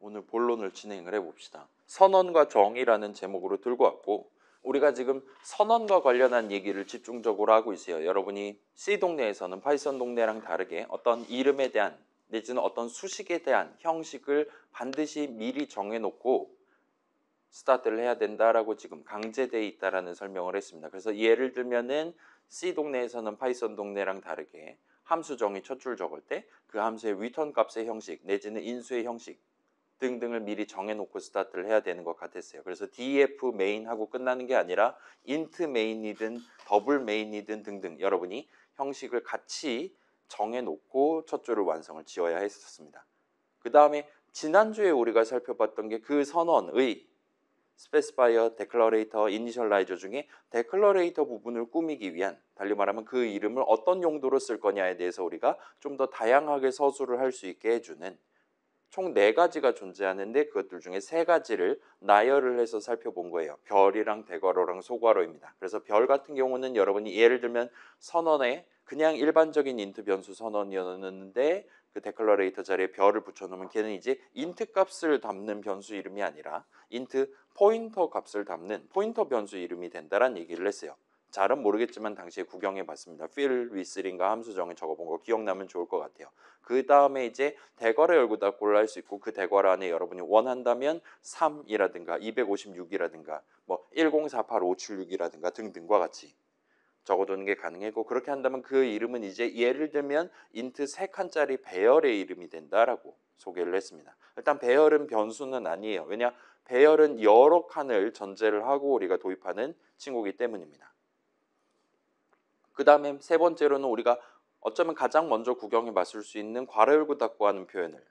오늘 본론을 진행을 해봅시다. 선언과 정의라는 제목으로 들고 왔고, 우리가 지금 선언과 관련한 얘기를 집중적으로 하고 있어요. 여러분이 C 동네에서는 파이썬 동네랑 다르게 어떤 이름에 대한 내지는 어떤 수식에 대한 형식을 반드시 미리 정해놓고 스타트를 해야 된다라고 지금 강제되어 있다라는 설명을 했습니다. 그래서 예를 들면은 C 동네에서는 파이썬 동네랑 다르게 함수 정의 첫 줄 적을 때 그 함수의 리턴 값의 형식 내지는 인수의 형식 등등을 미리 정해놓고 스타트를 해야 되는 것 같았어요. 그래서 df 메인 하고 끝나는 게 아니라 int 메인이든 더블 메인이든 등등 여러분이 형식을 같이 정해놓고 첫 줄을 완성을 지어야 했었습니다. 그 다음에 지난주에 우리가 살펴봤던 게 그 선언의 스페시파이어, 데클러레이터, 이니셜라이저 중에 데클러레이터 부분을 꾸미기 위한, 달리 말하면 그 이름을 어떤 용도로 쓸 거냐에 대해서 우리가 좀 더 다양하게 서술을 할 수 있게 해주는 총 4가지가 존재하는데 그것들 중에 3가지를 나열을 해서 살펴본 거예요. 별이랑 대괄호랑 소괄호입니다. 그래서 별 같은 경우는 여러분이 예를 들면 선언에 그냥 일반적인 인트 변수 선언이었는데 그 데클러레이터 자리에 별을 붙여놓으면 걔는 이제 인트 값을 담는 변수 이름이 아니라 인트 포인터 값을 담는 포인터 변수 이름이 된다라는 얘기를 했어요. 잘은 모르겠지만 당시에 구경해 봤습니다. fill with인가 함수정에 적어본 거 기억나면 좋을 것 같아요. 그 다음에 이제 대괄호 열고 닫고를 할 수 있고 그 대괄호 안에 여러분이 원한다면 3이라든가 256이라든가 뭐 1048576이라든가 등등과 같이 적어두는 게 가능하고, 그렇게 한다면 그 이름은 이제 예를 들면 인트 3칸짜리 배열의 이름이 된다라고 소개를 했습니다. 일단 배열은 변수는 아니에요. 왜냐? 배열은 여러 칸을 전제를 하고 우리가 도입하는 친구이기 때문입니다. 그 다음에 세 번째로는 우리가 어쩌면 가장 먼저 구경해 봤을 수 있는 괄호 열고 닫고 하는 표현을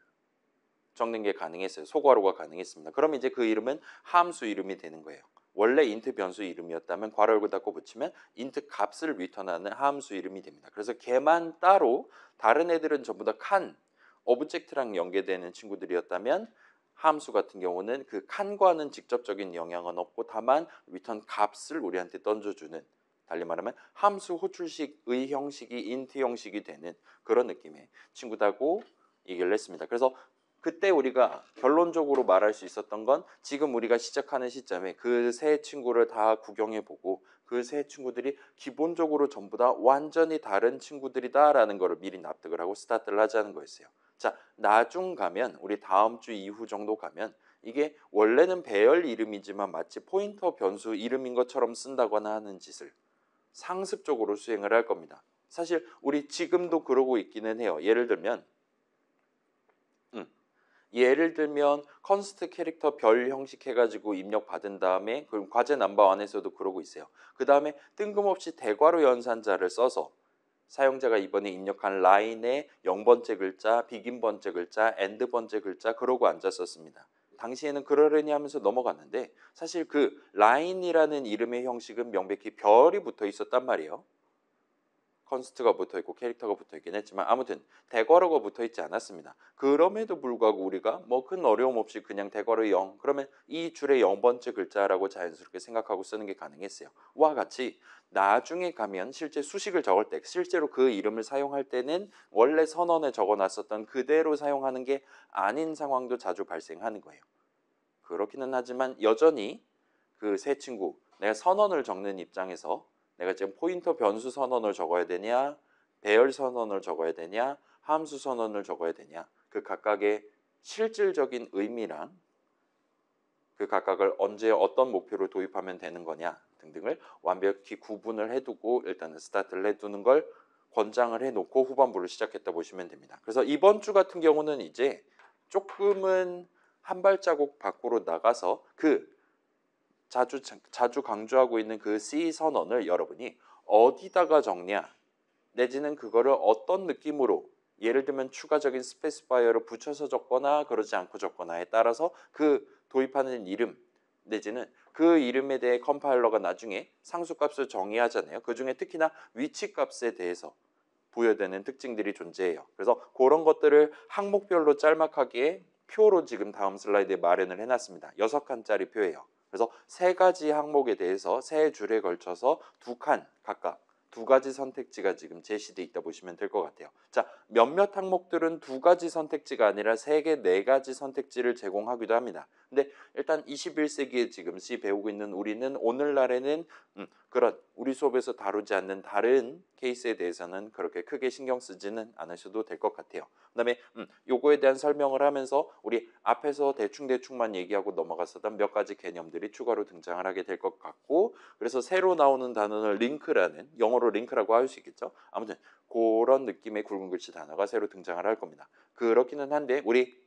적는 게 가능했어요. 소괄호가 가능했습니다. 그럼 이제 그 이름은 함수 이름이 되는 거예요. 원래 인트 변수 이름이었다면 괄호 열고 닫고 붙이면 인트 값을 리턴하는 함수 이름이 됩니다. 그래서 걔만 따로, 다른 애들은 전부 다 칸, 오브젝트랑 연계되는 친구들이었다면 함수 같은 경우는 그 칸과는 직접적인 영향은 없고 다만 리턴 값을 우리한테 던져주는, 달리 말하면 함수 호출식의 형식이 인트 형식이 되는 그런 느낌의 친구다고 얘기를 했습니다. 그래서 그때 우리가 결론적으로 말할 수 있었던 건 지금 우리가 시작하는 시점에 그 세 친구를 다 구경해보고 그 세 친구들이 기본적으로 전부 다 완전히 다른 친구들이다라는 거를 미리 납득을 하고 스타트를 하자는 거였어요. 자, 나중 가면 우리 다음 주 이후 정도 가면 이게 원래는 배열 이름이지만 마치 포인터 변수 이름인 것처럼 쓴다거나 하는 짓을 상습적으로 수행을 할 겁니다. 사실 우리 지금도 그러고 있기는 해요. 예를 들면 컨스트 캐릭터 별 형식 해가지고 입력 받은 다음에 그럼 과제 넘버 1에서도 그러고 있어요. 그 다음에 뜬금없이 대괄호 연산자를 써서 사용자가 이번에 입력한 라인에 0번째 글자, 비긴 번째 글자, 엔드 번째 글자 그러고 앉았었습니다. 당시에는 그러려니 하면서 넘어갔는데 사실 그 라인이라는 이름의 형식은 명백히 별이 붙어 있었단 말이에요. 컨스트가 붙어있고 캐릭터가 붙어있긴 했지만 아무튼 대괄호가 붙어있지 않았습니다. 그럼에도 불구하고 우리가 뭐 큰 어려움 없이 그냥 대괄호 0 그러면 이 줄의 0번째 글자라고 자연스럽게 생각하고 쓰는 게 가능했어요. 와 같이 나중에 가면 실제 수식을 적을 때 실제로 그 이름을 사용할 때는 원래 선언에 적어놨었던 그대로 사용하는 게 아닌 상황도 자주 발생하는 거예요. 그렇기는 하지만 여전히 그 세 친구, 내가 선언을 적는 입장에서 내가 지금 포인터 변수 선언을 적어야 되냐, 배열 선언을 적어야 되냐, 함수 선언을 적어야 되냐, 그 각각의 실질적인 의미랑 그 각각을 언제 어떤 목표로 도입하면 되는 거냐 등등을 완벽히 구분을 해두고 일단은 스타트를 해두는 걸 권장을 해놓고 후반부를 시작했다 보시면 됩니다. 그래서 이번 주 같은 경우는 이제 조금은 한 발자국 밖으로 나가서 그 자주 강조하고 있는 그 C 선언을 여러분이 어디다가 적냐 내지는 그거를 어떤 느낌으로, 예를 들면 추가적인 스페시파이어를 붙여서 적거나 그러지 않고 적거나에 따라서 그 도입하는 이름 내지는 그 이름에 대해 컴파일러가 나중에 상수값을 정의하잖아요. 그 중에 특히나 위치값에 대해서 부여되는 특징들이 존재해요. 그래서 그런 것들을 항목별로 짤막하게 표로 지금 다음 슬라이드에 마련을 해놨습니다. 6칸짜리 표예요. 그래서 3가지 항목에 대해서 3줄에 걸쳐서 2칸 각각 두 가지 선택지가 지금 제시돼 있다 보시면 될 것 같아요. 자, 몇몇 항목들은 두 가지 선택지가 아니라 세 개, 네 가지 선택지를 제공하기도 합니다. 근데 일단 21세기에 지금 C 배우고 있는 우리는 오늘날에는 그런 우리 수업에서 다루지 않는 다른 케이스에 대해서는 그렇게 크게 신경 쓰지는 않으셔도 될 것 같아요. 그다음에 요거에 대한 설명을 하면서 우리 앞에서 대충만 얘기하고 넘어갔었던 몇 가지 개념들이 추가로 등장을 하게 될 것 같고, 그래서 새로 나오는 단어는 링크라는, 영어로 링크라고 할 수 있겠죠. 아무튼 그런 느낌의 굵은 글씨 단어가 새로 등장을 할 겁니다. 그렇기는 한데 우리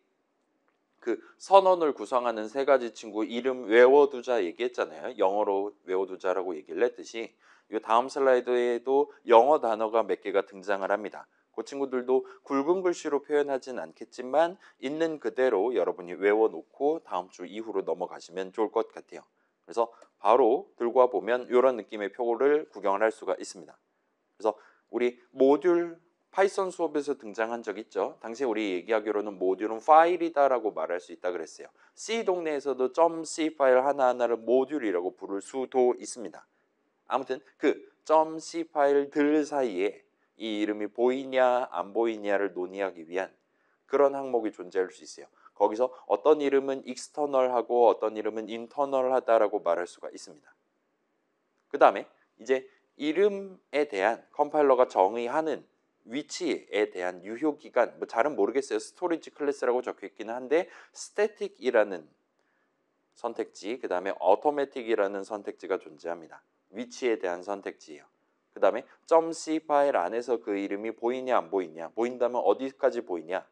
그 선언을 구성하는 세 가지 친구 이름 외워두자 얘기했잖아요. 영어로 외워두자라고 얘기를 했듯이 이 다음 슬라이드에도 영어 단어가 몇 개가 등장을 합니다. 그 친구들도 굵은 글씨로 표현하진 않겠지만 있는 그대로 여러분이 외워놓고 다음 주 이후로 넘어가시면 좋을 것 같아요. 그래서 바로 들고 와 보면 이런 느낌의 표를 구경을 할 수가 있습니다. 그래서 우리 모듈 파이썬 수업에서 등장한 적 있죠. 당시에 우리 얘기하기로는 모듈은 파일이다라고 말할 수 있다 그랬어요. C 동네에서도 .c 파일 하나하나를 모듈이라고 부를 수도 있습니다. 아무튼 그 .c 파일들 사이에 이 이름이 보이냐 안 보이냐를 논의하기 위한 그런 항목이 존재할 수 있어요. 거기서 어떤 이름은 익스터널하고 어떤 이름은 인터널하다라고 말할 수가 있습니다. 그 다음에 이제 이름에 대한 컴파일러가 정의하는 위치에 대한 유효기간, 뭐 잘은 모르겠어요. 스토리지 클래스라고 적혀 있기는 한데 스태틱이라는 선택지, 그 다음에 automatic이라는 선택지가 존재합니다. 위치에 대한 선택지예요. 그 다음에 .c 파일 안에서 그 이름이 보이냐 안 보이냐, 보인다면 어디까지 보이냐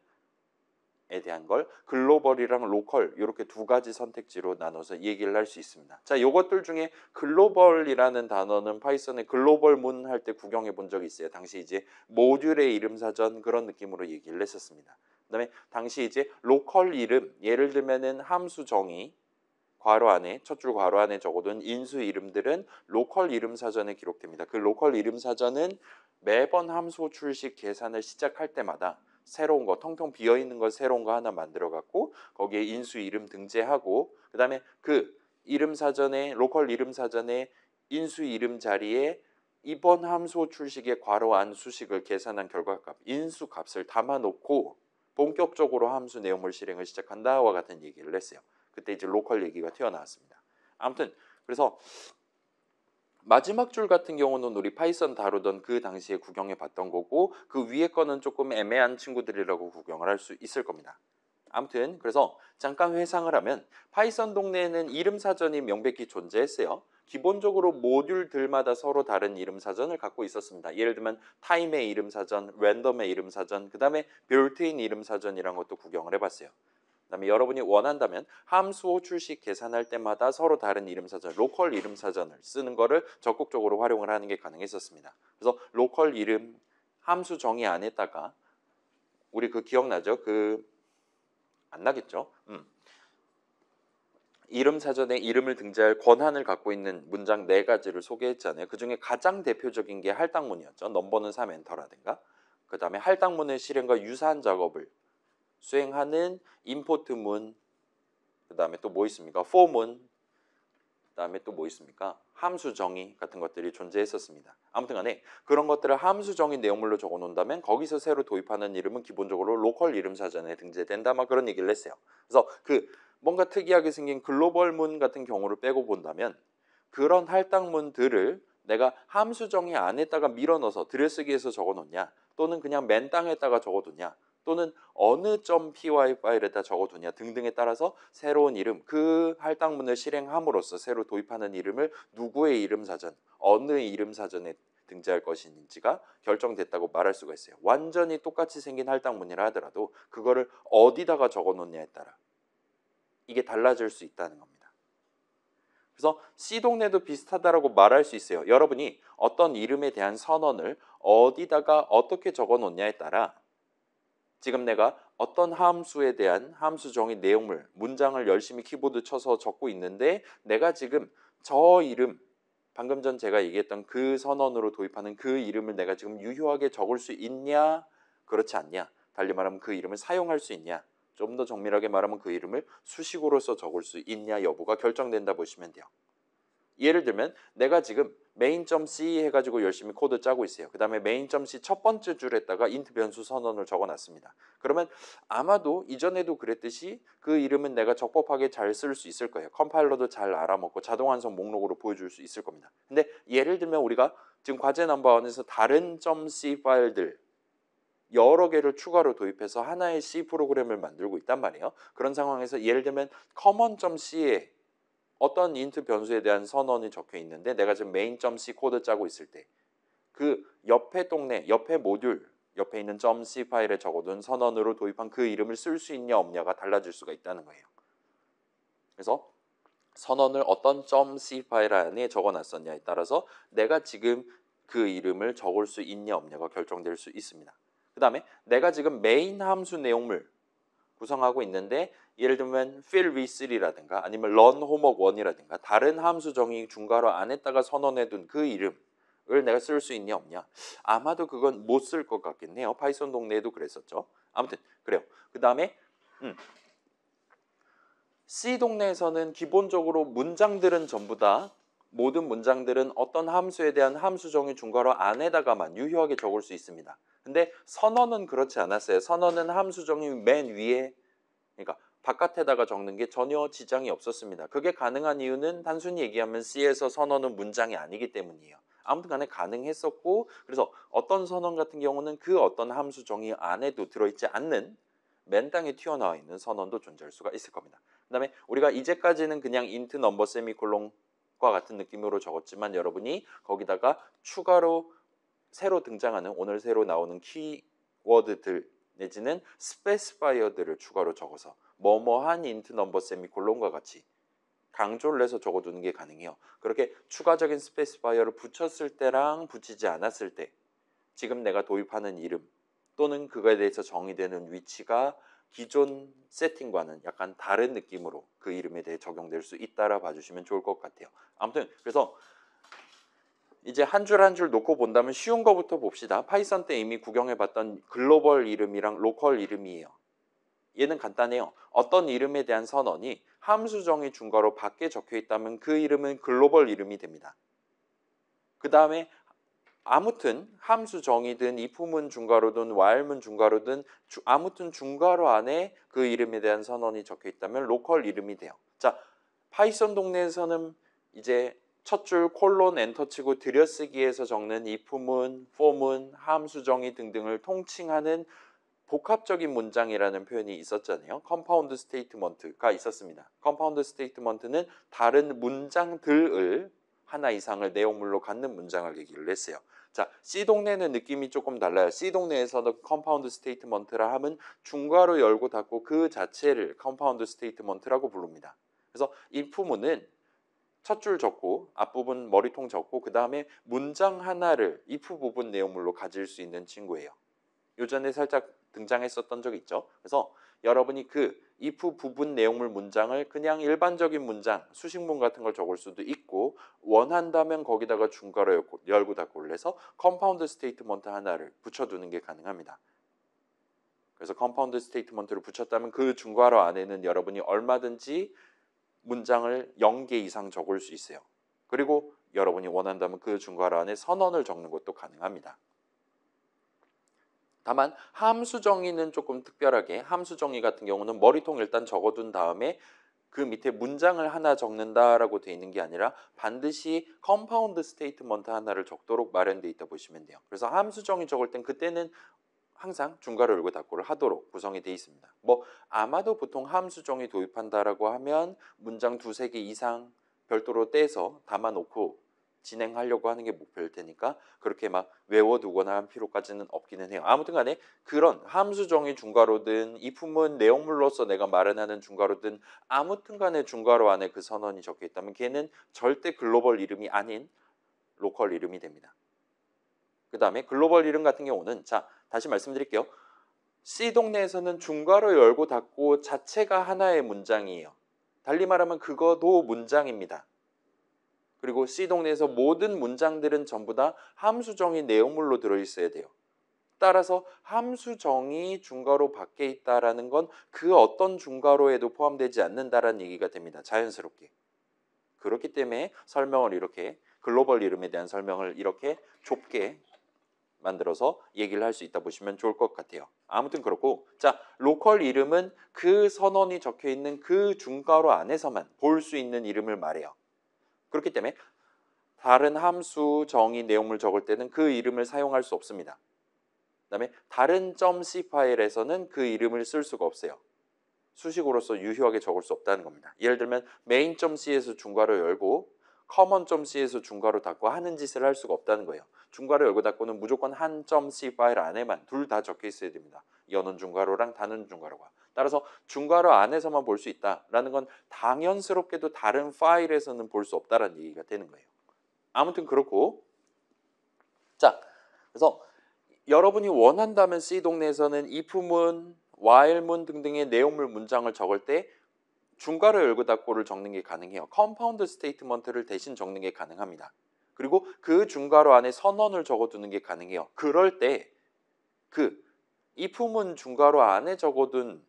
에 대한 걸 글로벌이랑 로컬 이렇게 두 가지 선택지로 나눠서 얘기를 할 수 있습니다. 자, 요것들 중에 글로벌이라는 단어는 파이썬의 글로벌 문 할 때 구경해 본 적이 있어요. 당시 이제 모듈의 이름 사전 그런 느낌으로 얘기를 했었습니다. 그다음에 당시 이제 로컬 이름, 예를 들면은 함수 정의 괄호 안에 첫 줄 괄호 안에 적어둔 인수 이름들은 로컬 이름 사전에 기록됩니다. 그 로컬 이름 사전은 매번 함수 출식 계산을 시작할 때마다 새로운 거, 텅텅 비어 있는 거 새로운 거 하나 만들어 갖고 거기에 인수 이름 등재하고, 그다음에 그 이름 사전에 로컬 이름 사전에 인수 이름 자리에 이번 함수 출식의 괄호 안 수식을 계산한 결과값 인수 값을 담아 놓고 본격적으로 함수 내용물 실행을 시작한다와 같은 얘기를 했어요. 그때 이제 로컬 얘기가 튀어나왔습니다. 아무튼 그래서 마지막 줄 같은 경우는 우리 파이썬 다루던 그 당시에 구경해 봤던 거고, 그 위에 거는 조금 애매한 친구들이라고 구경을 할 수 있을 겁니다. 아무튼 그래서 잠깐 회상을 하면 파이썬 동네에는 이름 사전이 명백히 존재했어요. 기본적으로 모듈들마다 서로 다른 이름 사전을 갖고 있었습니다. 예를 들면 타임의 이름 사전, 랜덤의 이름 사전, 그 다음에 빌트인 이름 사전이란 것도 구경을 해봤어요. 그다음에 여러분이 원한다면 함수 출식 계산할 때마다 서로 다른 이름 사전, 로컬 이름 사전을 쓰는 거를 적극적으로 활용을 하는 게 가능했었습니다. 그래서 로컬 이름 함수 정의 안에다가 우리 그 기억나죠? 안 나겠죠? 이름 사전에 이름을 등재할 권한을 갖고 있는 문장 네 가지를 소개했잖아요. 그 중에 가장 대표적인 게 할당문이었죠. 넘버는 3 엔터라든가. 그 다음에 할당문의 실행과 유사한 작업을 수행하는 임포트문, 그 다음에 또 뭐 있습니까? for문, 그 다음에 또 뭐 있습니까? 함수 정의 같은 것들이 존재했었습니다. 아무튼 간에 그런 것들을 함수 정의 내용물로 적어 놓는다면 거기서 새로 도입하는 이름은 기본적으로 로컬 이름 사전에 등재된다, 막 그런 얘기를 했어요. 그래서 그 뭔가 특이하게 생긴 글로벌문 같은 경우를 빼고 본다면 그런 할당문들을 내가 함수 정의 안에다가 밀어 넣어서 들여쓰기해서 적어 놓냐, 또는 그냥 맨 땅에다가 적어 두냐, 또는 어느 .py 파일에다 적어두냐 등등에 따라서 새로운 이름, 그 할당문을 실행함으로써 새로 도입하는 이름을 누구의 이름 사전, 어느 이름 사전에 등재할 것인지가 결정됐다고 말할 수가 있어요. 완전히 똑같이 생긴 할당문이라 하더라도 그거를 어디다가 적어놓냐에 따라 이게 달라질 수 있다는 겁니다. 그래서 C동네도 비슷하다라고 말할 수 있어요. 여러분이 어떤 이름에 대한 선언을 어디다가 어떻게 적어놓냐에 따라 지금 내가 어떤 함수에 대한 함수 정의 내용물, 문장을 열심히 키보드 쳐서 적고 있는데 내가 지금 저 이름, 방금 전 제가 얘기했던 그 선언으로 도입하는 그 이름을 내가 지금 유효하게 적을 수 있냐, 그렇지 않냐, 달리 말하면 그 이름을 사용할 수 있냐, 좀 더 정밀하게 말하면 그 이름을 수식으로서 적을 수 있냐 여부가 결정된다 보시면 돼요. 예를 들면 내가 지금 main.c 해가지고 열심히 코드 짜고 있어요. 그 다음에 main.c 첫 번째 줄에다가 int 변수 선언을 적어놨습니다. 그러면 아마도 이전에도 그랬듯이 그 이름은 내가 적법하게 잘 쓸 수 있을 거예요. 컴파일러도 잘 알아먹고 자동 완성 목록으로 보여줄 수 있을 겁니다. 근데 예를 들면 우리가 지금 과제 넘버1에서 다른 .c 파일들 여러 개를 추가로 도입해서 하나의 C 프로그램을 만들고 있단 말이에요. 그런 상황에서 예를 들면 common.c에 어떤 int 변수에 대한 선언이 적혀 있는데 내가 지금 main.c 코드 짜고 있을 때 그 옆에 동네, 옆에 모듈, 옆에 있는 .c 파일에 적어둔 선언으로 도입한 그 이름을 쓸 수 있냐 없냐가 달라질 수가 있다는 거예요. 그래서 선언을 어떤 .c 파일 안에 적어놨었냐에 따라서 내가 지금 그 이름을 적을 수 있냐 없냐가 결정될 수 있습니다. 그 다음에 내가 지금 메인 함수 내용물 구성하고 있는데 예를 들면 fill with3라든가 아니면 run homework 1이라든가 다른 함수 정의 중괄호 안에다가 선언해둔 그 이름을 내가 쓸 수 있냐 없냐. 아마도 그건 못 쓸 것 같긴 해요. 파이썬 동네에도 그랬었죠. 아무튼 그래요. 그 다음에 C 동네에서는 기본적으로 문장들은 전부 다 모든 문장들은 어떤 함수에 대한 함수 정의 중괄호 안에다가만 유효하게 적을 수 있습니다. 근데 선언은 그렇지 않았어요. 선언은 함수 정의 맨 위에, 그러니까 바깥에다가 적는 게 전혀 지장이 없었습니다. 그게 가능한 이유는 단순히 얘기하면 C에서 선언은 문장이 아니기 때문이에요. 아무튼 간에 가능했었고, 그래서 어떤 선언 같은 경우는 그 어떤 함수 정의 안에도 들어있지 않는 맨 땅에 튀어나와 있는 선언도 존재할 수가 있을 겁니다. 그 다음에 우리가 이제까지는 그냥 int 넘버 세미콜론과 같은 느낌으로 적었지만 여러분이 거기다가 추가로 새로 등장하는 오늘 새로 나오는 키워드들 내지는 스페시파이어들을 추가로 적어서 뭐뭐한 int 넘버 세미콜론과 같이 강조를 해서 적어두는 게 가능해요. 그렇게 추가적인 스페시파이어를 붙였을 때랑 붙이지 않았을 때 지금 내가 도입하는 이름 또는 그거에 대해서 정의되는 위치가 기존 세팅과는 약간 다른 느낌으로 그 이름에 대해 적용될 수 있다라 봐주시면 좋을 것 같아요. 아무튼 그래서 이제 한 줄 한 줄 놓고 본다면 쉬운 거부터 봅시다. 파이썬 때 이미 구경해봤던 글로벌 이름이랑 로컬 이름이에요. 얘는 간단해요. 어떤 이름에 대한 선언이 함수 정의 중괄호 밖에 적혀 있다면 그 이름은 글로벌 이름이 됩니다. 그 다음에 아무튼 함수 정의든 if문 중괄호든 while문 중괄호든 아무튼 중괄호 안에 그 이름에 대한 선언이 적혀 있다면 로컬 이름이 돼요. 자, 파이썬 동네에서는 이제 첫 줄 콜론 엔터 치고 들여쓰기에서 적는 if문, for문, 함수 정의 등등을 통칭하는 복합적인 문장이라는 표현이 있었잖아요. 컴파운드 스테이트먼트가 있었습니다. 컴파운드 스테이트먼트는 다른 문장들을 하나 이상을 내용물로 갖는 문장을 얘기를 했어요. 자, C 동네는 느낌이 조금 달라요. C 동네에서는 컴파운드 스테이트먼트라 하면 중괄호 열고 닫고 그 자체를 컴파운드 스테이트먼트라고 부릅니다. 그래서 if문은 첫 줄 적고 앞부분 머리통 적고 그 다음에 문장 하나를 if 부분 내용물로 가질 수 있는 친구예요. 요전에 살짝 등장했었던 적 있죠. 그래서 여러분이 그 if 부분 내용물 문장을 그냥 일반적인 문장, 수식문 같은 걸 적을 수도 있고 원한다면 거기다가 중괄호 열고 닫고를 해서 컴파운드 스테이트먼트 하나를 붙여두는 게 가능합니다. 그래서 컴파운드 스테이트먼트를 붙였다면 그 중괄호 안에는 여러분이 얼마든지 문장을 0개 이상 적을 수 있어요. 그리고 여러분이 원한다면 그 중괄호 안에 선언을 적는 것도 가능합니다. 다만 함수 정의는 조금 특별하게 함수 정의 같은 경우는 머리통 일단 적어둔 다음에 그 밑에 문장을 하나 적는다라고 돼 있는 게 아니라 반드시 컴파운드 스테이트먼트 하나를 적도록 마련돼 있다 보시면 돼요. 그래서 함수 정의 적을 땐 그때는 항상 중괄호 열고 닫고를 하도록 구성이 돼 있습니다. 뭐 아마도 보통 함수 정의 도입한다라고 하면 문장 두세 개 이상 별도로 떼서 담아놓고 진행하려고 하는 게 목표일 테니까 그렇게 막 외워두거나 할 필요까지는 없기는 해요. 아무튼 간에 그런 함수 정의 중괄호든 if문 내용물로서 내가 마련하는 중괄호든 아무튼 간에 중괄호 안에 그 선언이 적혀 있다면 걔는 절대 글로벌 이름이 아닌 로컬 이름이 됩니다. 그 다음에 글로벌 이름 같은 경우는 자 다시 말씀드릴게요. C 동네에서는 중괄호 열고 닫고 자체가 하나의 문장이에요. 달리 말하면 그거도 문장입니다. 그리고 C 동네에서 모든 문장들은 전부 다 함수 정의 내용물로 들어있어야 돼요. 따라서 함수 정의 중괄호 밖에 있다라는 건 그 어떤 중괄호에도 포함되지 않는다라는 얘기가 됩니다. 자연스럽게. 그렇기 때문에 설명을 이렇게 글로벌 이름에 대한 설명을 이렇게 좁게 만들어서 얘기를 할 수 있다 보시면 좋을 것 같아요. 아무튼 그렇고, 자, 로컬 이름은 그 선언이 적혀 있는 그 중괄호 안에서만 볼 수 있는 이름을 말해요. 그렇기 때문에 다른 함수, 정의, 내용물 적을 때는 그 이름을 사용할 수 없습니다. 그다음에 다른 .c 파일에서는 그 이름을 쓸 수가 없어요. 수식으로서 유효하게 적을 수 없다는 겁니다. 예를 들면 main.c에서 중괄호 열고 common.c에서 중괄호 닫고 하는 짓을 할 수가 없다는 거예요. 중괄호 열고 닫고는 무조건 한 .c 파일 안에만 둘 다 적혀 있어야 됩니다. 여는 중괄호랑 닫는 중괄호가. 따라서 중괄호 안에서만 볼 수 있다라는 건 당연스럽게도 다른 파일에서는 볼 수 없다라는 얘기가 되는 거예요. 아무튼 그렇고, 자, 그래서 여러분이 원한다면 C 동네에서는 if문, while문 등등의 내용물 문장을 적을 때 중괄호 열고 닫고를 적는 게 가능해요. 컴파운드 스테이트먼트를 대신 적는 게 가능합니다. 그리고 그 중괄호 안에 선언을 적어두는 게 가능해요. 그럴 때 그 if문 중괄호 안에 적어둔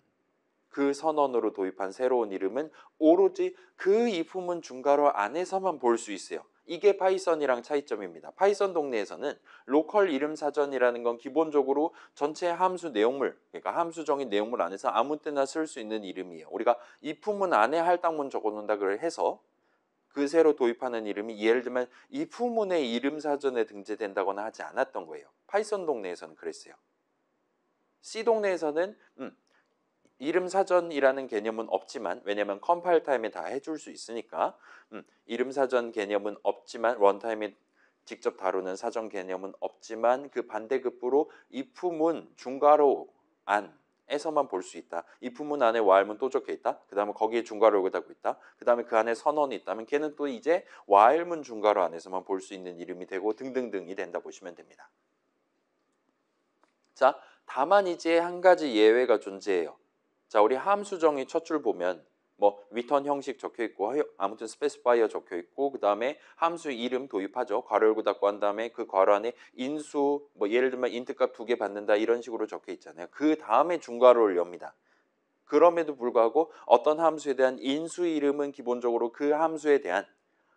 그 선언으로 도입한 새로운 이름은 오로지 그 if문 중괄호 안에서만 볼 수 있어요. 이게 파이썬이랑 차이점입니다. 파이썬 동네에서는 로컬 이름 사전이라는 건 기본적으로 전체 함수 내용물, 그러니까 함수 정의 내용물 안에서 아무 때나 쓸 수 있는 이름이에요. 우리가 if문 안에 할당문 적어놓는다 그걸 해서 그 새로 도입하는 이름이 예를 들면 if문의 이름 사전에 등재된다거나 하지 않았던 거예요. 파이썬 동네에서는 그랬어요. C 동네에서는 이름 사전이라는 개념은 없지만, 왜냐면 컴파일 타임에 다 해줄 수 있으니까 이름 사전 개념은 없지만, 런타임에 직접 다루는 사전 개념은 없지만 그 반대급부로 if문 중괄호 안에서만 볼 수 있다. if문 안에 while문 또 적혀 있다. 그 다음에 거기에 중괄호가 닫고 있다. 그 다음에 그 안에 선언이 있다면 걔는 또 이제 while문 중괄호 안에서만 볼 수 있는 이름이 되고 등등등이 된다 보시면 됩니다. 자, 다만 이제 한 가지 예외가 존재해요. 자, 우리 함수 정의 첫 줄 보면 뭐 return 형식 적혀 있고 아무튼 specifier 적혀 있고 그 다음에 함수 이름 도입하죠. 괄호 열고 닫고 한 다음에 그 괄호 안에 인수 뭐 예를 들면 int 값 2개 받는다 이런 식으로 적혀 있잖아요. 그 다음에 중괄호를 엽니다. 그럼에도 불구하고 어떤 함수에 대한 인수 이름은 기본적으로 그 함수에 대한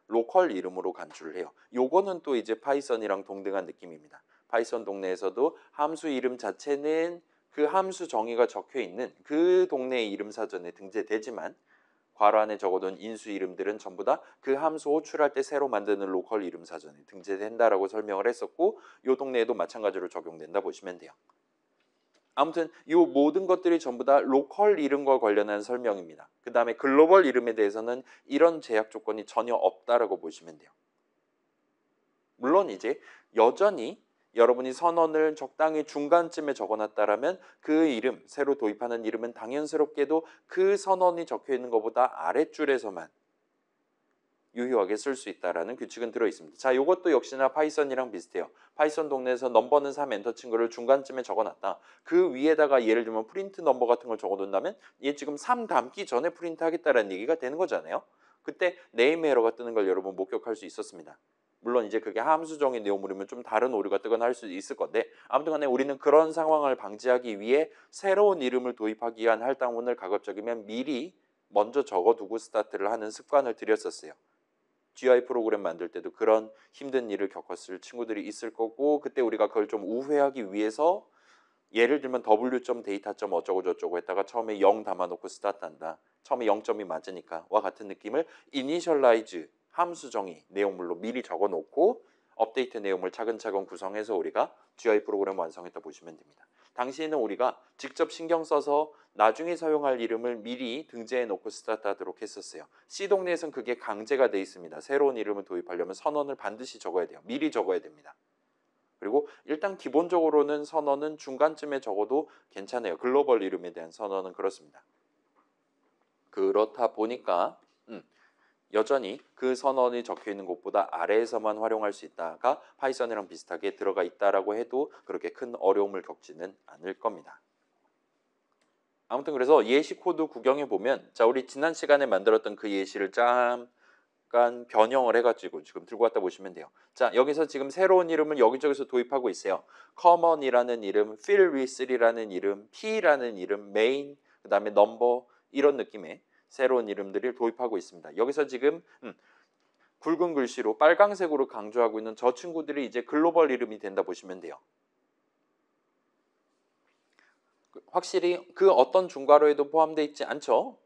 로컬 이름으로 간주를 해요. 요거는 또 이제 파이썬이랑 동등한 느낌입니다. 파이썬 동네에서도 함수 이름 자체는 그 함수 정의가 적혀 있는 그 동네의 이름 사전에 등재되지만 괄호 안에 적어둔 인수 이름들은 전부 다 그 함수 호출할 때 새로 만드는 로컬 이름 사전에 등재된다라고 설명을 했었고, 요 동네에도 마찬가지로 적용된다 보시면 돼요. 아무튼 이 모든 것들이 전부 다 로컬 이름과 관련한 설명입니다. 그 다음에 글로벌 이름에 대해서는 이런 제약 조건이 전혀 없다라고 보시면 돼요. 물론 이제 여전히 여러분이 선언을 적당히 중간쯤에 적어놨다라면 그 이름, 새로 도입하는 이름은 당연스럽게도 그 선언이 적혀 있는 것보다 아랫줄에서만 유효하게 쓸 수 있다라는 규칙은 들어있습니다. 자, 이것도 역시나 파이썬이랑 비슷해요. 파이썬 동네에서 넘버는 3 엔터 친 거를 중간쯤에 적어놨다. 그 위에다가 예를 들면 프린트 넘버 같은 걸 적어둔다면 얘 지금 3 담기 전에 프린트 하겠다라는 얘기가 되는 거잖아요. 그때 네임 에러가 뜨는 걸 여러분 목격할 수 있었습니다. 물론 이제 그게 함수정의 내용물이면 좀 다른 오류가 뜨거나 할 수 있을 건데, 아무튼 간에 우리는 그런 상황을 방지하기 위해 새로운 이름을 도입하기 위한 할당문을 가급적이면 미리 먼저 적어두고 스타트를 하는 습관을 들였었어요. GUI 프로그램 만들 때도 그런 힘든 일을 겪었을 친구들이 있을 거고, 그때 우리가 그걸 좀 우회하기 위해서 예를 들면 w.data. 어쩌고 저쩌고 했다가 처음에 0 담아놓고 스타트한다. 처음에 0점이 맞으니까 와 같은 느낌을 initialize 함수 정의 내용물로 미리 적어놓고 업데이트 내용을 차근차근 구성해서 우리가 GUI 프로그램 완성했다 보시면 됩니다. 당시에는 우리가 직접 신경 써서 나중에 사용할 이름을 미리 등재해 놓고 스타트하도록 했었어요. C 동네에서는 그게 강제가 돼 있습니다. 새로운 이름을 도입하려면 선언을 반드시 적어야 돼요. 미리 적어야 됩니다. 그리고 일단 기본적으로는 선언은 중간쯤에 적어도 괜찮아요. 글로벌 이름에 대한 선언은 그렇습니다. 그렇다 보니까 여전히 그 선언이 적혀 있는 곳보다 아래에서만 활용할 수 있다가 파이썬이랑 비슷하게 들어가 있다라고 해도 그렇게 큰 어려움을 겪지는 않을 겁니다. 아무튼 그래서 예시 코드 구경해 보면, 자, 우리 지난 시간에 만들었던 그 예시를 잠깐 변형을 해가지고 지금 들고 왔다 보시면 돼요. 자, 여기서 지금 새로운 이름을 여기저기서 도입하고 있어요. common이라는 이름, fill with이라는 이름, p라는 이름, main, 그 다음에 number 이런 느낌의 새로운 이름들을 도입하고 있습니다. 여기서 지금 굵은 글씨로 빨강색으로 강조하고 있는 저 친구들이 이제 글로벌 이름이 된다 보시면 돼요. 확실히 그 어떤 중괄호에도 포함되어 있지 않죠?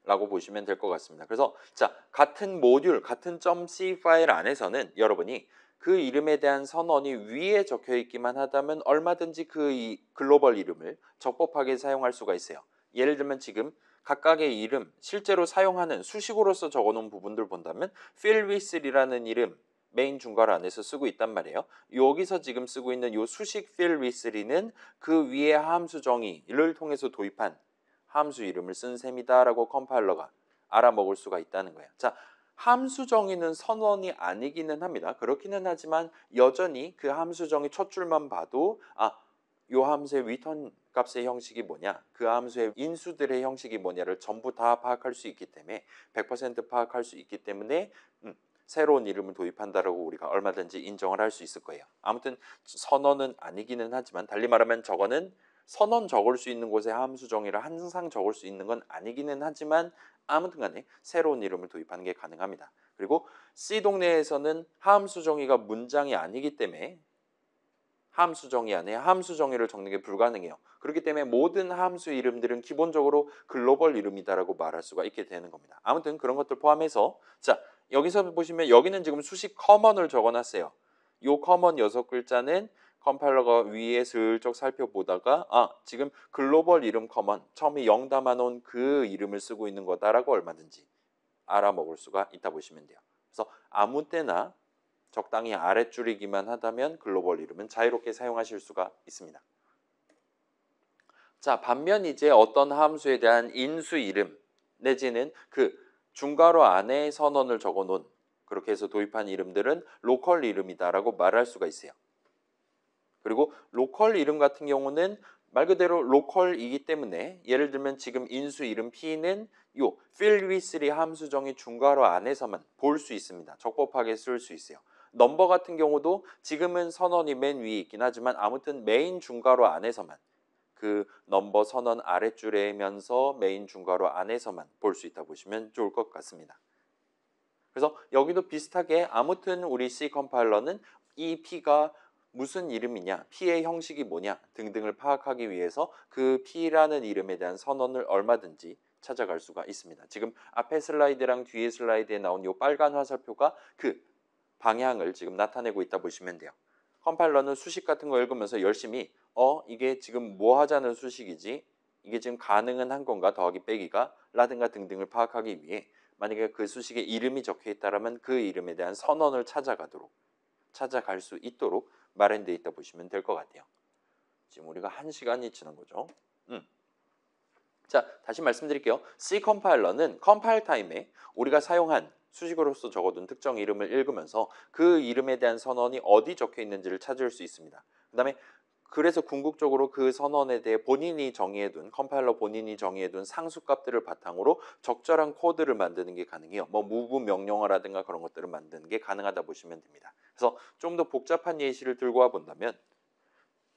라고 보시면 될 것 같습니다. 그래서 자, 같은 모듈, 같은 .c 파일 안에서는 여러분이 그 이름에 대한 선언이 위에 적혀 있기만 하다면 얼마든지 그 글로벌 이름을 적법하게 사용할 수가 있어요. 예를 들면 지금 각각의 이름, 실제로 사용하는 수식어로서 적어놓은 부분들 본다면 fill with이라는 이름 메인 중괄호 안에서 쓰고 있단 말이에요. 여기서 지금 쓰고 있는 이 수식 fill with는 그 위에 함수 정의를 통해서 도입한 함수 이름을 쓴 셈이다라고 컴파일러가 알아먹을 수가 있다는 거예요. 자, 함수 정의는 선언이 아니기는 합니다. 그렇기는 하지만 여전히 그 함수 정의 첫 줄만 봐도 요 함수의 return 값의 형식이 뭐냐, 그 함수의 인수들의 형식이 뭐냐를 전부 다 파악할 수 있기 때문에 100% 파악할 수 있기 때문에 새로운 이름을 도입한다라고 우리가 얼마든지 인정을 할 수 있을 거예요. 아무튼 선언은 아니기는 하지만 달리 말하면 저거는 선언 적을 수 있는 곳에 함수 정의를 항상 적을 수 있는 건 아니기는 하지만 아무튼 간에 새로운 이름을 도입하는 게 가능합니다. 그리고 C 동네에서는 함수 정의가 문장이 아니기 때문에 함수 정의 안에 함수 정의를 적는 게 불가능해요. 그렇기 때문에 모든 함수 이름들은 기본적으로 글로벌 이름이다라고 말할 수가 있게 되는 겁니다. 아무튼 그런 것들 포함해서 자, 여기서 보시면 여기는 지금 수식 커먼을 적어놨어요. 요 커먼 6글자는 컴파일러가 위에 슬쩍 살펴보다가 지금 글로벌 이름 커먼 처음에 0 담아놓은 그 이름을 쓰고 있는 거다라고 얼마든지 알아먹을 수가 있다 보시면 돼요. 그래서 아무 때나 적당히 아랫줄이기만 하다면 글로벌 이름은 자유롭게 사용하실 수가 있습니다. 자, 반면 이제 어떤 함수에 대한 인수 이름 내지는 그 중괄호 안에 선언을 적어놓은 그렇게 해서 도입한 이름들은 로컬 이름이다라고 말할 수가 있어요. 그리고 로컬 이름 같은 경우는 말 그대로 로컬이기 때문에 예를 들면 지금 인수 이름 P는 요 fill with 함수 정의 중괄호 안에서만 볼 수 있습니다. 적법하게 쓸 수 있어요. 넘버 같은 경우도 지금은 선언이 맨 위에 있긴 하지만 아무튼 메인 중괄호 안에서만 그 넘버 선언 아랫줄에면서 메인 중괄호 안에서만 볼 수 있다 보시면 좋을 것 같습니다. 그래서 여기도 비슷하게 아무튼 우리 C 컴파일러는 이 P가 무슨 이름이냐, P의 형식이 뭐냐 등등을 파악하기 위해서 그 P라는 이름에 대한 선언을 얼마든지 찾아갈 수가 있습니다. 지금 앞에 슬라이드랑 뒤에 슬라이드에 나온 이 빨간 화살표가 그 방향을 지금 나타내고 있다 보시면 돼요. 컴파일러는 수식 같은 거 읽으면서 열심히 이게 지금 뭐 하자는 수식이지? 이게 지금 가능은 한 건가? 더하기 빼기가? 라든가 등등을 파악하기 위해 만약에 그 수식에 이름이 적혀 있다면 그 이름에 대한 선언을 찾아갈 수 있도록 마련되어 있다 보시면 될 것 같아요. 지금 우리가 1시간이 지난 거죠. 자, 다시 말씀드릴게요. C 컴파일러는 컴파일 타임에 우리가 사용한 수식어로서 적어둔 특정 이름을 읽으면서 그 이름에 대한 선언이 어디 적혀 있는지를 찾을 수 있습니다. 그다음에 그래서 궁극적으로 그 선언에 대해 컴파일러 본인이 정의해둔 상수값들을 바탕으로 적절한 코드를 만드는 게 가능해요. 뭐 무브 명령어라든가 그런 것들을 만드는 게 가능하다 보시면 됩니다. 그래서 좀 더 복잡한 예시를 들고 와 본다면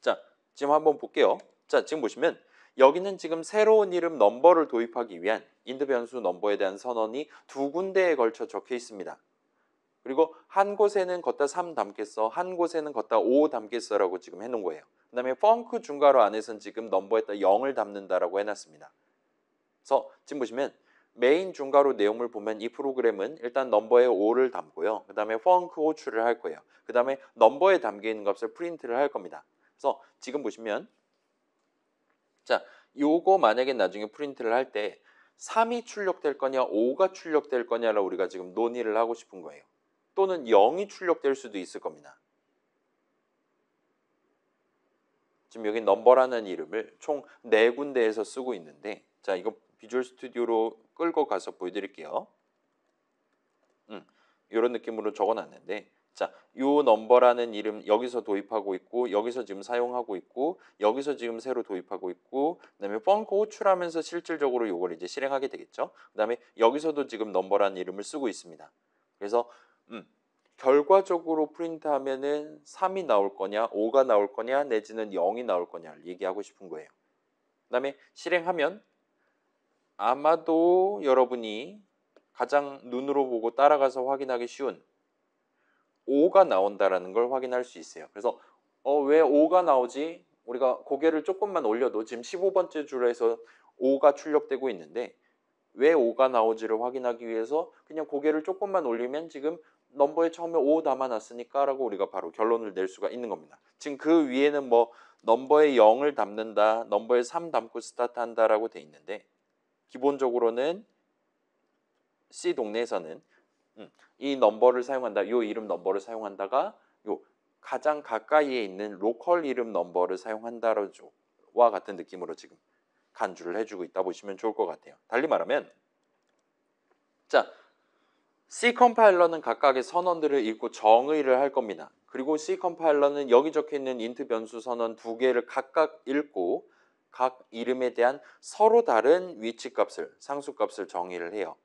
자, 지금 한번 볼게요. 자, 지금 보시면 여기는 지금 새로운 이름 넘버를 도입하기 위한 인드 변수 넘버에 대한 선언이 2군데에 걸쳐 적혀 있습니다. 그리고 한 곳에는 걷다 3 담겠어, 한 곳에는 걷다 5 담겠어라고 지금 해놓은 거예요. 그 다음에 펑크 중괄호 안에서는 지금 넘버에다 0을 담는다라고 해놨습니다. 그래서 지금 보시면 메인 중괄호 내용을 보면 이 프로그램은 일단 넘버에 5를 담고요. 그 다음에 펑크 호출을 할 거예요. 그 다음에 넘버에 담겨있는 값을 프린트를 할 겁니다. 그래서 지금 보시면 자, 요거 만약에 나중에 프린트를 할 때 3이 출력될 거냐 5가 출력될 거냐를 우리가 지금 논의를 하고 싶은 거예요. 또는 0이 출력될 수도 있을 겁니다. 지금 여기 넘버라는 이름을 총 4군데에서 쓰고 있는데 자, 이거 비주얼 스튜디오로 끌고 가서 보여드릴게요. 이런 느낌으로 적어놨는데 자, 요 넘버라는 이름 여기서 도입하고 있고 여기서 지금 사용하고 있고 여기서 지금 새로 도입하고 있고 그다음에 펑크 호출하면서 실질적으로 요걸 이제 실행하게 되겠죠. 그다음에 여기서도 지금 넘버라는 이름을 쓰고 있습니다. 그래서 결과적으로 프린트하면은 3이 나올 거냐 5가 나올 거냐 내지는 0이 나올 거냐를 얘기하고 싶은 거예요. 그다음에 실행하면 아마도 여러분이 가장 눈으로 보고 따라가서 확인하기 쉬운 5가 나온다라는 걸 확인할 수 있어요. 그래서 왜 5가 나오지? 우리가 고개를 조금만 올려도 지금 15번째 줄에서 5가 출력되고 있는데 왜 5가 나오지를 확인하기 위해서 그냥 고개를 조금만 올리면 지금 넘버에 처음에 5 담아놨으니까 라고 우리가 바로 결론을 낼 수가 있는 겁니다. 지금 그 위에는 뭐 넘버에 0을 담는다, 넘버에 3 담고 스타트한다라고 돼 있는데 기본적으로는 C 동네에서는 이 넘버를 사용한다, 요 이름 넘버를 사용한다가 요 가장 가까이에 있는 로컬 이름 넘버를 사용한다와 같은 느낌으로 지금 간주를 해주고 있다 보시면 좋을 것 같아요. 달리 말하면 자, C 컴파일러는 각각의 선언들을 읽고 정의를 할 겁니다. 그리고 C 컴파일러는 여기 적혀있는 인트 변수 선언 두 개를 각각 읽고 각 이름에 대한 서로 다른 위치값을, 상수값을 정의를 해요.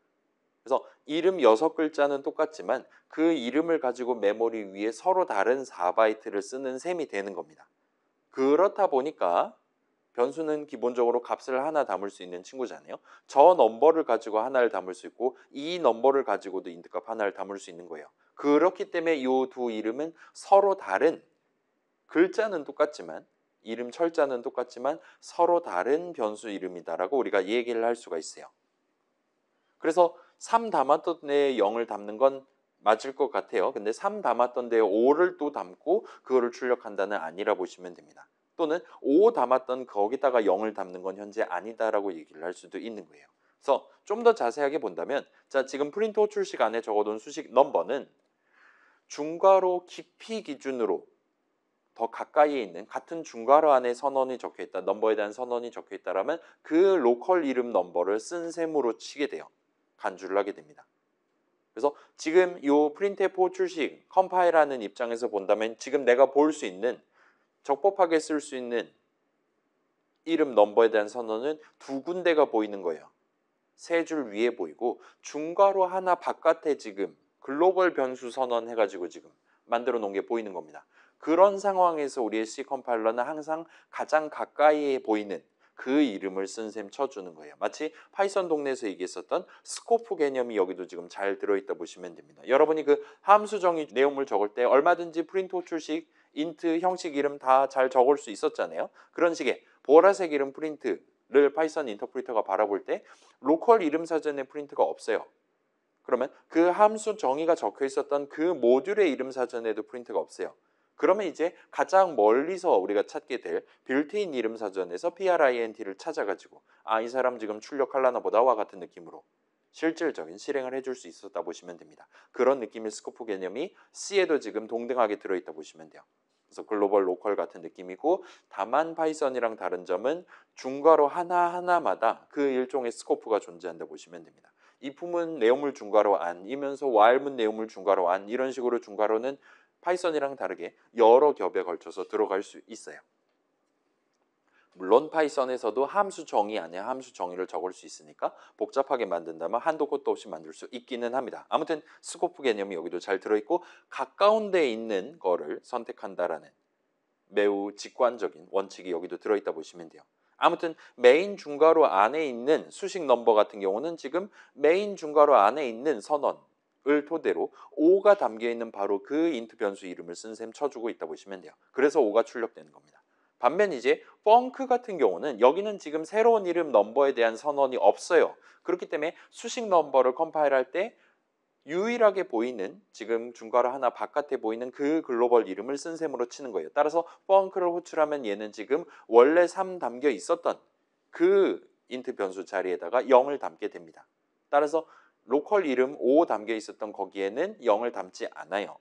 그래서 이름 6글자는 똑같지만 그 이름을 가지고 메모리 위에 서로 다른 4바이트를 쓰는 셈이 되는 겁니다. 그렇다 보니까 변수는 기본적으로 값을 하나 담을 수 있는 친구잖아요. 저 넘버를 가지고 하나를 담을 수 있고 이 넘버를 가지고도 인트값 하나를 담을 수 있는 거예요. 그렇기 때문에 이 두 이름은 서로 다른, 글자는 똑같지만 이름 철자는 똑같지만 서로 다른 변수 이름이다라고 우리가 얘기를 할 수가 있어요. 그래서 3 담았던 데에 0을 담는 건 맞을 것 같아요. 근데 3 담았던 데에 5를 또 담고 그거를 출력한다는 아니라 보시면 됩니다. 또는 5 담았던 거기다가 0을 담는 건 현재 아니다라고 얘기를 할 수도 있는 거예요. 그래서 좀 더 자세하게 본다면 자, 지금 프린트 호출식 안에 적어둔 수식 넘버는 중괄호 깊이 기준으로 더 가까이에 있는 같은 중괄호 안에 선언이 적혀있다, 넘버에 대한 선언이 적혀있다라면 그 로컬 이름 넘버를 쓴 셈으로 치게 돼요. 간주를 하게 됩니다. 그래서 지금 이 프린트F 호출식 컴파일하는 입장에서 본다면 지금 내가 볼 수 있는 적법하게 쓸 수 있는 이름 넘버에 대한 선언은 두 군데가 보이는 거예요. 세 줄 위에 보이고 중괄호 하나 바깥에 지금 글로벌 변수 선언 해가지고 지금 만들어 놓은 게 보이는 겁니다. 그런 상황에서 우리의 C 컴파일러는 항상 가장 가까이에 보이는 그 이름을 쓴 셈 쳐주는 거예요. 마치 파이썬 동네에서 얘기했었던 스코프 개념이 여기도 지금 잘 들어있다 보시면 됩니다. 여러분이 그 함수 정의 내용물 적을 때 얼마든지 프린트 호출식, 인트 형식 이름 다 잘 적을 수 있었잖아요. 그런 식의 보라색 이름 프린트를 파이썬 인터프리터가 바라볼 때 로컬 이름 사전에 프린트가 없어요. 그러면 그 함수 정의가 적혀 있었던 그 모듈의 이름 사전에도 프린트가 없어요. 그러면 이제 가장 멀리서 우리가 찾게 될 빌트인 이름 사전에서 print를 찾아가지고 이 사람 지금 출력하려나 보다와 같은 느낌으로 실질적인 실행을 해줄 수 있었다 보시면 됩니다. 그런 느낌의 스코프 개념이 C에도 지금 동등하게 들어있다 보시면 돼요. 그래서 글로벌 로컬 같은 느낌이고 다만 파이썬이랑 다른 점은 중괄호 하나하나마다 그 일종의 스코프가 존재한다 보시면 됩니다. if문 내용물 중괄호 안이면서 while문 내용물 중괄호 안 이런 식으로 중괄호는 파이썬이랑 다르게 여러 겹에 걸쳐서 들어갈 수 있어요. 물론 파이썬에서도 함수 정의 안에 함수 정의를 적을 수 있으니까 복잡하게 만든다면 한도 끝도 없이 만들 수 있기는 합니다. 아무튼 스코프 개념이 여기도 잘 들어있고 가까운 데에 있는 거를 선택한다라는 매우 직관적인 원칙이 여기도 들어있다 보시면 돼요. 아무튼 메인 중괄호 안에 있는 수식 넘버 같은 경우는 지금 메인 중괄호 안에 있는 선언을 토대로 5가 담겨있는 바로 그 인트 변수 이름을 쓴 셈 쳐주고 있다 보시면 돼요. 그래서 5가 출력되는 겁니다. 반면 이제 펑크 같은 경우는 여기는 지금 새로운 이름 넘버에 대한 선언이 없어요. 그렇기 때문에 수식 넘버를 컴파일할 때 유일하게 보이는 지금 중괄호 하나 바깥에 보이는 그 글로벌 이름을 쓴 셈으로 치는 거예요. 따라서 펑크를 호출하면 얘는 지금 원래 3 담겨 있었던 그 인트 변수 자리에다가 0을 담게 됩니다. 따라서 로컬 이름 5 담겨 있었던 거기에는 0을 담지 않아요.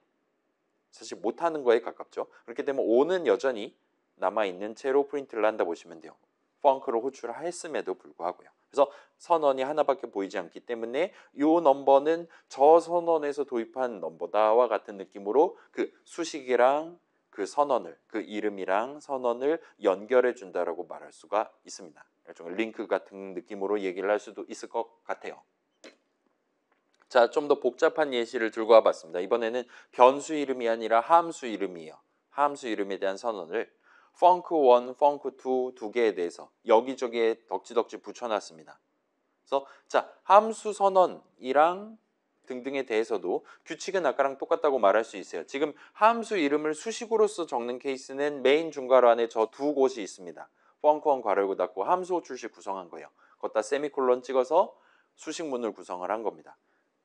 사실 못하는 거에 가깝죠. 그렇기 때문에 5는 여전히 남아있는 채로 프린트를 한다 보시면 돼요. 펑크를 호출했음에도 불구하고요. 그래서 선언이 하나밖에 보이지 않기 때문에 이 넘버는 저 선언에서 도입한 넘버다와 같은 느낌으로 그 수식이랑 그 선언을, 그 이름이랑 선언을 연결해 준다라고 말할 수가 있습니다. 일종의 링크 같은 느낌으로 얘기를 할 수도 있을 것 같아요. 자, 좀 더 복잡한 예시를 들고 와봤습니다. 이번에는 변수 이름이 아니라 함수 이름이에요. 함수 이름에 대한 선언을 funk1, funk2 두 개에 대해서 여기저기에 덕지덕지 붙여놨습니다. 그래서 자, 함수 선언이랑 등등에 대해서도 규칙은 아까랑 똑같다고 말할 수 있어요. 지금 함수 이름을 수식으로서 적는 케이스는 메인 중괄호 안에 저 두 곳이 있습니다. 펑크원 괄호 닫고 함수 호출식 구성한 거예요. 거기다 세미콜론 찍어서 수식문을 구성을 한 겁니다.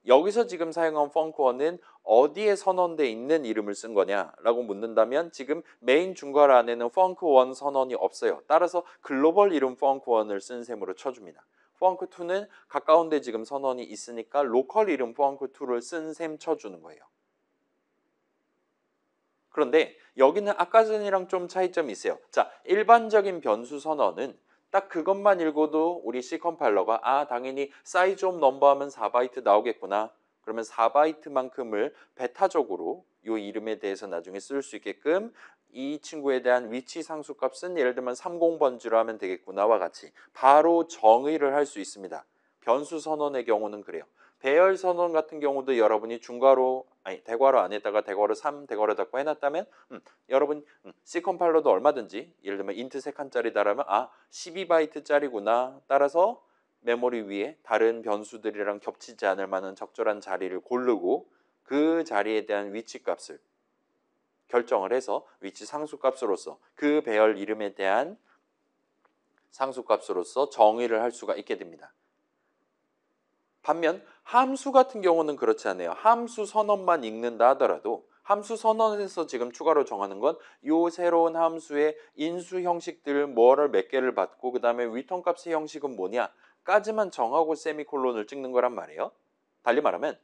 여기서 지금 사용한 펑크원은 어디에 선언돼 있는 이름을 쓴 거냐라고 묻는다면 지금 메인 중괄호 안에는 펑크원 선언이 없어요. 따라서 글로벌 이름 펑크원을 쓴 셈으로 쳐줍니다. 펑크2는 가까운데 지금 선언이 있으니까 로컬 이름 펑크2를 쓴 셈 쳐주는 거예요. 그런데 여기는 아까 전이랑 좀 차이점이 있어요. 자, 일반적인 변수 선언은 딱 그것만 읽어도 우리 C 컴파일러가 당연히 사이즈 오브 넘버 하면 4바이트 나오겠구나. 그러면 4바이트만큼을 베타적으로 이 이름에 대해서 나중에 쓸 수 있게끔 이 친구에 대한 위치 상수값은 예를 들면 30번지로 하면 되겠구나와 같이 바로 정의를 할 수 있습니다. 변수 선언의 경우는 그래요. 배열 선언 같은 경우도 여러분이 대괄호 안에다가 대괄호 3, 대괄호 닫고 해놨다면 여러분 C 컴파일러도 얼마든지 예를 들면 인트 3칸짜리다라면 12바이트짜리구나. 따라서 메모리 위에 다른 변수들이랑 겹치지 않을 만한 적절한 자리를 고르고 그 자리에 대한 위치 값을 결정을 해서 위치 상수값으로서 그 배열 이름에 대한 상수값으로서 정의를 할 수가 있게 됩니다. 반면 함수 같은 경우는 그렇지 않아요. 함수 선언만 읽는다 하더라도 함수 선언에서 지금 추가로 정하는 건 이 새로운 함수의 인수 형식들 뭐를 몇 개를 받고 그 다음에 리턴 값의 형식은 뭐냐까지만 정하고 세미콜론을 찍는 거란 말이에요. 달리 말하면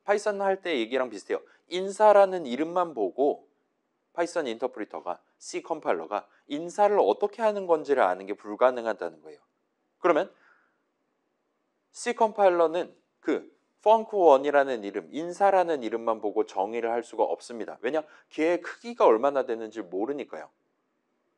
파이썬 할 때 얘기랑 비슷해요. 인사라는 이름만 보고 파이썬 인터프리터가 C 컴파일러가 인사를 어떻게 하는 건지를 아는 게 불가능하다는 거예요. 그러면 C 컴파일러는 그 펑크1이라는 이름, 인사라는 이름만 보고 정의를 할 수가 없습니다. 왜냐? 걔의 크기가 얼마나 되는지 모르니까요.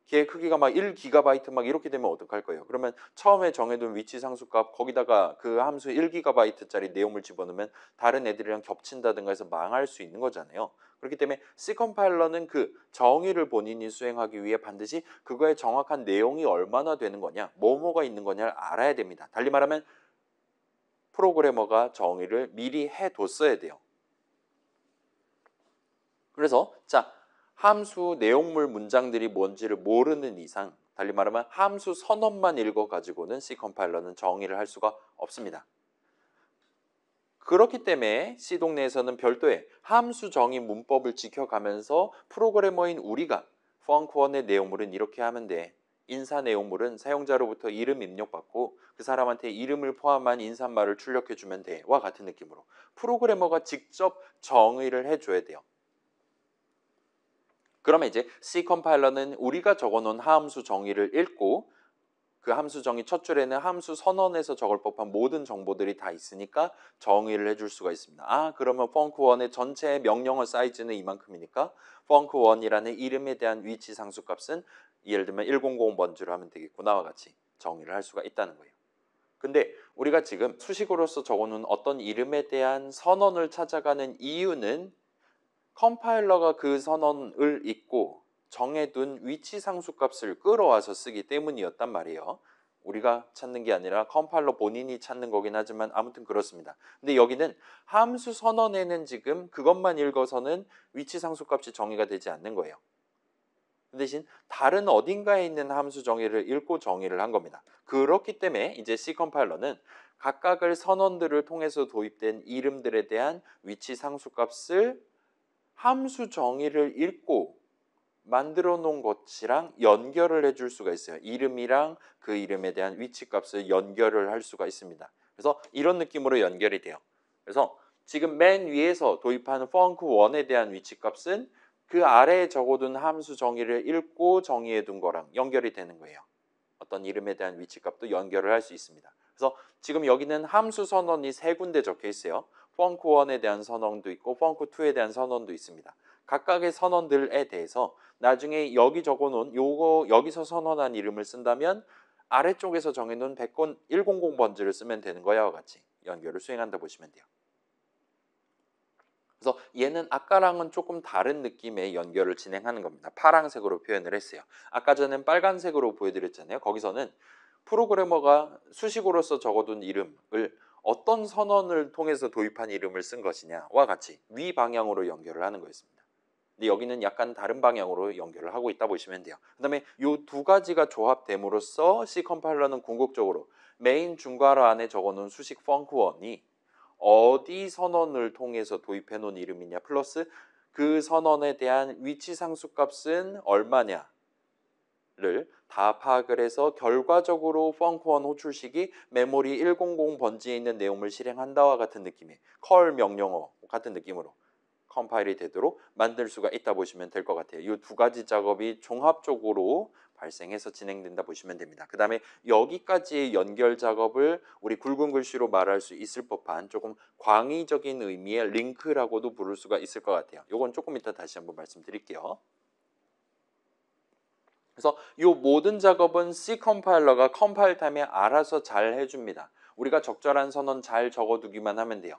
걔의 크기가 막 1GB 막 이렇게 되면 어떡할 거예요? 그러면 처음에 정해둔 위치 상수값 거기다가 그 함수 1GB짜리 내용물 집어넣으면 다른 애들이랑 겹친다든가 해서 망할 수 있는 거잖아요. 그렇기 때문에 C 컴파일러는 그 정의를 본인이 수행하기 위해 반드시 그거의 정확한 내용이 얼마나 되는 거냐, 뭐가 있는 거냐를 알아야 됩니다. 달리 말하면 프로그래머가 정의를 미리 해뒀어야 돼요. 그래서 자, 함수 내용물 문장들이 뭔지를 모르는 이상 달리 말하면 함수 선언만 읽어가지고는 C 컴파일러는 정의를 할 수가 없습니다. 그렇기 때문에 C 동네에서는 별도의 함수 정의 문법을 지켜가면서 프로그래머인 우리가 펑크1의 내용물은 이렇게 하면 돼. 인사 내용물은 사용자로부터 이름 입력받고 그 사람한테 이름을 포함한 인사말을 출력해주면 돼와 같은 느낌으로 프로그래머가 직접 정의를 해줘야 돼요. 그러면 이제 C 컴파일러는 우리가 적어놓은 함수 정의를 읽고 그 함수 정의 첫 줄에는 함수 선언에서 적을 법한 모든 정보들이 다 있으니까 정의를 해줄 수가 있습니다. 그러면 펑크1의 전체 명령어 사이즈는 이만큼이니까 펑크1이라는 이름에 대한 위치 상수값은 예를 들면 100번지로 하면 되겠구나와 같이 정의를 할 수가 있다는 거예요. 근데 우리가 지금 수식으로서 적어놓은 어떤 이름에 대한 선언을 찾아가는 이유는 컴파일러가 그 선언을 읽고 정해둔 위치 상수값을 끌어와서 쓰기 때문이었단 말이에요. 우리가 찾는 게 아니라 컴파일러 본인이 찾는 거긴 하지만 아무튼 그렇습니다. 근데 여기는 함수 선언에는 지금 그것만 읽어서는 위치 상수값이 정의가 되지 않는 거예요. 그 대신 다른 어딘가에 있는 함수 정의를 읽고 정의를 한 겁니다. 그렇기 때문에 이제 C 컴파일러는 각각의 선언들을 통해서 도입된 이름들에 대한 위치 상수값을 함수 정의를 읽고 만들어 놓은 것이랑 연결을 해줄 수가 있어요. 이름이랑 그 이름에 대한 위치 값을 연결을 할 수가 있습니다. 그래서 이런 느낌으로 연결이 돼요. 그래서 지금 맨 위에서 도입하는 펑크1에 대한 위치 값은 그 아래에 적어둔 함수 정의를 읽고 정의해 둔 거랑 연결이 되는 거예요. 어떤 이름에 대한 위치 값도 연결을 할 수 있습니다. 그래서 지금 여기는 함수 선언이 세 군데 적혀 있어요. 펑크1에 대한 선언도 있고 펑크2에 대한 선언도 있습니다. 각각의 선언들에 대해서 나중에 여기 적어놓은 요거 여기서 선언한 이름을 쓴다면 아래쪽에서 정해놓은 100번지를 쓰면 되는 거야와 같이 연결을 수행한다 보시면 돼요. 그래서 얘는 아까랑은 조금 다른 느낌의 연결을 진행하는 겁니다. 파란색으로 표현을 했어요. 아까 전엔 빨간색으로 보여드렸잖아요. 거기서는 프로그래머가 수식으로서 적어둔 이름을 어떤 선언을 통해서 도입한 이름을 쓴 것이냐와 같이 위 방향으로 연결을 하는 거였습니다. 근데 여기는 약간 다른 방향으로 연결을 하고 있다 보시면 돼요. 그 다음에 이 두 가지가 조합됨으로써 C 컴파일러는 궁극적으로 메인 중괄호 안에 적어놓은 수식 펑크1이 어디 선언을 통해서 도입해 놓은 이름이냐 플러스 그 선언에 대한 위치 상수값은 얼마냐를 다 파악을 해서 결과적으로 펑크1 호출식이 메모리 100 번지에 있는 내용을 실행한다와 같은 느낌의 컬 명령어 같은 느낌으로 컴파일이 되도록 만들 수가 있다 보시면 될 것 같아요. 이 두 가지 작업이 종합적으로 발생해서 진행된다 보시면 됩니다. 그 다음에 여기까지의 연결 작업을 우리 굵은 글씨로 말할 수 있을 법한 조금 광의적인 의미의 링크라고도 부를 수가 있을 것 같아요. 이건 조금 이따 다시 한번 말씀드릴게요. 그래서 이 모든 작업은 C 컴파일러가 컴파일 타임에 알아서 잘 해줍니다. 우리가 적절한 선언 잘 적어두기만 하면 돼요.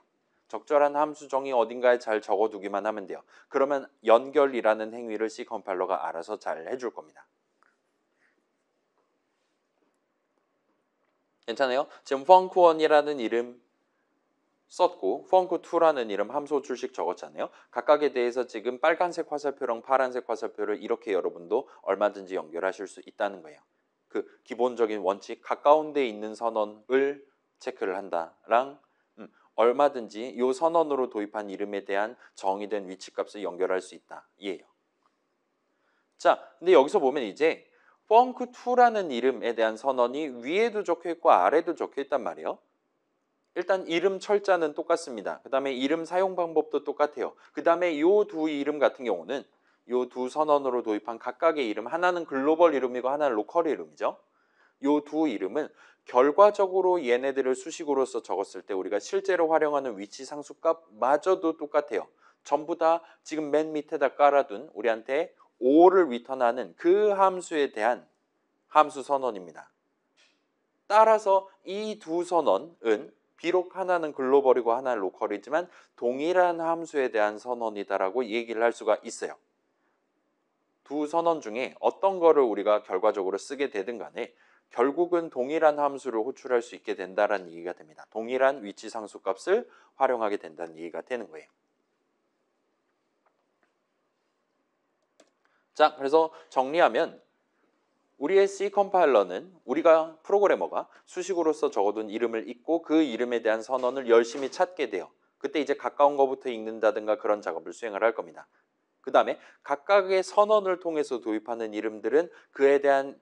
적절한 함수 정의 어딘가에 잘 적어두기만 하면 돼요. 그러면 연결이라는 행위를 C 컴파일러가 알아서 잘 해줄 겁니다. 괜찮아요? 지금 펑크1이라는 이름 썼고 펑크2라는 이름 함수 호출식 적었잖아요. 각각에 대해서 지금 빨간색 화살표랑 파란색 화살표를 이렇게 여러분도 얼마든지 연결하실 수 있다는 거예요. 그 기본적인 원칙, 가까운 데 있는 선언을 체크를 한다랑 얼마든지 이 선언으로 도입한 이름에 대한 정의된 위치값을 연결할 수 있다. 이에요. 자, 근데 여기서 보면 이제 펑크2라는 이름에 대한 선언이 위에도 적혀있고 아래도 적혀있단 말이에요. 일단 이름 철자는 똑같습니다. 그 다음에 이름 사용 방법도 똑같아요. 그 다음에 이 두 이름 같은 경우는 이 두 선언으로 도입한 각각의 이름, 하나는 글로벌 이름이고 하나는 로컬 이름이죠. 이 두 이름은 결과적으로 얘네들을 수식으로서 적었을 때 우리가 실제로 활용하는 위치 상수값마저도 똑같아요. 전부 다 지금 맨 밑에다 깔아둔 우리한테 5를 리턴하는 그 함수에 대한 함수 선언입니다. 따라서 이 두 선언은 비록 하나는 글로벌이고 하나는 로컬이지만 동일한 함수에 대한 선언이다라고 얘기를 할 수가 있어요. 두 선언 중에 어떤 거를 우리가 결과적으로 쓰게 되든 간에 결국은 동일한 함수를 호출할 수 있게 된다는 얘기가 됩니다. 동일한 위치 상수값을 활용하게 된다는 얘기가 되는 거예요. 자, 그래서 정리하면 우리의 C 컴파일러는 우리가 프로그래머가 수식으로서 적어둔 이름을 읽고 그 이름에 대한 선언을 열심히 찾게 돼요. 그때 이제 가까운 것부터 읽는다든가 그런 작업을 수행을 할 겁니다. 그 다음에 각각의 선언을 통해서 도입하는 이름들은 그에 대한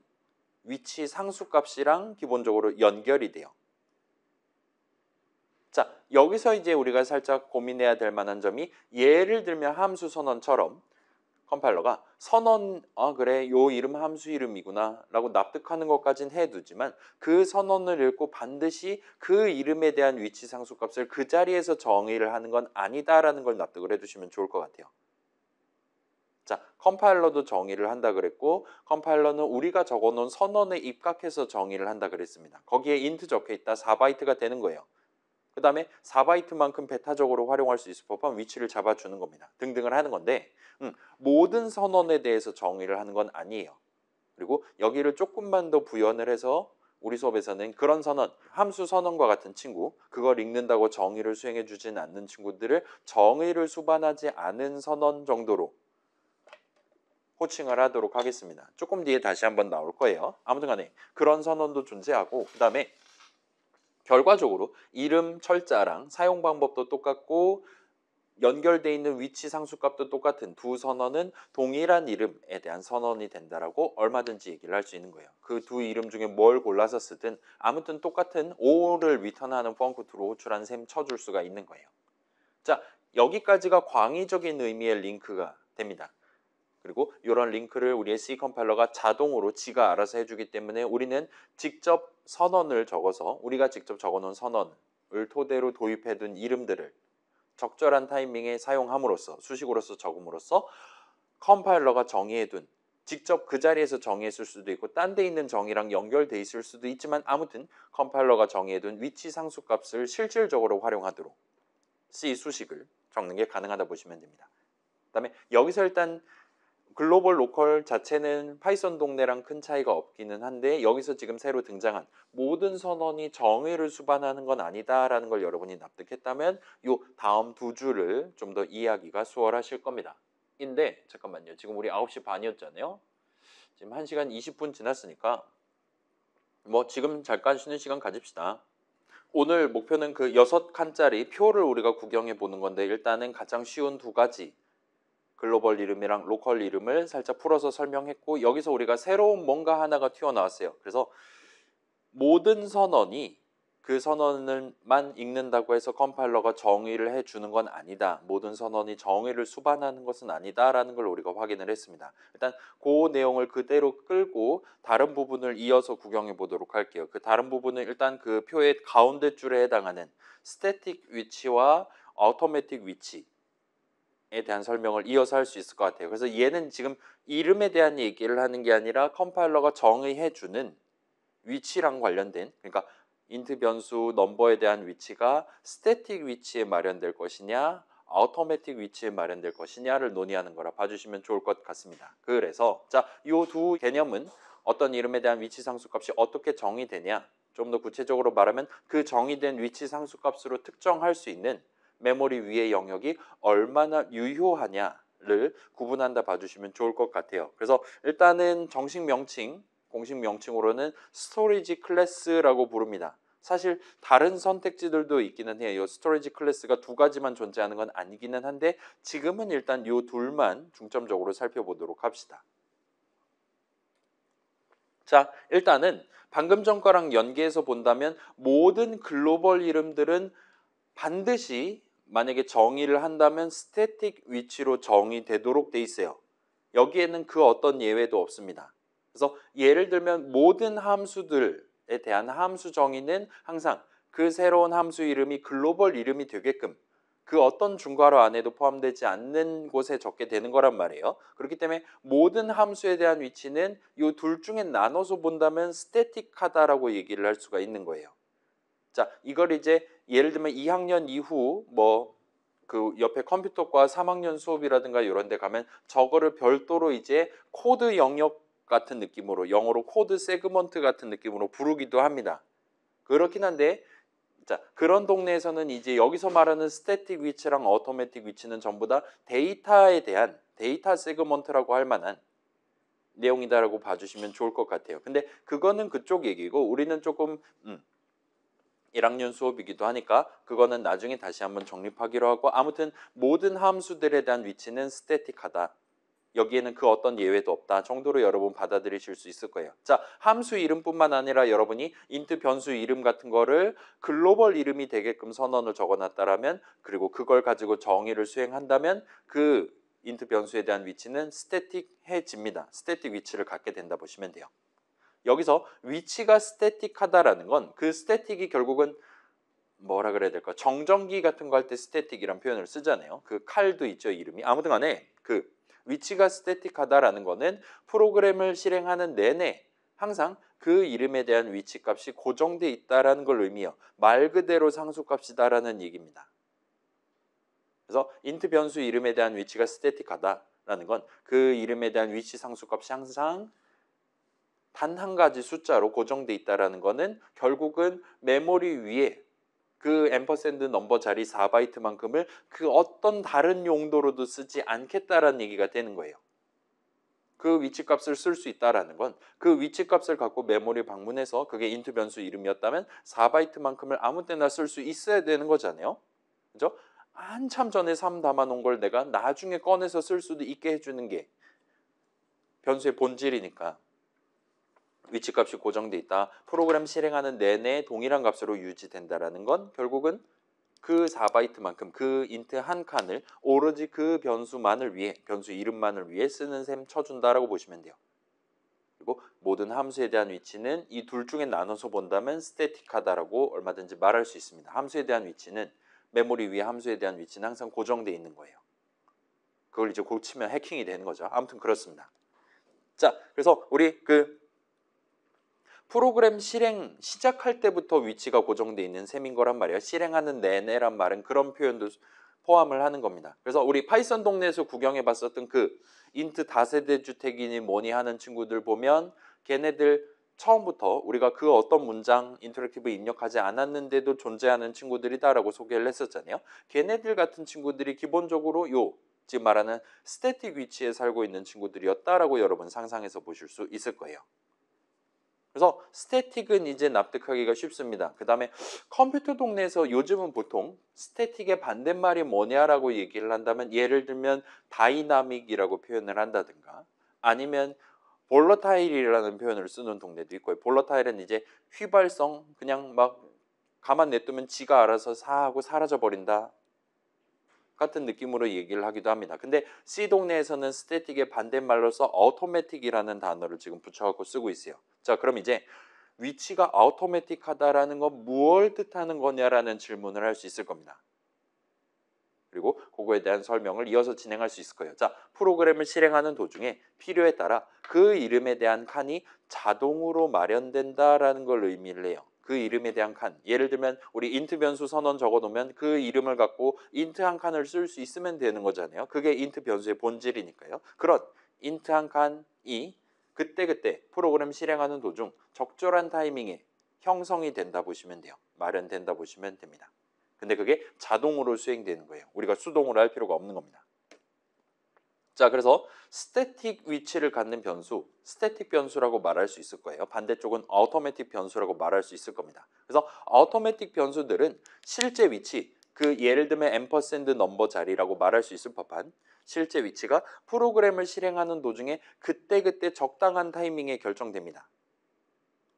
위치 상수값이랑 기본적으로 연결이 돼요. 자, 여기서 이제 우리가 살짝 고민해야 될 만한 점이 예를 들면 함수 선언처럼 컴파일러가 선언, 그래, 요 이름 함수 이름이구나 라고 납득하는 것까지는 해두지만 그 선언을 읽고 반드시 그 이름에 대한 위치 상수값을 그 자리에서 정의를 하는 건 아니다라는 걸 납득을 해두시면 좋을 것 같아요. 자, 컴파일러도 정의를 한다 그랬고 컴파일러는 우리가 적어놓은 선언에 입각해서 정의를 한다 그랬습니다. 거기에 int 적혀있다 4바이트가 되는 거예요. 그 다음에 4바이트만큼 배타적으로 활용할 수 있을 법한 위치를 잡아주는 겁니다. 등등을 하는 건데 모든 선언에 대해서 정의를 하는 건 아니에요. 그리고 여기를 조금만 더 부연을 해서 우리 수업에서는 그런 선언, 함수 선언과 같은 친구, 그걸 읽는다고 정의를 수행해 주진 않는 친구들을 정의를 수반하지 않은 선언 정도로 호칭을 하도록 하겠습니다. 조금 뒤에 다시 한번 나올 거예요. 아무튼 간에 그런 선언도 존재하고 그 다음에 결과적으로 이름 철자랑 사용 방법도 똑같고 연결되어 있는 위치 상수값도 똑같은 두 선언은 동일한 이름에 대한 선언이 된다라고 얼마든지 얘기를 할 수 있는 거예요. 그 두 이름 중에 뭘 골라서 쓰든 아무튼 똑같은 5를 리턴하는 펑크2로 호출하는 셈 쳐줄 수가 있는 거예요. 자, 여기까지가 광의적인 의미의 링크가 됩니다. 그리고 이런 링크를 우리의 C 컴파일러가 자동으로 지가 알아서 해주기 때문에 우리는 직접 선언을 적어서 우리가 직접 적어놓은 선언을 토대로 도입해둔 이름들을 적절한 타이밍에 사용함으로써 수식으로서 적음으로써 컴파일러가 정의해둔 직접 그 자리에서 정의했을 수도 있고 딴 데 있는 정의랑 연결돼 있을 수도 있지만 아무튼 컴파일러가 정의해둔 위치 상수값을 실질적으로 활용하도록 C 수식을 적는 게 가능하다 보시면 됩니다. 그 다음에 여기서 일단 글로벌 로컬 자체는 파이썬 동네랑 큰 차이가 없기는 한데 여기서 지금 새로 등장한 모든 선언이 정의를 수반하는 건 아니다라는 걸 여러분이 납득했다면 요 다음 두 줄을 좀 더 이해하기가 수월하실 겁니다. 인데 잠깐만요. 지금 우리 9시 반이었잖아요. 지금 1시간 20분 지났으니까 뭐 지금 잠깐 쉬는 시간 가집시다. 오늘 목표는 그 6칸짜리 표를 우리가 구경해 보는 건데 일단은 가장 쉬운 두 가지 글로벌 이름이랑 로컬 이름을 살짝 풀어서 설명했고 여기서 우리가 새로운 뭔가 하나가 튀어나왔어요. 그래서 모든 선언이 그 선언을만 읽는다고 해서 컴파일러가 정의를 해주는 건 아니다. 모든 선언이 정의를 수반하는 것은 아니다라는 걸 우리가 확인을 했습니다. 일단 그 내용을 그대로 끌고 다른 부분을 이어서 구경해 보도록 할게요. 그 다른 부분은 일단 그 표의 가운데 줄에 해당하는 스태틱 위치와 automatic 위치 에 대한 설명을 이어서 할 수 있을 것 같아요. 그래서 얘는 지금 이름에 대한 얘기를 하는 게 아니라 컴파일러가 정의해주는 위치랑 관련된, 그러니까 인트 변수 넘버에 대한 위치가 스태틱 위치에 마련될 것이냐 automatic 위치에 마련될 것이냐를 논의하는 거라 봐주시면 좋을 것 같습니다. 그래서 자, 이 두 개념은 어떤 이름에 대한 위치 상수값이 어떻게 정의되냐, 좀 더 구체적으로 말하면 그 정의된 위치 상수값으로 특정할 수 있는 메모리 위의 영역이 얼마나 유효하냐를 구분한다 봐주시면 좋을 것 같아요. 그래서 일단은 정식 명칭, 공식 명칭으로는 스토리지 클래스라고 부릅니다. 사실 다른 선택지들도 있기는 해요. 이 스토리지 클래스가 두 가지만 존재하는 건 아니기는 한데 지금은 일단 이 둘만 중점적으로 살펴보도록 합시다. 자, 일단은 방금 전 거랑 연계해서 본다면 모든 글로벌 이름들은 반드시 만약에 정의를 한다면 스태틱 위치로 정의되도록 돼 있어요. 여기에는 그 어떤 예외도 없습니다. 그래서 예를 들면 모든 함수들에 대한 함수 정의는 항상 그 새로운 함수 이름이 글로벌 이름이 되게끔 그 어떤 중괄호 안에도 포함되지 않는 곳에 적게 되는 거란 말이에요. 그렇기 때문에 모든 함수에 대한 위치는 이 둘 중에 나눠서 본다면 스태틱하다라고 얘기를 할 수가 있는 거예요. 자, 이걸 이제 예를 들면 2학년 이후 뭐 그 옆에 컴퓨터과 3학년 수업이라든가 이런 데 가면 저거를 별도로 이제 코드 영역 같은 느낌으로, 영어로 코드 세그먼트 같은 느낌으로 부르기도 합니다. 그렇긴 한데 자, 그런 동네에서는 이제 여기서 말하는 스태틱 위치랑 어토매틱 위치는 전부 다 데이터에 대한 데이터 세그먼트라고 할 만한 내용이다라고 봐주시면 좋을 것 같아요. 근데 그거는 그쪽 얘기고 우리는 조금 1학년 수업이기도 하니까 그거는 나중에 다시 한번 정립하기로 하고, 아무튼 모든 함수들에 대한 위치는 스태틱하다. 여기에는 그 어떤 예외도 없다 정도로 여러분 받아들이실 수 있을 거예요. 자, 함수 이름뿐만 아니라 여러분이 인트 변수 이름 같은 거를 글로벌 이름이 되게끔 선언을 적어놨다라면, 그리고 그걸 가지고 정의를 수행한다면 그 인트 변수에 대한 위치는 스태틱해집니다. 스태틱 위치를 갖게 된다 보시면 돼요. 여기서 위치가 스태틱하다라는 건 그 스태틱이 결국은 뭐라 그래야 될까? 정전기 같은 거 할 때 스태틱이란 표현을 쓰잖아요. 그 칼도 있죠, 이름이. 아무튼 간에 그 위치가 스태틱하다라는 거는 프로그램을 실행하는 내내 항상 그 이름에 대한 위치 값이 고정돼 있다라는 걸 의미해요. 말 그대로 상수값이다라는 얘기입니다. 그래서 인트 변수 이름에 대한 위치가 스태틱하다라는 건 그 이름에 대한 위치 상수값이 항상 단 한 가지 숫자로 고정돼 있다라는 거는 결국은 메모리 위에 그 앰퍼샌드 넘버 자리 4바이트만큼을 그 어떤 다른 용도로도 쓰지 않겠다라는 얘기가 되는 거예요. 그 위치값을 쓸 수 있다라는 건 그 위치값을 갖고 메모리 방문해서 그게 인트 변수 이름이었다면 4바이트만큼을 아무 때나 쓸 수 있어야 되는 거잖아요. 그죠? 한참 전에 3 담아놓은 걸 내가 나중에 꺼내서 쓸 수도 있게 해주는 게 변수의 본질이니까. 위치값이 고정돼 있다. 프로그램 실행하는 내내 동일한 값으로 유지된다라는 건 결국은 그 4바이트만큼 그 인트 한 칸을 오로지 그 변수만을 위해, 변수 이름만을 위해 쓰는 셈 쳐준다라고 보시면 돼요. 그리고 모든 함수에 대한 위치는 이 둘 중에 나눠서 본다면 스태틱하다라고 얼마든지 말할 수 있습니다. 함수에 대한 위치는 메모리 위에 함수에 대한 위치는 항상 고정돼 있는 거예요. 그걸 이제 고치면 해킹이 되는 거죠. 아무튼 그렇습니다. 자, 그래서 우리 그 프로그램 실행 시작할 때부터 위치가 고정돼 있는 셈인 거란 말이에요. 실행하는 내내란 말은 그런 표현도 포함을 하는 겁니다. 그래서 우리 파이썬 동네에서 구경해 봤었던 그 인트 다세대 주택이니 뭐니 하는 친구들 보면 걔네들 처음부터 우리가 그 어떤 문장 인터랙티브 입력하지 않았는데도 존재하는 친구들이다라고 소개를 했었잖아요. 걔네들 같은 친구들이 기본적으로 지금 말하는 스태틱 위치에 살고 있는 친구들이었다라고 여러분 상상해서 보실 수 있을 거예요. 그래서 스태틱은 이제 납득하기가 쉽습니다. 그 다음에 컴퓨터 동네에서 요즘은 보통 스태틱의 반대말이 뭐냐라고 얘기를 한다면 예를 들면 다이나믹이라고 표현을 한다든가 아니면 볼러타일이라는 표현을 쓰는 동네도 있고요. 볼러타일은 이제 휘발성, 그냥 막 가만 냅두면 지가 알아서 사하고 사라져 버린다 같은 느낌으로 얘기를 하기도 합니다. 근데 C 동네에서는 스태틱의 반대말로서 automatic이라는 단어를 지금 붙여갖고 쓰고 있어요. 자, 그럼 이제 위치가 automatic하다라는 건 무엇을 뜻하는 거냐라는 질문을 할 수 있을 겁니다. 그리고 그거에 대한 설명을 이어서 진행할 수 있을 거예요. 자, 프로그램을 실행하는 도중에 필요에 따라 그 이름에 대한 칸이 자동으로 마련된다라는 걸 의미를 해요. 그 이름에 대한 칸. 예를 들면 우리 인트 변수 선언 적어놓으면 그 이름을 갖고 인트 한 칸을 쓸 수 있으면 되는 거잖아요. 그게 인트 변수의 본질이니까요. 그런 인트 한 칸이 그때그때 프로그램 실행하는 도중 적절한 타이밍에 형성이 된다 보시면 돼요. 마련된다 보시면 됩니다. 근데 그게 자동으로 수행되는 거예요. 우리가 수동으로 할 필요가 없는 겁니다. 자, 그래서 스태틱 위치를 갖는 변수, 스태틱 변수라고 말할 수 있을 거예요. 반대쪽은 automatic 변수라고 말할 수 있을 겁니다. 그래서 automatic 변수들은 실제 위치, 그 예를 들면 ampersand 넘버 자리라고 말할 수 있을 법한 실제 위치가 프로그램을 실행하는 도중에 그때그때 적당한 타이밍에 결정됩니다.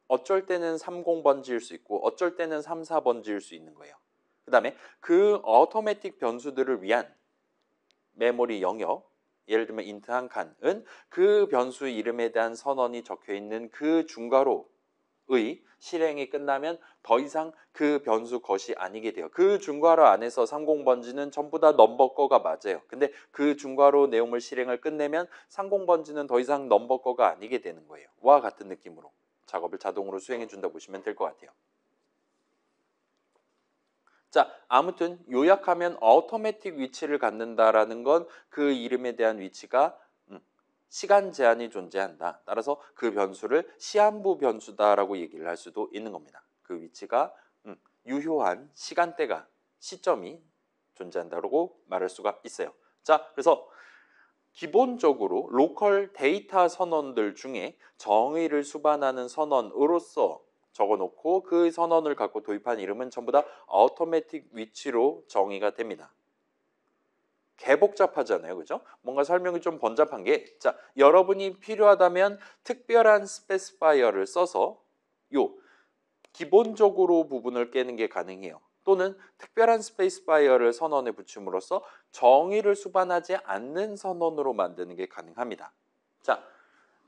어쩔 때는 30번지일 수 있고 어쩔 때는 34번지일 수 있는 거예요. 그 다음에 그 automatic 변수들을 위한 메모리 영역, 예를 들면 int 한 칸은 그 변수 이름에 대한 선언이 적혀 있는 그 중괄호의 실행이 끝나면 더 이상 그 변수 것이 아니게 돼요. 그 중괄호 안에서 30번지는 전부 다 넘버 거가 맞아요. 근데 그 중괄호 내용물 실행을 끝내면 30번지는 더 이상 넘버 거가 아니게 되는 거예요. 와 같은 느낌으로 작업을 자동으로 수행해 준다 보시면 될 것 같아요. 자, 아무튼 요약하면 automatic 위치를 갖는다라는 건 그 이름에 대한 위치가 시간 제한이 존재한다. 따라서 그 변수를 시한부 변수다라고 얘기를 할 수도 있는 겁니다. 그 위치가 유효한 시간대가 시점이 존재한다고 말할 수가 있어요. 자, 그래서 기본적으로 로컬 데이터 선언들 중에 정의를 수반하는 선언으로서 적어놓고 그 선언을 갖고 도입한 이름은 전부 다 automatic 위치로 정의가 됩니다. 개 복잡하잖아요, 그죠? 뭔가 설명이 좀 번잡한 게, 자, 여러분이 필요하다면 특별한 스페시파이어를 써서 기본적으로 부분을 깨는 게 가능해요. 또는 특별한 스페이스바이어를 선언에 붙임으로써 정의를 수반하지 않는 선언으로 만드는 게 가능합니다. 자,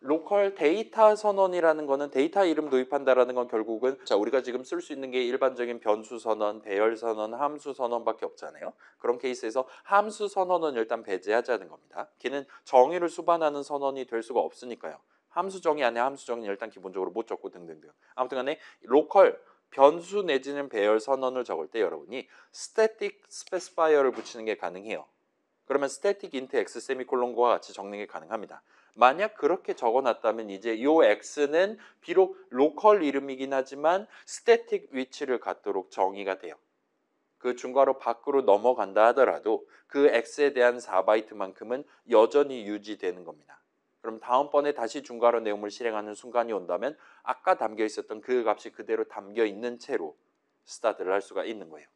로컬 데이터 선언이라는 거는 데이터 이름 도입한다라는 건 결국은 자, 우리가 지금 쓸 수 있는 게 일반적인 변수 선언, 배열 선언, 함수 선언밖에 없잖아요. 그런 케이스에서 함수 선언은 일단 배제하자는 겁니다. 걔는 정의를 수반하는 선언이 될 수가 없으니까요. 함수 정의 안에 함수 정의는 일단 기본적으로 못 적고 등등등. 아무튼 간에 로컬 변수 내지는 배열 선언을 적을 때 여러분이 static specifier를 붙이는 게 가능해요. 그러면 static int x 세미콜론과 같이 적는 게 가능합니다. 만약 그렇게 적어놨다면 이제 요 x는 비록 로컬 이름이긴 하지만 static 위치를 갖도록 정의가 돼요. 그 중괄호 밖으로 넘어간다 하더라도 그 x에 대한 4바이트만큼은 여전히 유지되는 겁니다. 그럼 다음번에 다시 중괄호 내용을 실행하는 순간이 온다면 아까 담겨 있었던 그 값이 그대로 담겨 있는 채로 스타트를 할 수가 있는 거예요.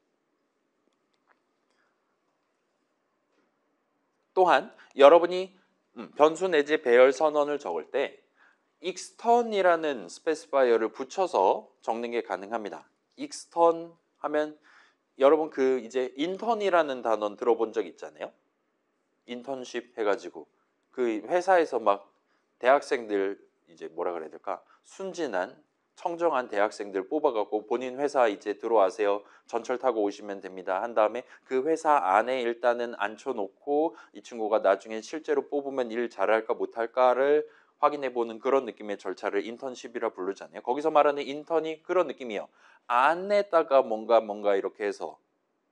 또한 여러분이 변수 내지 배열 선언을 적을 때 extern이라는 스페시파이어를 붙여서 적는 게 가능합니다. extern 하면 여러분 그 이제 intern이라는 단어 들어본 적 있잖아요. 인턴십 해가지고 그 회사에서 막 대학생들 이제 뭐라 그래야 될까 순진한 청정한 대학생들 뽑아갖고 본인 회사 이제 들어와세요. 전철 타고 오시면 됩니다. 한 다음에 그 회사 안에 일단은 앉혀놓고 이 친구가 나중에 실제로 뽑으면 일 잘할까 못할까를 확인해보는 그런 느낌의 절차를 인턴십이라 부르잖아요. 거기서 말하는 인턴이 그런 느낌이에요. 안에다가 뭔가 이렇게 해서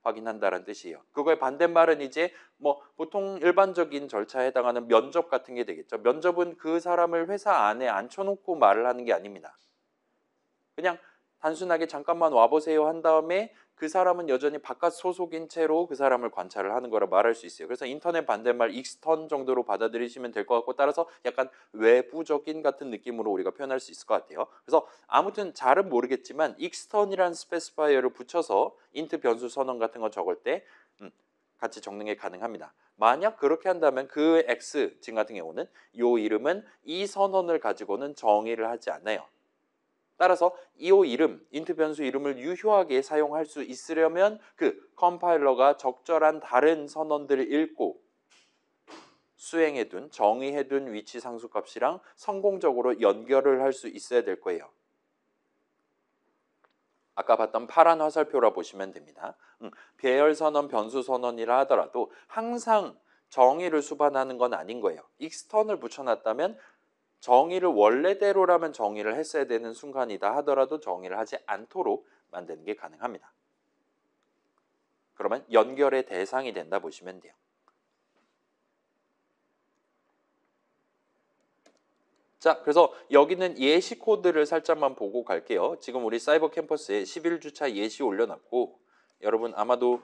확인한다는 뜻이에요. 그거의 반대말은 이제 뭐 보통 일반적인 절차에 해당하는 면접 같은 게 되겠죠. 면접은 그 사람을 회사 안에 앉혀놓고 말을 하는 게 아닙니다. 그냥 단순하게 잠깐만 와보세요 한 다음에 그 사람은 여전히 바깥 소속인 채로 그 사람을 관찰을 하는 거라 말할 수 있어요. 그래서 인턴의 반대말 익스턴 정도로 받아들이시면 될 것 같고, 따라서 약간 외부적인 같은 느낌으로 우리가 표현할 수 있을 것 같아요. 그래서 아무튼 잘은 모르겠지만 익스턴이라는 스페시파이어를 붙여서 인트 변수 선언 같은 거 적을 때 같이 적는 게 가능합니다. 만약 그렇게 한다면 그 X 지금 같은 경우는 이 이름은 이 선언을 가지고는 정의를 하지 않아요. 따라서 이 이름, 인트 변수 이름을 유효하게 사용할 수 있으려면 그 컴파일러가 적절한 다른 선언들을 읽고 수행해둔, 정의해둔 위치 상수값이랑 성공적으로 연결을 할 수 있어야 될 거예요. 아까 봤던 파란 화살표라 보시면 됩니다. 배열 선언, 변수 선언이라 하더라도 항상 정의를 수반하는 건 아닌 거예요. 익스턴을 붙여놨다면 정의를 원래대로라면 정의를 했어야 되는 순간이다 하더라도 정의를 하지 않도록 만드는 게 가능합니다. 그러면 연결의 대상이 된다 보시면 돼요. 자, 그래서 여기는 예시 코드를 살짝만 보고 갈게요. 지금 우리 사이버 캠퍼스에 11주차 예시 올려놨고, 여러분 아마도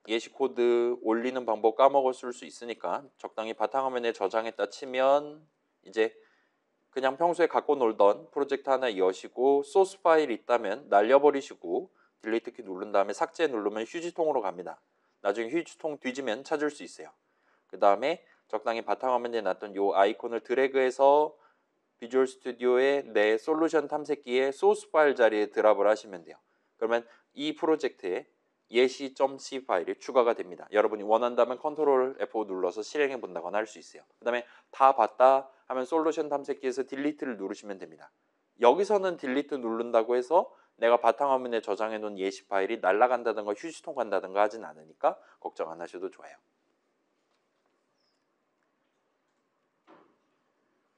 예시 코드 올리는 방법 까먹었을 수 있으니까 적당히 바탕화면에 저장했다 치면 이제 그냥 평소에 갖고 놀던 프로젝트 하나 여시고 소스 파일 있다면 날려버리시고 딜리트 키 누른 다음에 삭제 누르면 휴지통으로 갑니다. 나중에 휴지통 뒤지면 찾을 수 있어요. 그 다음에 적당히 바탕화면에 놨던 이 아이콘을 드래그해서 비주얼 스튜디오의 내 솔루션 탐색기에 소스 파일 자리에 드랍을 하시면 돼요. 그러면 이 프로젝트에 예시.c 파일이 추가가 됩니다. 여러분이 원한다면 컨트롤 F5 눌러서 실행해 본다거나 할 수 있어요. 그 다음에 다 봤다 하면 솔루션 탐색기에서 딜리트를 누르시면 됩니다. 여기서는 딜리트 누른다고 해서 내가 바탕화면에 저장해 놓은 예시 파일이 날아간다든가 휴지통 간다든가 하진 않으니까 걱정 안 하셔도 좋아요.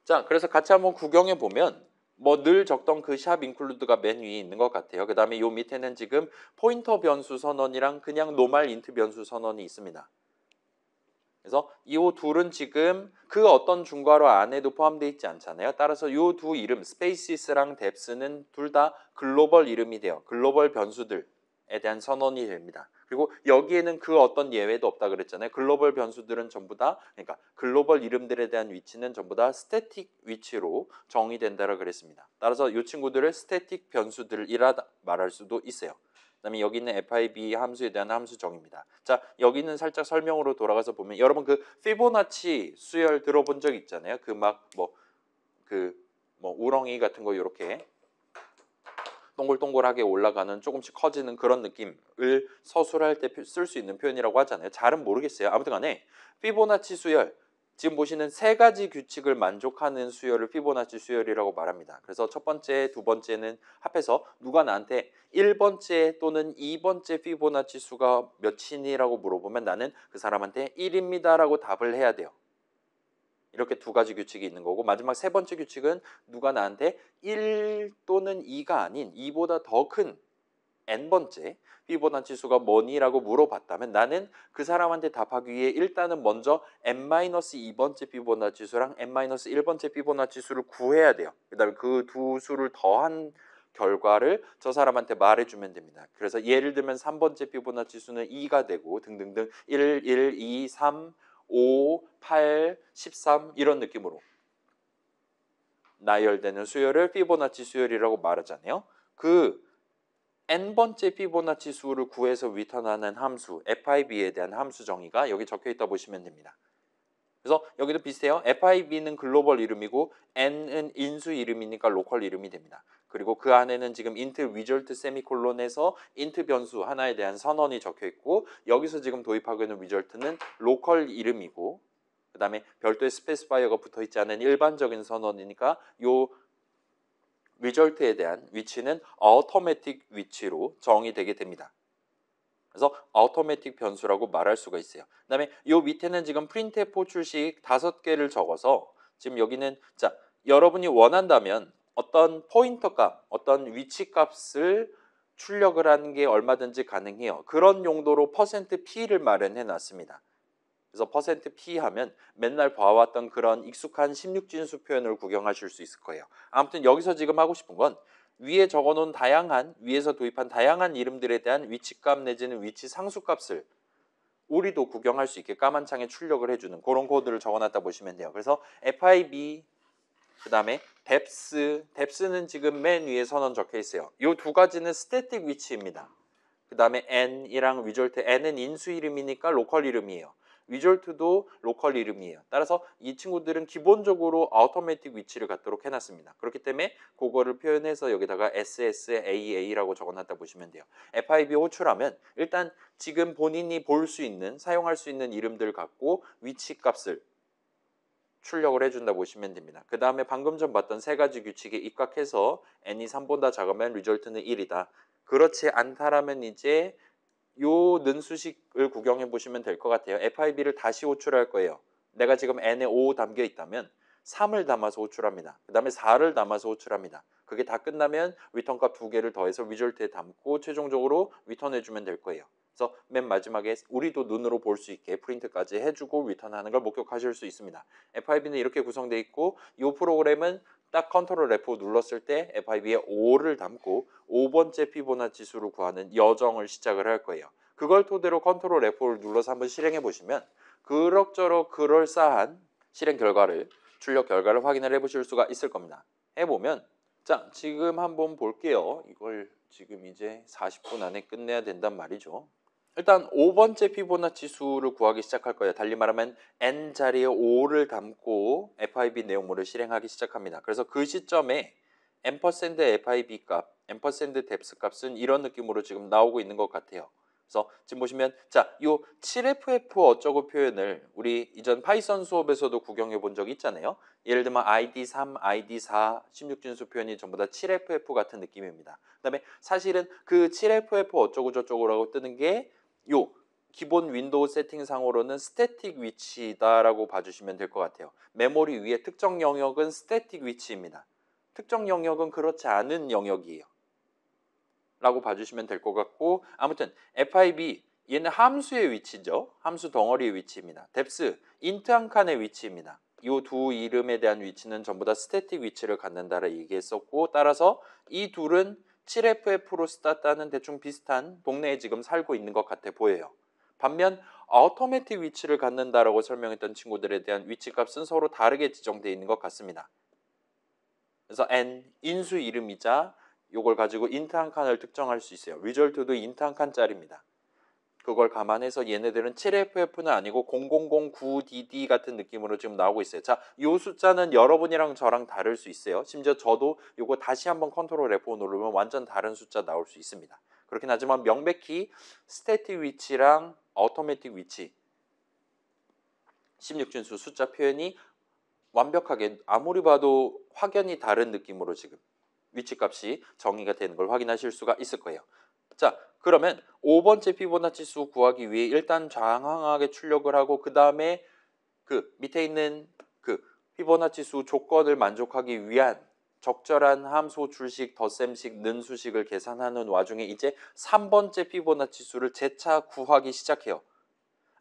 자, 그래서 같이 한번 구경해 보면 뭐 늘 적던 그 샵 인클루드가 맨 위에 있는 것 같아요. 그 다음에 요 밑에는 지금 포인터 변수 선언이랑 그냥 노멀 인트 변수 선언이 있습니다. 그래서 이 둘은 지금 그 어떤 중괄호 안에도 포함되어 있지 않잖아요. 따라서 이 두 이름 스페이시스랑 뎁스는 둘 다 글로벌 이름이 돼요. 글로벌 변수들에 대한 선언이 됩니다. 그리고 여기에는 그 어떤 예외도 없다 그랬잖아요. 글로벌 변수들은 전부 다, 그러니까 글로벌 이름들에 대한 위치는 전부 다 스태틱 위치로 정의된다고 그랬습니다. 따라서 이 친구들을 스태틱 변수들이라 말할 수도 있어요. 그다음에 여기 있는 FIB 함수에 대한 함수 정의입니다. 자, 여기는 살짝 설명으로 돌아가서 보면 여러분 그 피보나치 수열 들어본 적 있잖아요. 그 막 뭐 우렁이 같은 거 이렇게 동글동글하게 올라가는 조금씩 커지는 그런 느낌을 서술할 때 쓸 수 있는 표현이라고 하잖아요. 잘은 모르겠어요. 아무튼 간에 피보나치 수열, 지금 보시는 세 가지 규칙을 만족하는 수열을 피보나치 수열이라고 말합니다. 그래서 첫 번째, 두 번째는 합해서 누가 나한테 1번째 또는 2번째 피보나치 수가 몇이니라고 물어보면 나는 그 사람한테 1입니다 라고 답을 해야 돼요. 이렇게 두 가지 규칙이 있는 거고, 마지막 세 번째 규칙은 누가 나한테 1 또는 2가 아닌 2보다 더 큰 n번째 피보나치 수가 뭐니라고 물어봤다면 나는 그 사람한테 답하기 위해 일단은 먼저 n-2번째 피보나치 수랑 n-1번째 피보나치 수를 구해야 돼요. 그 다음에 그 두 수를 더한 결과를 저 사람한테 말해주면 됩니다. 그래서 예를 들면 3번째 피보나치 수는 2가 되고 등등등 1, 1, 2, 3, 5, 8, 13 이런 느낌으로 나열되는 수열을 피보나치 수열이라고 말하잖아요. 그 n번째 피보나치 수를 구해서 리턴하는 함수 FIB에 대한 함수 정의가 여기 적혀 있다 보시면 됩니다. 그래서 여기도 비슷해요. FIB는 글로벌 이름이고 n은 인수 이름이니까 로컬 이름이 됩니다. 그리고 그 안에는 지금 int result 세미콜론에서 int 변수 하나에 대한 선언이 적혀 있고, 여기서 지금 도입하고 있는 result는 로컬 이름이고, 그 다음에 별도의 스페시파이어가 붙어 있지 않은 일반적인 선언이니까 요 result에 대한 위치는 automatic 위치로 정의되게 됩니다. 그래서 automatic 변수라고 말할 수가 있어요. 그 다음에 요 밑에는 지금 printf 출식 5개를 적어서 지금 여기는 자, 여러분이 원한다면 어떤 포인터 값, 어떤 위치 값을 출력을 하는 게 얼마든지 가능해요. 그런 용도로 %p를 마련해 놨습니다. 그래서 %p 하면 맨날 봐왔던 그런 익숙한 16진수 표현을 구경하실 수 있을 거예요. 아무튼 여기서 지금 하고 싶은 건 위에 적어놓은 위에서 도입한 다양한 이름들에 대한 위치값 내지는 위치 상수값을 우리도 구경할 수 있게 까만 창에 출력을 해주는 그런 코드를 적어놨다 보시면 돼요. 그래서 FIB 그 다음에 deps는 지금 맨 위에 선언 적혀 있어요. 이 두 가지는 스태틱 위치입니다. 그 다음에 n이랑 result, n은 인수 이름이니까 로컬 이름이에요. result도 로컬 이름이에요. 따라서 이 친구들은 기본적으로 automatic 위치를 갖도록 해놨습니다. 그렇기 때문에 그거를 표현해서 여기다가 SSAA라고 적어놨다 보시면 돼요. FIB 호출하면 일단 지금 본인이 볼 수 있는, 사용할 수 있는 이름들 갖고 위치 값을 출력을 해준다 보시면 됩니다. 그 다음에 방금 전 봤던 세 가지 규칙에 입각해서 n이 3보다 작으면 result는 1이다. 그렇지 않다라면 이제 요 는수식을 구경해 보시면 될 것 같아요. FIB를 다시 호출할 거예요. 내가 지금 n에 5 담겨 있다면 3을 담아서 호출합니다. 그 다음에 4를 담아서 호출합니다. 그게 다 끝나면 리턴 값 2개를 더해서 result에 담고 최종적으로 리턴해 주면 될 거예요. 그래서 맨 마지막에 우리도 눈으로 볼 수 있게 프린트까지 해주고 리턴하는 걸 목격하실 수 있습니다. FIB는 이렇게 구성되어 있고 이 프로그램은 딱 컨트롤 F 눌렀을 때 FIB에 5를 담고 5번째 피보나치 수를 구하는 여정을 시작을 할 거예요. 그걸 토대로 컨트롤 F를 눌러서 한번 실행해 보시면 그럭저럭 그럴싸한 실행 결과를, 출력 결과를 확인을 해 보실 수가 있을 겁니다. 해보면 자, 지금 한번 볼게요. 이걸 지금 이제 40분 안에 끝내야 된단 말이죠. 일단 5번째 피보나치 수를 구하기 시작할 거예요. 달리 말하면 n 자리에 5를 담고 FIB 내용물을 실행하기 시작합니다. 그래서 그 시점에 %FIB 값, %depth 값은 이런 느낌으로 지금 나오고 있는 것 같아요. 그래서 지금 보시면 자, 이 7FF 어쩌고 표현을 우리 이전 파이썬 수업에서도 구경해 본 적이 있잖아요. 예를 들면 ID3, ID4, 16진수 표현이 전부 다 7FF 같은 느낌입니다. 그 다음에 사실은 그 7FF 어쩌고 저쩌고라고 뜨는 게 요 기본 윈도우 세팅상으로는 스태틱 위치다라고 봐주시면 될 것 같아요. 메모리 위에 특정 영역은 스태틱 위치입니다. 특정 영역은 그렇지 않은 영역이에요. 라고 봐주시면 될 것 같고 아무튼 FIB 얘는 함수의 위치죠. 함수 덩어리의 위치입니다. depth 인트 한 칸의 위치입니다. 이 두 이름에 대한 위치는 전부 다 스태틱 위치를 갖는다라 얘기했었고 따라서 이 둘은 7FF로 스타트하는 대충 비슷한 동네에 지금 살고 있는 것 같아 보여요. 반면 automatic 위치를 갖는다라고 설명했던 친구들에 대한 위치값은 서로 다르게 지정되어 있는 것 같습니다. 그래서 n 인수 이름이자 요걸 가지고 인트 한 칸을 특정할 수 있어요. result도 인트 한 칸짜리입니다. 그걸 감안해서 얘네들은 7FF는 아니고 0009DD 같은 느낌으로 지금 나오고 있어요. 자, 이 숫자는 여러분이랑 저랑 다를 수 있어요. 심지어 저도 이거 다시 한번 컨트롤 F 누르면 완전 다른 숫자 나올 수 있습니다. 그렇긴 하지만 명백히 스태틱 위치랑 어토매틱 위치 16진수 숫자 표현이 완벽하게 아무리 봐도 확연히 다른 느낌으로 지금 위치값이 정의가 되는 걸 확인하실 수가 있을 거예요. 자, 그러면 5번째 피보나치 수 구하기 위해 일단 장황하게 출력을 하고 그 다음에 그 밑에 있는 그 피보나치 수 조건을 만족하기 위한 적절한 함수 출식, 덧셈식, 는수식을 계산하는 와중에 이제 3번째 피보나치 수를 재차 구하기 시작해요.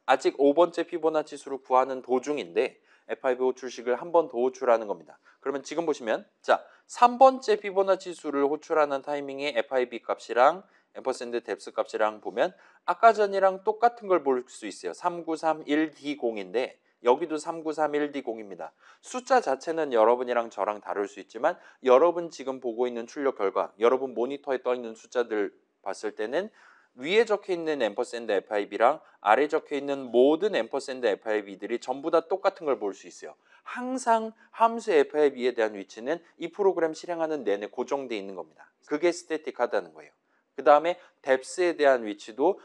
아직 5번째 피보나치 수를 구하는 도중인데 F5 호출식을 한 번 더 호출하는 겁니다. 그러면 지금 보시면 자 3번째 피보나치 수를 호출하는 타이밍에 FIB 값이랑 %depth 값이랑 보면 아까 전이랑 똑같은 걸 볼 수 있어요. 39331D0인데 여기도 39331D0입니다. 숫자 자체는 여러분이랑 저랑 다를 수 있지만 여러분 지금 보고 있는 출력 결과, 여러분 모니터에 떠 있는 숫자들 봤을 때는 위에 적혀 있는 %FIB랑 아래 적혀 있는 모든 %FIB들이 전부 다 똑같은 걸 볼 수 있어요. 항상 함수 FIB에 대한 위치는 이 프로그램 실행하는 내내 고정되어 있는 겁니다. 그게 스태틱하다는 거예요. 그 다음에 depth에 대한 위치도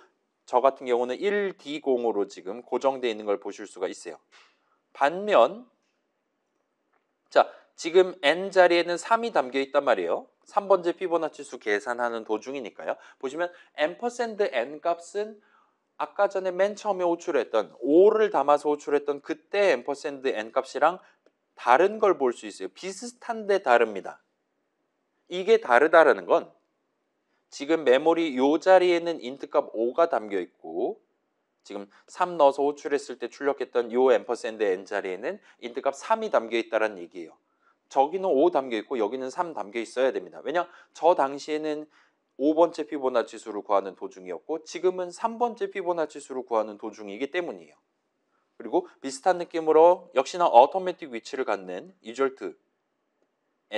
저 같은 경우는 1D0으로 지금 고정되어 있는 걸 보실 수가 있어요. 반면 자 지금 n 자리에는 3이 담겨 있단 말이에요. 3번째 피보나치 수 계산하는 도중이니까요. 보시면 n 값은 아까 전에 맨 처음에 호출했던 5를 담아서 호출했던 그때 n 값이랑 다른 걸 볼 수 있어요. 비슷한데 다릅니다. 이게 다르다라는 건 지금 메모리 요 자리에는 인트값 5가 담겨 있고 지금 3 넣어서 호출했을 때 출력했던 요 앰퍼샌드 n 자리에는 인트값 3이 담겨 있다는 얘기예요. 저기는 5 담겨 있고 여기는 3 담겨 있어야 됩니다. 왜냐? 저 당시에는 5번째 피보나치 수를 구하는 도중이었고 지금은 3번째 피보나치 수를 구하는 도중이기 때문이에요. 그리고 비슷한 느낌으로 역시나 어토매틱 위치를 갖는 리절트에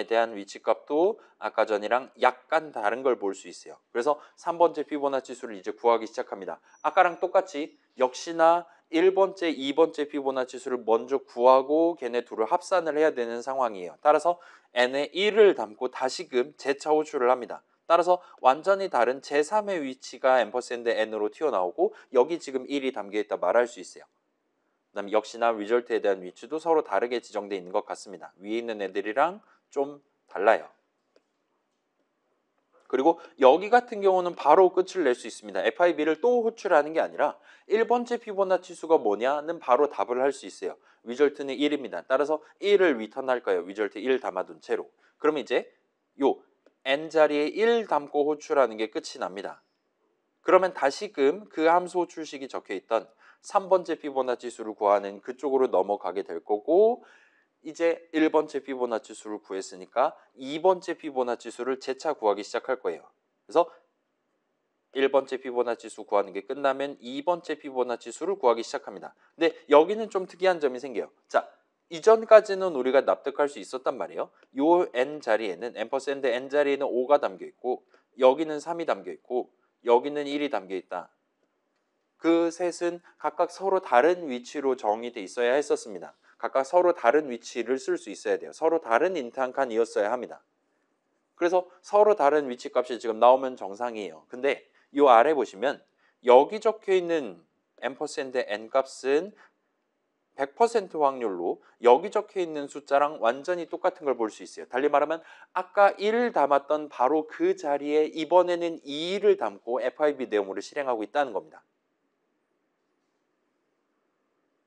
대한 위치값도 아까 전이랑 약간 다른 걸 볼 수 있어요. 그래서 3번째 피보나치 수를 이제 구하기 시작합니다. 아까랑 똑같이 역시나 1번째, 2번째 피보나치 수를 먼저 구하고 걔네 둘을 합산을 해야 되는 상황이에요. 따라서 n에 1을 담고 다시금 재차 호출을 합니다. 따라서 완전히 다른 제3의 위치가 앰퍼샌드 n으로 튀어나오고 여기 지금 1이 담겨있다 말할 수 있어요. 그다음 역시나 리절트에 대한 위치도 서로 다르게 지정되어 있는 것 같습니다. 위에 있는 애들이랑 좀 달라요. 그리고 여기 같은 경우는 바로 끝을 낼 수 있습니다. FIB를 또 호출하는 게 아니라 1번째 피보나치 수가 뭐냐는 바로 답을 할 수 있어요. 리절트는 1입니다. 따라서 1을 리턴할 거예요. 리절트 1 담아둔 채로. 그럼 이제 요 n 자리에 1 담고 호출하는 게 끝이 납니다. 그러면 다시금 그 함수 호출식이 적혀있던 3번째 피보나치 수를 구하는 그쪽으로 넘어가게 될 거고 이제 1번째 피보나치 수를 구했으니까 2번째 피보나치 수를 재차 구하기 시작할 거예요. 그래서 1번째 피보나치 수 구하는 게 끝나면 2번째 피보나치 수를 구하기 시작합니다. 근데 여기는 좀 특이한 점이 생겨요. 자, 이전까지는 우리가 납득할 수 있었단 말이에요. 요 n 자리에는 앰퍼샌드 n 자리에는 5가 담겨 있고 여기는 3이 담겨 있고 여기는 1이 담겨 있다. 그 셋은 각각 서로 다른 위치로 정의돼 있어야 했었습니다. 각각 서로 다른 위치를 쓸 수 있어야 돼요. 서로 다른 인트 한 칸이었어야 합니다. 그래서 서로 다른 위치 값이 지금 나오면 정상이에요. 근데 이 아래 보시면 여기 적혀 있는 앰퍼샌드 n 값은 100% 확률로 여기 적혀 있는 숫자랑 완전히 똑같은 걸 볼 수 있어요. 달리 말하면 아까 1을 담았던 바로 그 자리에 이번에는 2를 담고 FIB 내용물을 실행하고 있다는 겁니다.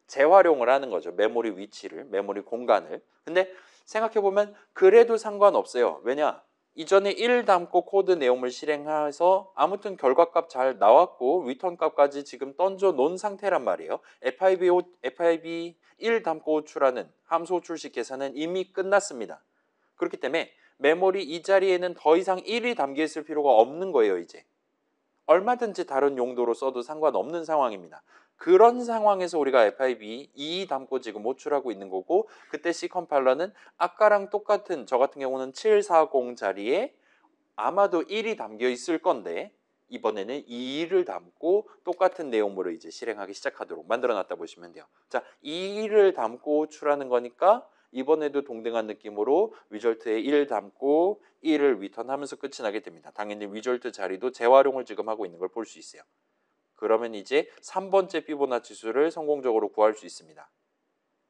재활용을 하는 거죠. 메모리 위치를, 메모리 공간을. 근데 생각해보면 그래도 상관없어요. 왜냐? 이전에 1 담고 코드 내용을 실행해서 아무튼 결과값 잘 나왔고 리턴 값까지 지금 던져 놓은 상태란 말이에요. FIB 1 담고 호출하는 함수 호출식 계산은 이미 끝났습니다. 그렇기 때문에 메모리 이 자리에는 더 이상 1이 담겨 있을 필요가 없는 거예요. 이제 얼마든지 다른 용도로 써도 상관없는 상황입니다. 그런 상황에서 우리가 FIB 2 담고 지금 호출하고 있는 거고 그때 C 컴파일러는 아까랑 똑같은 저 같은 경우는 740 자리에 아마도 1이 담겨 있을 건데 이번에는 2를 담고 똑같은 내용물을 이제 실행하기 시작하도록 만들어놨다 보시면 돼요. 자, 2를 담고 호출하는 거니까 이번에도 동등한 느낌으로 리절트에 1 담고 1을 리턴하면서 끝이 나게 됩니다. 당연히 리절트 자리도 재활용을 지금 하고 있는 걸 볼 수 있어요. 그러면 이제 3번째 피보나치 수를 성공적으로 구할 수 있습니다.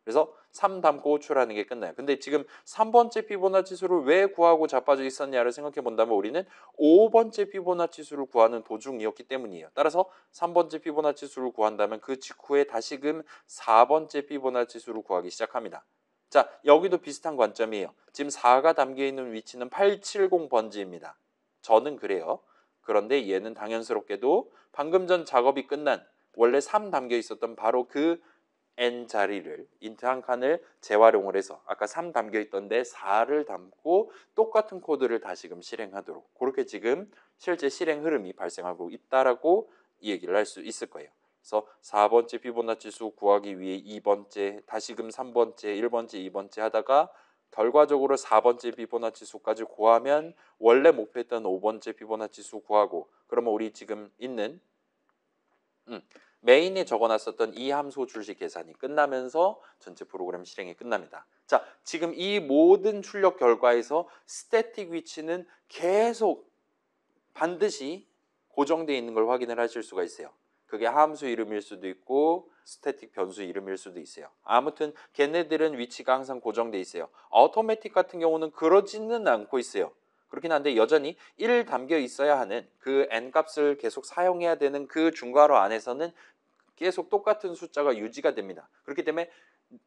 그래서 3 담고 호출하는 게 끝나요. 근데 지금 3번째 피보나치 수를 왜 구하고 자빠져 있었냐를 생각해 본다면 우리는 5번째 피보나치 수를 구하는 도중이었기 때문이에요. 따라서 3번째 피보나치 수를 구한다면 그 직후에 다시금 4번째 피보나치 수를 구하기 시작합니다. 자, 여기도 비슷한 관점이에요. 지금 4가 담겨 있는 위치는 870번지입니다. 저는 그래요. 그런데 얘는 당연스럽게도 방금 전 작업이 끝난 원래 3 담겨 있었던 바로 그 n 자리를 인트 한 칸을 재활용을 해서 아까 3 담겨 있던데 4를 담고 똑같은 코드를 다시금 실행하도록 그렇게 지금 실제 실행 흐름이 발생하고 있다라고 이 얘기를 할 수 있을 거예요. 그래서 4번째 피보나치 수 구하기 위해 2번째, 다시금 3번째, 1번째, 2번째 하다가 결과적으로 4번째 피보나치 수까지 구하면 원래 목표했던 5번째 피보나치 수 구하고 그러면 우리 지금 있는 메인에 적어놨었던 이 함수 호출식 계산이 끝나면서 전체 프로그램 실행이 끝납니다. 자, 지금 이 모든 출력 결과에서 스태틱 위치는 계속 반드시 고정되어 있는 걸 확인을 하실 수가 있어요. 그게 함수 이름일 수도 있고 스태틱 변수 이름일 수도 있어요. 아무튼 걔네들은 위치가 항상 고정되어 있어요. 어토매틱 같은 경우는 그러지는 않고 있어요. 그렇긴 한데 여전히 1 담겨 있어야 하는 그 n 값을 계속 사용해야 되는 그 중괄호 안에서는 계속 똑같은 숫자가 유지가 됩니다. 그렇기 때문에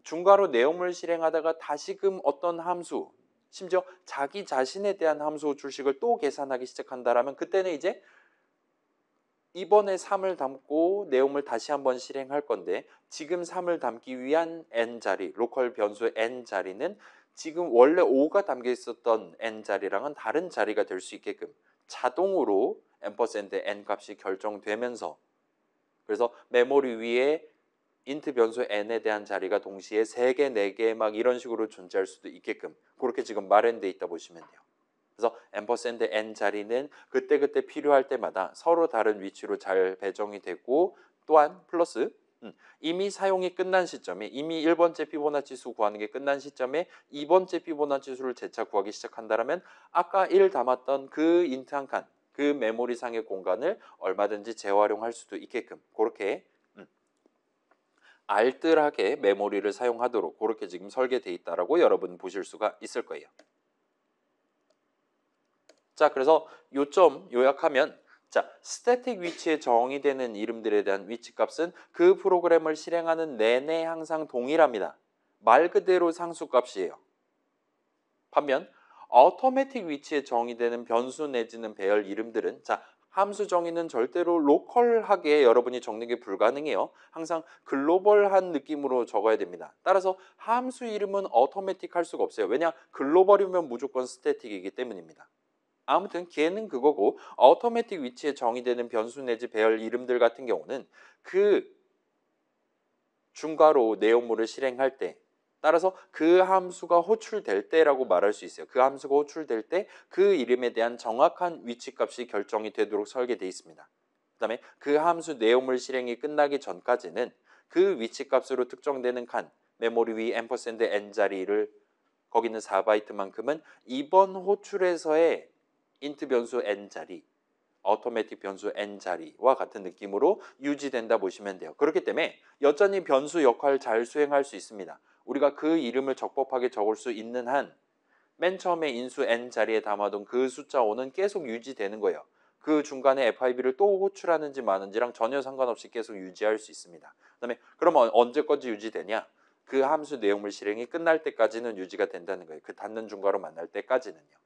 중괄호 내용을 실행하다가 다시금 어떤 함수 심지어 자기 자신에 대한 함수 호출식을 또 계산하기 시작한다라면 그때는 이제 이번에 3을 담고 내용을 다시 한번 실행할 건데 지금 3을 담기 위한 n자리, 로컬 변수 n자리는 지금 원래 5가 담겨 있었던 n자리랑은 다른 자리가 될 수 있게끔 자동으로 n 값이 결정되면서 그래서 메모리 위에 int 변수 n에 대한 자리가 동시에 3개, 4개 막 이런 식으로 존재할 수도 있게끔 그렇게 지금 마련되어 있다 보시면 돼요. 그래서 n 자리는 그때그때 필요할 때마다 서로 다른 위치로 잘 배정이 되고 또한 플러스 이미 사용이 끝난 시점에 이미 1번째 피보나치 수 구하는 게 끝난 시점에 2번째 피보나치 수를 재차 구하기 시작한다면 아까 1 담았던 그 인트 한 칸, 그 메모리상의 공간을 얼마든지 재활용할 수도 있게끔 그렇게 알뜰하게 메모리를 사용하도록 그렇게 지금 설계되어 있다라고 여러분 보실 수가 있을 거예요. 자, 그래서 요점 요약하면 자, 스태틱 위치에 정의되는 이름들에 대한 위치값은 그 프로그램을 실행하는 내내 항상 동일합니다. 말 그대로 상수값이에요. 반면 어토매틱 위치에 정의되는 변수 내지는 배열 이름들은 자, 함수 정의는 절대로 로컬하게 여러분이 적는 게 불가능해요. 항상 글로벌한 느낌으로 적어야 됩니다. 따라서 함수 이름은 어토매틱 할 수가 없어요. 왜냐? 글로벌이면 무조건 스태틱이기 때문입니다. 아무튼 걔는 그거고 어토매틱 위치에 정의되는 변수 내지 배열 이름들 같은 경우는 그 중괄호 내용물을 실행할 때 따라서 그 함수가 호출될 때라고 말할 수 있어요. 그 함수가 호출될 때 그 이름에 대한 정확한 위치값이 결정이 되도록 설계되어 있습니다. 그 다음에 그 함수 내용물 실행이 끝나기 전까지는 그 위치값으로 특정되는 칸 메모리 위 n 자리를 거기는 4바이트만큼은 이번 호출에서의 int 변수 n자리, 어토매틱 변수 n자리와 같은 느낌으로 유지된다 보시면 돼요. 그렇기 때문에 여전히 변수 역할 잘 수행할 수 있습니다. 우리가 그 이름을 적법하게 적을 수 있는 한 맨 처음에 인수 n자리에 담아둔 그 숫자 5는 계속 유지되는 거예요. 그 중간에 FIB를 또 호출하는지 마는지랑 전혀 상관없이 계속 유지할 수 있습니다. 그다음에 그러면 언제까지 유지되냐? 그 함수 내용물 실행이 끝날 때까지는 유지가 된다는 거예요. 그 닫는 중괄호 만날 때까지는요.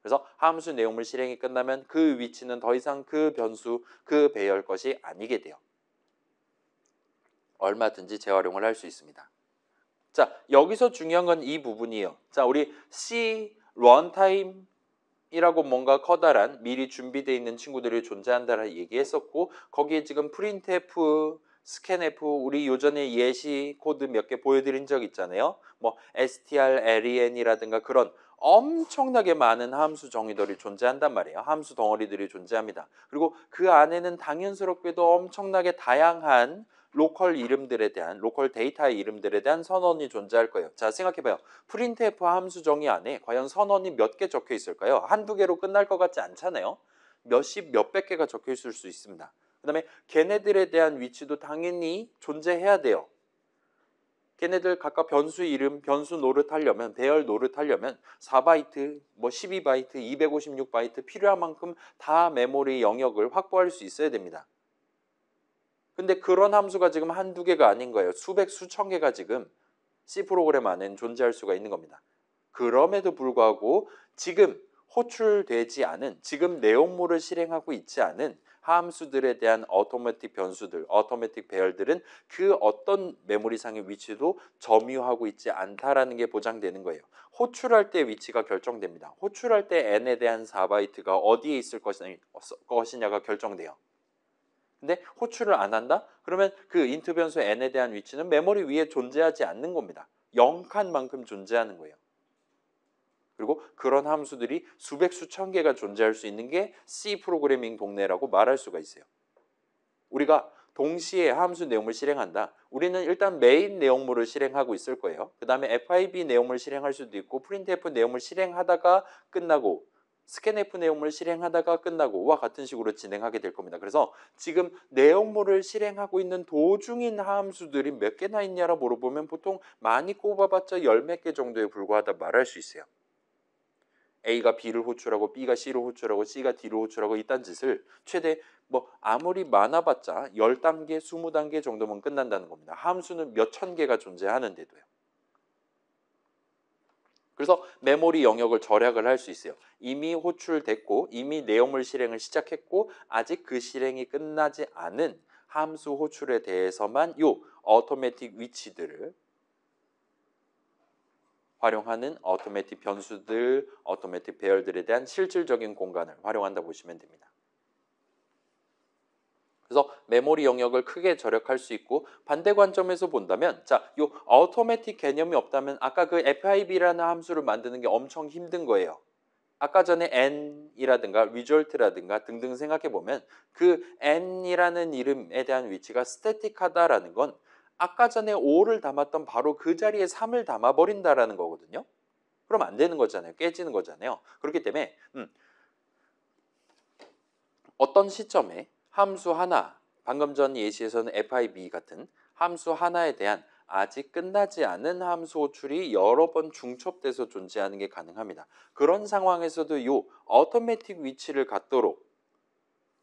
그래서 함수 내용물 실행이 끝나면 그 위치는 더 이상 그 변수, 그 배열 것이 아니게 돼요. 얼마든지 재활용을 할 수 있습니다. 자, 여기서 중요한 건 이 부분이에요. 자, 우리 C 런타임이라고 뭔가 커다란 미리 준비되어 있는 친구들이 존재한다라는 얘기했었고 거기에 지금 printf, scanf 우리 요전에 예시 코드 몇 개 보여드린 적 있잖아요. 뭐 strlen이라든가 그런 엄청나게 많은 함수 정의들이 존재한단 말이에요. 함수 덩어리들이 존재합니다. 그리고 그 안에는 당연스럽게도 엄청나게 다양한 로컬 이름들에 대한 로컬 데이터의 이름들에 대한 선언이 존재할 거예요. 자, 생각해봐요. printf 함수 정의 안에 과연 선언이 몇 개 적혀 있을까요? 한두 개로 끝날 것 같지 않잖아요. 몇십, 몇백 개가 적혀 있을 수 있습니다. 그 다음에 걔네들에 대한 위치도 당연히 존재해야 돼요. 걔네들 각각 변수 이름, 변수 노릇하려면 배열 노릇하려면 4바이트, 뭐 12바이트, 256바이트 필요한 만큼 다 메모리 영역을 확보할 수 있어야 됩니다. 근데 그런 함수가 지금 한두 개가 아닌 거예요. 수백, 수천 개가 지금 C 프로그램 안에는 존재할 수가 있는 겁니다. 그럼에도 불구하고 지금 호출되지 않은, 지금 내용물을 실행하고 있지 않은 함수들에 대한 어토매틱 변수들, 어토매틱 배열들은 그 어떤 메모리상의 위치도 점유하고 있지 않다라는 게 보장되는 거예요. 호출할 때 위치가 결정됩니다. 호출할 때 n에 대한 4바이트가 어디에 있을 것이냐가 결정돼요. 근데 호출을 안 한다? 그러면 그 int 변수 n에 대한 위치는 메모리 위에 존재하지 않는 겁니다. 0칸만큼 존재하는 거예요. 그리고 그런 함수들이 수백 수천 개가 존재할 수 있는 게 C 프로그래밍 동네라고 말할 수가 있어요. 우리가 동시에 함수 내용을 실행한다. 우리는 일단 메인 내용물을 실행하고 있을 거예요. 그 다음에 FIB 내용을 실행할 수도 있고 printf 내용을 실행하다가 끝나고 scanf 내용을 실행하다가 끝나고와 같은 식으로 진행하게 될 겁니다. 그래서 지금 내용물을 실행하고 있는 도중인 함수들이 몇 개나 있냐라 물어보면 보통 많이 꼽아봤자 열 몇 개 정도에 불과하다 말할 수 있어요. A가 B를 호출하고 B가 C를 호출하고 C가 D를 호출하고 이딴 짓을 최대 뭐 아무리 많아봤자 10단계, 20단계 정도면 끝난다는 겁니다. 함수는 몇 천 개가 존재하는데도요. 그래서 메모리 영역을 절약을 할 수 있어요. 이미 호출됐고 이미 내용물 실행을 시작했고 아직 그 실행이 끝나지 않은 함수 호출에 대해서만 요 어토매틱 위치들을 활용하는 어토매틱 변수들, 어토매틱 배열들에 대한 실질적인 공간을 활용한다 보시면 됩니다. 그래서 메모리 영역을 크게 절약할 수 있고 반대 관점에서 본다면 자, 요 어토매틱 개념이 없다면 아까 그 FIB라는 함수를 만드는 게 엄청 힘든 거예요. 아까 전에 n이라든가 result라든가 등등 생각해 보면 그 n이라는 이름에 대한 위치가 스태틱하다라는 건 아까 전에 5를 담았던 바로 그 자리에 3을 담아버린다라는 거거든요. 그럼 안 되는 거잖아요. 깨지는 거잖아요. 그렇기 때문에 어떤 시점에 함수 하나, 방금 전 예시에서는 FIB 같은 함수 하나에 대한 아직 끝나지 않은 함수 호출이 여러 번 중첩돼서 존재하는 게 가능합니다. 그런 상황에서도 요 어토매틱 위치를 갖도록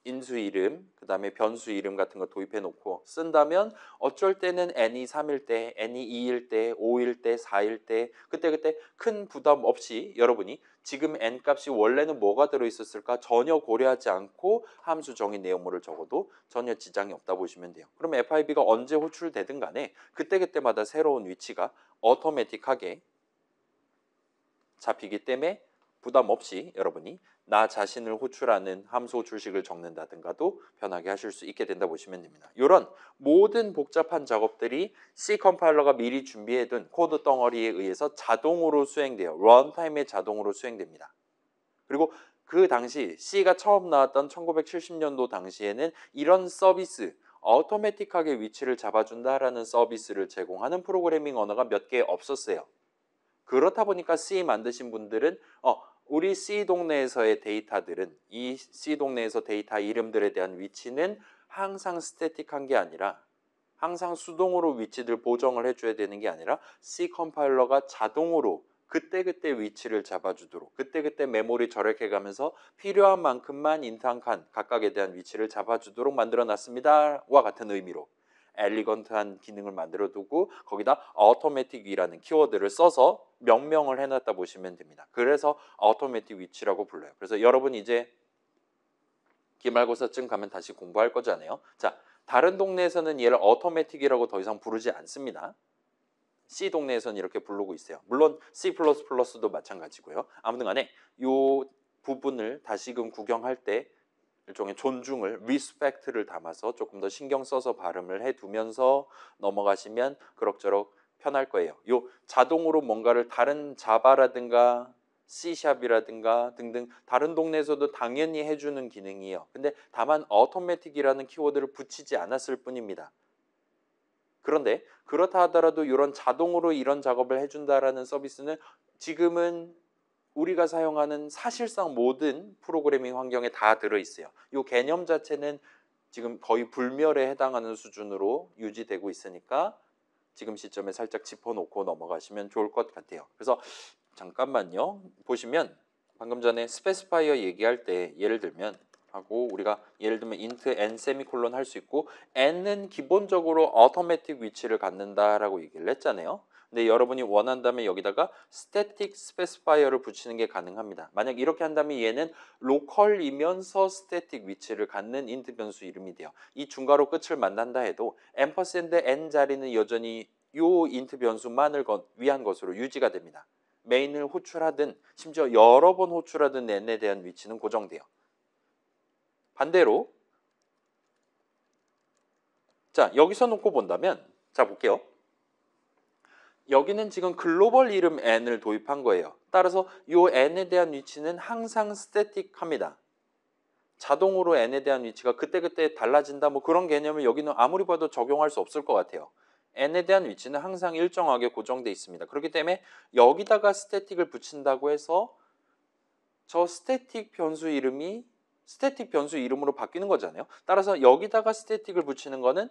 인수 이름, 그 다음에 변수 이름 같은 거 도입해 놓고 쓴다면 어쩔 때는 n이 3일 때, n이 2일 때, 5일 때, 4일 때 그때 큰 부담 없이 여러분이 지금 n 값이 원래는 뭐가 들어있었을까 전혀 고려하지 않고 함수 정의 내용물을 적어도 전혀 지장이 없다 보시면 돼요. 그럼 FIB가 언제 호출되든 간에 그때마다 새로운 위치가 어토매틱하게 잡히기 때문에 부담 없이 여러분이 나 자신을 호출하는 함수 호출식을 적는다든가도 편하게 하실 수 있게 된다 보시면 됩니다. 이런 모든 복잡한 작업들이 C 컴파일러가 미리 준비해둔 코드 덩어리에 의해서 자동으로 수행돼요. 런타임에 자동으로 수행됩니다. 그리고 그 당시 C가 처음 나왔던 1970년도 당시에는 이런 서비스, 어토매틱하게 위치를 잡아준다라는 서비스를 제공하는 프로그래밍 언어가 몇 개 없었어요. 그렇다 보니까 C 만드신 분들은 우리 C 동네에서의 데이터들은 이 C 동네에서 데이터 이름들에 대한 위치는 항상 스태틱한 게 아니라 항상 수동으로 위치들 보정을 해줘야 되는 게 아니라 C 컴파일러가 자동으로 그때 위치를 잡아주도록 그때 메모리 절약해가면서 필요한 만큼만 인상 칸 각각에 대한 위치를 잡아주도록 만들어놨습니다. 와 같은 의미로 엘리건트한 기능을 만들어 두고 거기다 automatic이라는 키워드를 써서 명명을 해놨다 보시면 됩니다. 그래서 automatic 위치라고 불러요. 그래서 여러분 이제 기말고사쯤 가면 다시 공부할 거잖아요. 자, 다른 동네에서는 얘를 automatic이라고 더 이상 부르지 않습니다. C 동네에서는 이렇게 부르고 있어요. 물론 C++도 마찬가지고요. 아무튼 간에 이 부분을 다시금 구경할 때 일종의 존중을, 리스펙트를 담아서 조금 더 신경 써서 발음을 해두면서 넘어가시면 그럭저럭 편할 거예요. 요 자동으로 뭔가를 다른 자바라든가 C샵이라든가 등등 다른 동네에서도 당연히 해주는 기능이에요. 근데 다만 automatic이라는 키워드를 붙이지 않았을 뿐입니다. 그런데 그렇다 하더라도 이런 자동으로 이런 작업을 해준다라는 서비스는 지금은 우리가 사용하는 사실상 모든 프로그래밍 환경에 다 들어있어요. 이 개념 자체는 지금 거의 불멸에 해당하는 수준으로 유지되고 있으니까 지금 시점에 살짝 짚어놓고 넘어가시면 좋을 것 같아요. 그래서 잠깐만요. 보시면 방금 전에 스페시파이어 얘기할 때 예를 들면 하고 우리가 예를 들면 int n 세미콜론 할 수 있고 n은 기본적으로 automatic 위치를 갖는다라고 얘기를 했잖아요. 근데 여러분이 원한다면 여기다가 static specifier를 붙이는 게 가능합니다. 만약 이렇게 한다면 얘는 local이면서 static 위치를 갖는 int 변수 이름이 돼요. 이 중괄호 끝을 만난다 해도 n 자리는 여전히 요 int 변수만을 위한 것으로 유지가 됩니다. 메인을 호출하든 심지어 여러 번 호출하든 n에 대한 위치는 고정돼요. 반대로 자 여기서 놓고 본다면 자 볼게요. 여기는 지금 글로벌 이름 n을 도입한 거예요. 따라서 이 n에 대한 위치는 항상 스태틱합니다. 자동으로 n에 대한 위치가 그때 달라진다 뭐 그런 개념을 여기는 아무리 봐도 적용할 수 없을 것 같아요. n에 대한 위치는 항상 일정하게 고정돼 있습니다. 그렇기 때문에 여기다가 스태틱을 붙인다고 해서 저 스태틱 변수 이름이 스태틱 변수 이름으로 바뀌는 거잖아요. 따라서 여기다가 스태틱을 붙이는 거는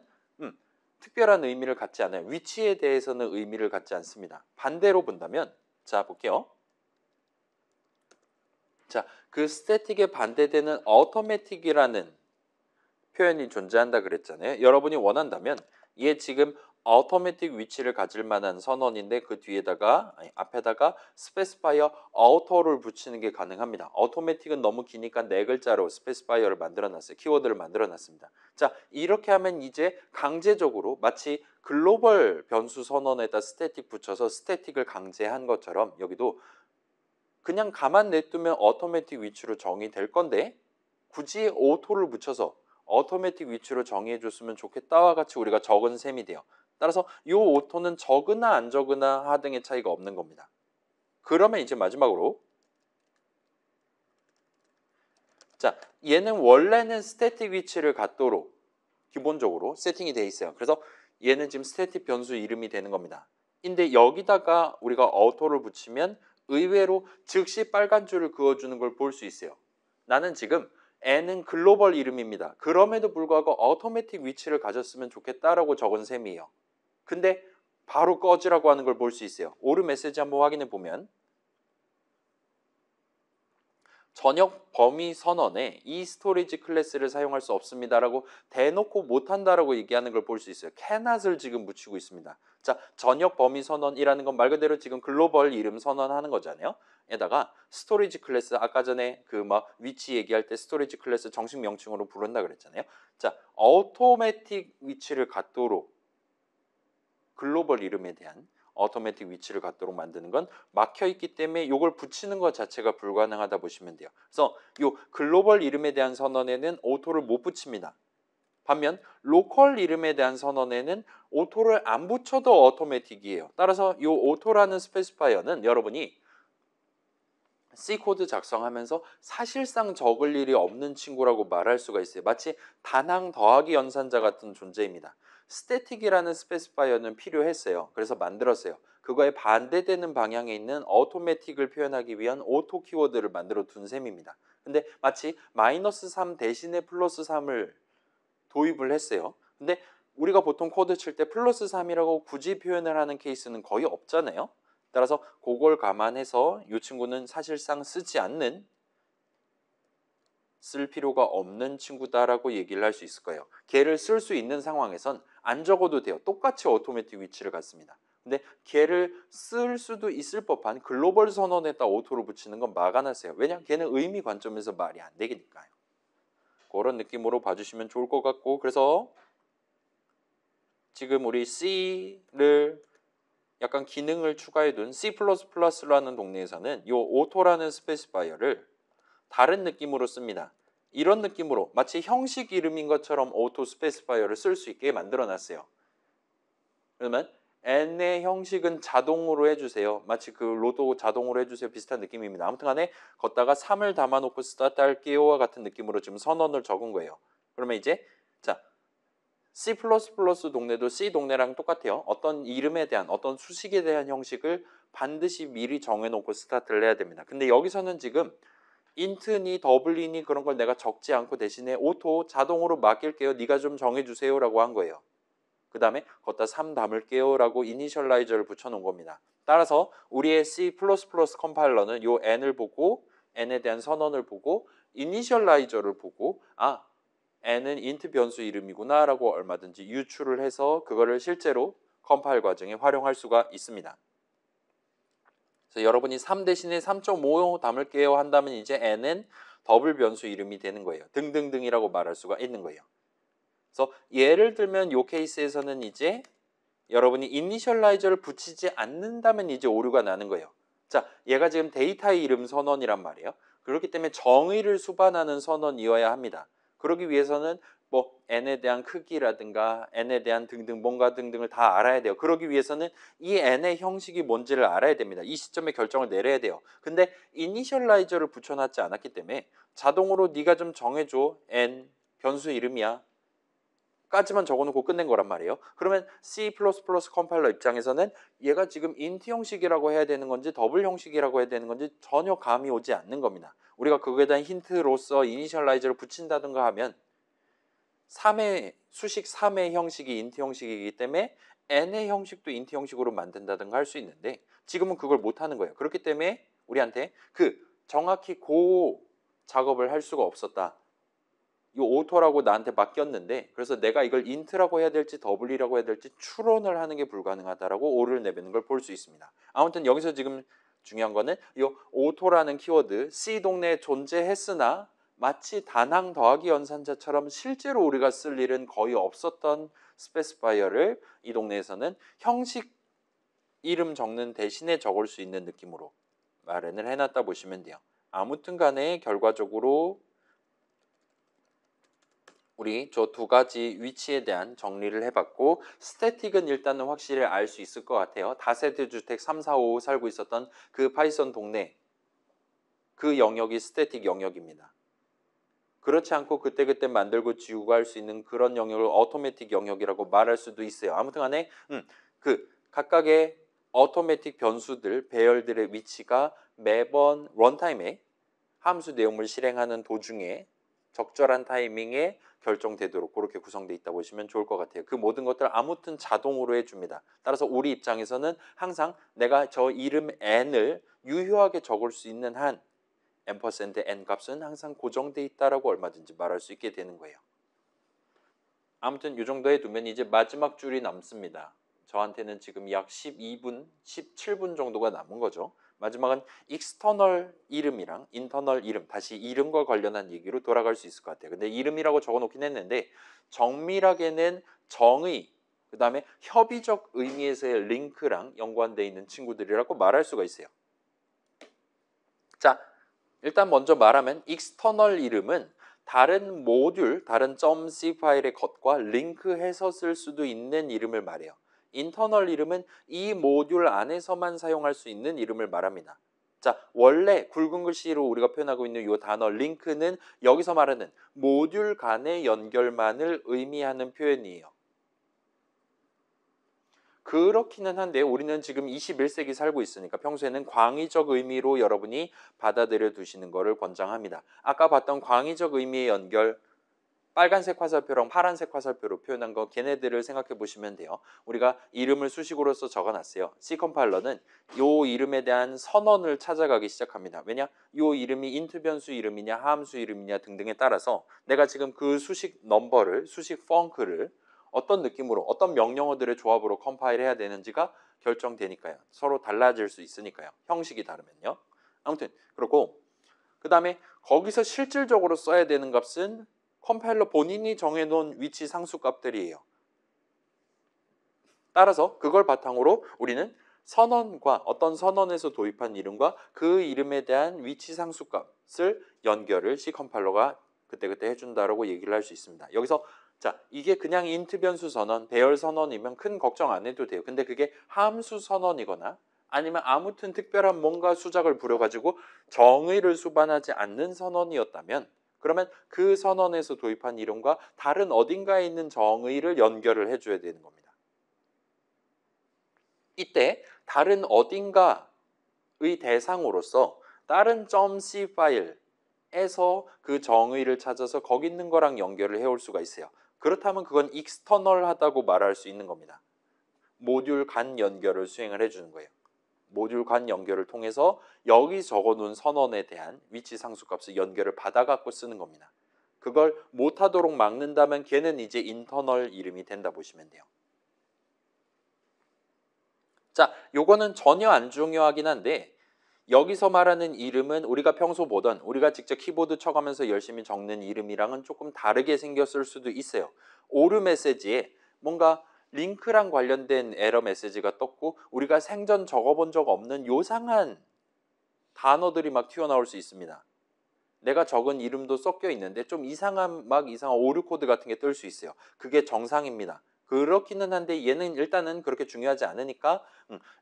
특별한 의미를 갖지 않아요. 위치에 대해서는 의미를 갖지 않습니다. 반대로 본다면 자 볼게요. 자, 그 스태틱에 반대되는 automatic이라는 표현이 존재한다 그랬잖아요. 여러분이 원한다면 얘 지금 automatic 위치를 가질 만한 선언인데 그 뒤에다가 앞에다가 specifier auto를 붙이는 게 가능합니다. automatic은 너무 기니까 네 글자로 specifier를 만들어놨어요. 키워드를 만들어놨습니다. 자, 이렇게 하면 이제 강제적으로 마치 글로벌 변수 선언에다 static 붙여서 static을 강제한 것처럼 여기도 그냥 가만 냅두면 automatic 위치로 정의될 건데 굳이 auto를 붙여서 automatic 위치로 정의해줬으면 좋겠다와 같이 우리가 적은 셈이 돼요. 따라서 이 오토는 적으나 안 적으나 하등의 차이가 없는 겁니다. 그러면 이제 마지막으로 자, 얘는 원래는 스태틱 위치를 갖도록 기본적으로 세팅이 돼 있어요. 그래서 얘는 지금 스태틱 변수 이름이 되는 겁니다. 근데 여기다가 우리가 어토를 붙이면 의외로 즉시 빨간 줄을 그어주는 걸 볼 수 있어요. 나는 지금 n은 글로벌 이름입니다. 그럼에도 불구하고 automatic 위치를 가졌으면 좋겠다라고 적은 셈이에요. 근데 바로 꺼지라고 하는 걸 볼 수 있어요. 오류 메시지 한번 확인해 보면 전역 범위 선언에 이 스토리지 클래스를 사용할 수 없습니다라고 대놓고 못한다라고 얘기하는 걸 볼 수 있어요. cannot을 지금 붙이고 있습니다. 자, 전역 범위 선언이라는 건 말 그대로 지금 글로벌 이름 선언하는 거잖아요. 에다가 스토리지 클래스 아까 전에 그 막 위치 얘기할 때 스토리지 클래스 정식 명칭으로 부른다 그랬잖아요. 자, automatic 위치를 갖도록 글로벌 이름에 대한 automatic 위치를 갖도록 만드는 건 막혀 있기 때문에 이걸 붙이는 것 자체가 불가능하다 보시면 돼요. 그래서 이 글로벌 이름에 대한 선언에는 오토를 못 붙입니다. 반면 로컬 이름에 대한 선언에는 오토를 안 붙여도 automatic이에요. 따라서 이 오토라는 스페시파이어는 여러분이 C 코드 작성하면서 사실상 적을 일이 없는 친구라고 말할 수가 있어요. 마치 단항 더하기 연산자 같은 존재입니다. 스태틱이라는 스페시파이어는 필요했어요. 그래서 만들었어요. 그거에 반대되는 방향에 있는 automatic을 표현하기 위한 오토 키워드를 만들어 둔 셈입니다. 근데 마치 마이너스 3 대신에 플러스 3을 도입을 했어요. 근데 우리가 보통 코드 칠 때 플러스 3이라고 굳이 표현을 하는 케이스는 거의 없잖아요. 따라서 그걸 감안해서 이 친구는 사실상 쓰지 않는 쓸 필요가 없는 친구다라고 얘기를 할 수 있을 거예요. 걔를 쓸 수 있는 상황에선 안 적어도 돼요. 똑같이 오토매틱 위치를 갖습니다. 근데 걔를 쓸 수도 있을 법한 글로벌 선언에다 오토를 붙이는 건 막아놨어요. 왜냐? 걔는 의미 관점에서 말이 안 되니까요. 그런 느낌으로 봐주시면 좋을 것 같고 그래서 지금 우리 C를 약간 기능을 추가해둔 C++라는 동네에서는 이 오토라는 스페시파이어를 다른 느낌으로 씁니다. 이런 느낌으로 마치 형식 이름인 것처럼 오토 스페시파이어를 쓸 수 있게 만들어놨어요. 그러면 n의 형식은 자동으로 해주세요. 마치 그 로또 자동으로 해주세요. 비슷한 느낌입니다. 아무튼 간에 걷다가 3을 담아놓고 스타트 할게요와 같은 느낌으로 지금 선언을 적은 거예요. 그러면 이제 자 C++ 동네도 C 동네랑 똑같아요. 어떤 이름에 대한 어떤 수식에 대한 형식을 반드시 미리 정해놓고 스타트를 해야 됩니다. 근데 여기서는 지금 인트니 더블이니 그런 걸 내가 적지 않고 대신에 오토 자동으로 맡길게요. 네가 좀 정해주세요 라고 한 거예요. 그 다음에 걷다 3 담을게요 라고 이니셜라이저를 붙여놓은 겁니다. 따라서 우리의 C++ 컴파일러는 요 n을 보고 n에 대한 선언을 보고 이니셜라이저를 보고 아 n은 int 변수 이름이구나 라고 얼마든지 유출을 해서 그거를 실제로 컴파일 과정에 활용할 수가 있습니다. 그래서 여러분이 3 대신에 3.5 담을게요 한다면 이제 n은 더블 변수 이름이 되는 거예요. 등등등이라고 말할 수가 있는 거예요. 그래서 예를 들면 이 케이스에서는 이제 여러분이 이니셜라이저를 붙이지 않는다면 이제 오류가 나는 거예요. 자, 얘가 지금 데이터의 이름 선언이란 말이에요. 그렇기 때문에 정의를 수반하는 선언이어야 합니다. 그러기 위해서는 뭐 n에 대한 크기라든가 n에 대한 등등 뭔가 등등을 다 알아야 돼요. 그러기 위해서는 이 n의 형식이 뭔지를 알아야 됩니다. 이 시점에 결정을 내려야 돼요. 근데 이니셜라이저를 붙여놨지 않았기 때문에 자동으로 네가 좀 정해줘. n 변수 이름이야. 까지만 적어놓고 끝낸 거란 말이에요. 그러면 C++ 컴파일러 입장에서는 얘가 지금 int 형식이라고 해야 되는 건지 더블 형식이라고 해야 되는 건지 전혀 감이 오지 않는 겁니다. 우리가 그거에 대한 힌트로서 이니셜라이저를 붙인다든가 하면 3의 수식 3의 형식이 int 형식이기 때문에 n의 형식도 int 형식으로 만든다든가 할 수 있는데 지금은 그걸 못하는 거예요. 그렇기 때문에 우리한테 그 정확히 그 작업을 할 수가 없었다. 이 오토라고 나한테 맡겼는데 그래서 내가 이걸 int라고 해야 될지 double이라고 해야 될지 추론을 하는 게 불가능하다라고 o를 내뱉는 걸 볼 수 있습니다. 아무튼 여기서 지금 중요한 거는 이 오토라는 키워드 C 동네에 존재했으나 마치 단항 더하기 연산자처럼 실제로 우리가 쓸 일은 거의 없었던 스페시파이어를 이 동네에서는 형식 이름 적는 대신에 적을 수 있는 느낌으로 마련을 해놨다 보시면 돼요. 아무튼 간에 결과적으로 우리 저 두 가지 위치에 대한 정리를 해봤고 스태틱은 일단은 확실히 알 수 있을 것 같아요. 다세대 주택 3, 4, 5 살고 있었던 그 파이썬 동네 그 영역이 스태틱 영역입니다. 그렇지 않고 그때그때 만들고 지우고 할 수 있는 그런 영역을 오토매틱 영역이라고 말할 수도 있어요. 아무튼 간에 그 각각의 오토매틱 변수들, 배열들의 위치가 매번 런타임에 함수 내용을 실행하는 도중에 적절한 타이밍에 결정되도록 그렇게 구성되어 있다 보시면 좋을 것 같아요. 그 모든 것들 아무튼 자동으로 해줍니다. 따라서 우리 입장에서는 항상 내가 저 이름 n을 유효하게 적을 수 있는 한 n 값은 항상 고정되어 있다라고 얼마든지 말할 수 있게 되는 거예요. 아무튼 이 정도 해두면 이제 마지막 줄이 남습니다. 저한테는 지금 약 12분, 17분 정도가 남은 거죠. 마지막은 external 이름이랑 internal 이름, 다시 이름과 관련한 얘기로 돌아갈 수 있을 것 같아요. 근데 이름이라고 적어놓긴 했는데 정밀하게는 정의, 그 다음에 협의적 의미에서의 링크랑 연관되어 있는 친구들이라고 말할 수가 있어요. 자, 일단 먼저 말하면 external 이름은 다른 모듈, 다른 .c 파일의 것과 링크해서 쓸 수도 있는 이름을 말해요. internal 이름은 이 모듈 안에서만 사용할 수 있는 이름을 말합니다. 자, 원래 굵은 글씨로 우리가 표현하고 있는 이 단어 링크는 여기서 말하는 모듈 간의 연결만을 의미하는 표현이에요. 그렇기는 한데 우리는 지금 21세기 살고 있으니까 평소에는 광의적 의미로 여러분이 받아들여 두시는 것을 권장합니다. 아까 봤던 광의적 의미의 연결, 빨간색 화살표랑 파란색 화살표로 표현한 거 걔네들을 생각해 보시면 돼요. 우리가 이름을 수식으로서 적어놨어요. C 컴파일러는 이 이름에 대한 선언을 찾아가기 시작합니다. 왜냐? 이 이름이 인트 변수 이름이냐 함수 이름이냐 등등에 따라서 내가 지금 그 수식 넘버를, 수식 펑크를 어떤 느낌으로, 어떤 명령어들의 조합으로 컴파일해야 되는지가 결정되니까요. 서로 달라질 수 있으니까요. 형식이 다르면요. 아무튼 그렇고 그 다음에 거기서 실질적으로 써야 되는 값은 컴파일러 본인이 정해놓은 위치 상수 값들이에요. 따라서 그걸 바탕으로 우리는 선언과 어떤 선언에서 도입한 이름과 그 이름에 대한 위치 상수 값을 연결을 C 컴파일러가 그때그때 해준다라고 얘기를 할 수 있습니다. 여기서 자, 이게 그냥 인트 변수 선언, 배열 선언이면 큰 걱정 안 해도 돼요. 근데 그게 함수 선언이거나 아니면 아무튼 특별한 뭔가 수작을 부려가지고 정의를 수반하지 않는 선언이었다면 그러면 그 선언에서 도입한 이름과 다른 어딘가에 있는 정의를 연결을 해줘야 되는 겁니다. 이때 다른 어딘가의 대상으로서 다른 .c 파일에서 그 정의를 찾아서 거기 있는 거랑 연결을 해올 수가 있어요. 그렇다면 그건 익스터널하다고 말할 수 있는 겁니다. 모듈 간 연결을 수행을 해주는 거예요. 모듈 간 연결을 통해서 여기 적어놓은 선언에 대한 위치 상수값을 연결을 받아갖고 쓰는 겁니다. 그걸 못하도록 막는다면 걔는 이제 인터널 이름이 된다 보시면 돼요. 자, 요거는 전혀 안 중요하긴 한데 여기서 말하는 이름은 우리가 평소 보던 우리가 직접 키보드 쳐가면서 열심히 적는 이름이랑은 조금 다르게 생겼을 수도 있어요. 오류 메시지에 뭔가 링크랑 관련된 에러 메시지가 떴고 우리가 생전 적어본 적 없는 요상한 단어들이 막 튀어나올 수 있습니다. 내가 적은 이름도 섞여 있는데 좀 이상한 오류 코드 같은 게 뜰 수 있어요. 그게 정상입니다. 그렇기는 한데 얘는 일단은 그렇게 중요하지 않으니까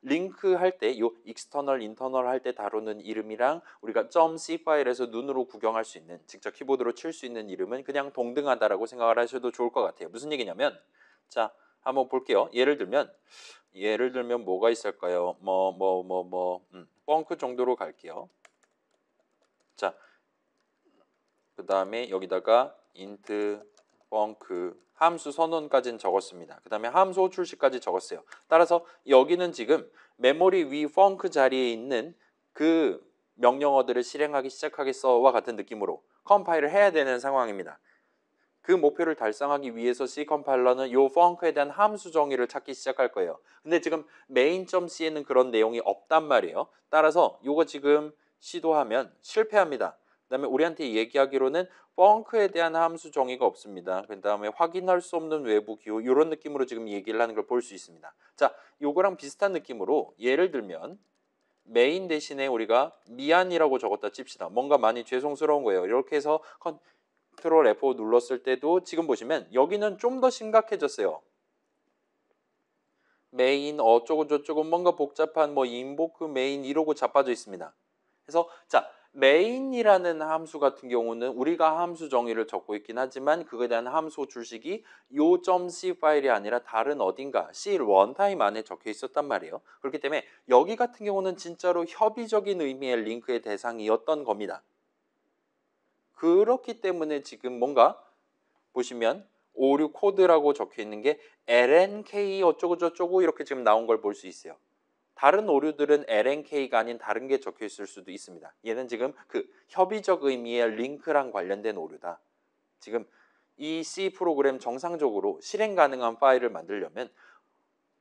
링크 할 때 요 external, internal 할 때 다루는 이름이랑 우리가 .c 파일에서 눈으로 구경할 수 있는 직접 키보드로 칠 수 있는 이름은 그냥 동등하다라고 생각을 하셔도 좋을 것 같아요. 무슨 얘기냐면 자 한번 볼게요. 예를 들면 뭐가 있을까요? 펑크 정도로 갈게요. 자, 그 다음에 여기다가 int 펑크 함수 선언까지는 적었습니다. 그 다음에 함수 호출시까지 적었어요. 따라서 여기는 지금 메모리 위 펑크 자리에 있는 그 명령어들을 실행하기 시작하겠어와 같은 느낌으로 컴파일을 해야 되는 상황입니다. 그 목표를 달성하기 위해서 C 컴파일러는 요 func에 대한 함수 정의를 찾기 시작할 거예요. 근데 지금 main.c에는 그런 내용이 없단 말이에요. 따라서 요거 지금 시도하면 실패합니다. 그다음에 우리한테 얘기하기로는 func에 대한 함수 정의가 없습니다. 그다음에 확인할 수 없는 외부 기호 이런 느낌으로 지금 얘기를 하는 걸 볼 수 있습니다. 자, 요거랑 비슷한 느낌으로 예를 들면 메인 대신에 우리가 미안이라고 적었다 칩시다. 뭔가 많이 죄송스러운 거예요. 이렇게 해서 컨트롤 F5 눌렀을 때도 지금 보시면 여기는 좀 더 심각해졌어요. 메인 어쩌고 저쩌고 뭔가 복잡한 뭐 인보크 메인 이러고 자빠져 있습니다. 그래서 자, 메인이라는 함수 같은 경우는 우리가 함수 정의를 적고 있긴 하지만 그거에 대한 함수 출식이 요 .c 파일이 아니라 다른 어딘가 C 런타임 안에 적혀 있었단 말이에요. 그렇기 때문에 여기 같은 경우는 진짜로 협의적인 의미의 링크의 대상이었던 겁니다. 그렇기 때문에 지금 뭔가 보시면 오류 코드라고 적혀 있는 게 LNK 어쩌고 저쩌고 이렇게 지금 나온 걸 볼 수 있어요. 다른 오류들은 LNK가 아닌 다른 게 적혀 있을 수도 있습니다. 얘는 지금 그 협의적 의미의 링크랑 관련된 오류다. 지금 이 C 프로그램 정상적으로 실행 가능한 파일을 만들려면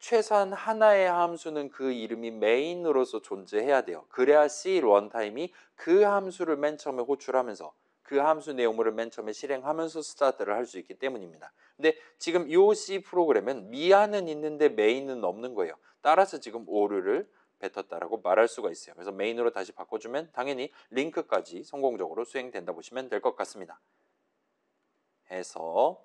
최소한 하나의 함수는 그 이름이 메인으로서 존재해야 돼요. 그래야 C 런타임이 그 함수를 맨 처음에 호출하면서 그 함수 내용물을 맨 처음에 실행하면서 스타트를 할 수 있기 때문입니다. 근데 지금 이 C 프로그램은 미안은 있는데 메인은 없는 거예요. 따라서 지금 오류를 뱉었다라고 말할 수가 있어요. 그래서 메인으로 다시 바꿔주면 당연히 링크까지 성공적으로 수행된다 보시면 될 것 같습니다. 해서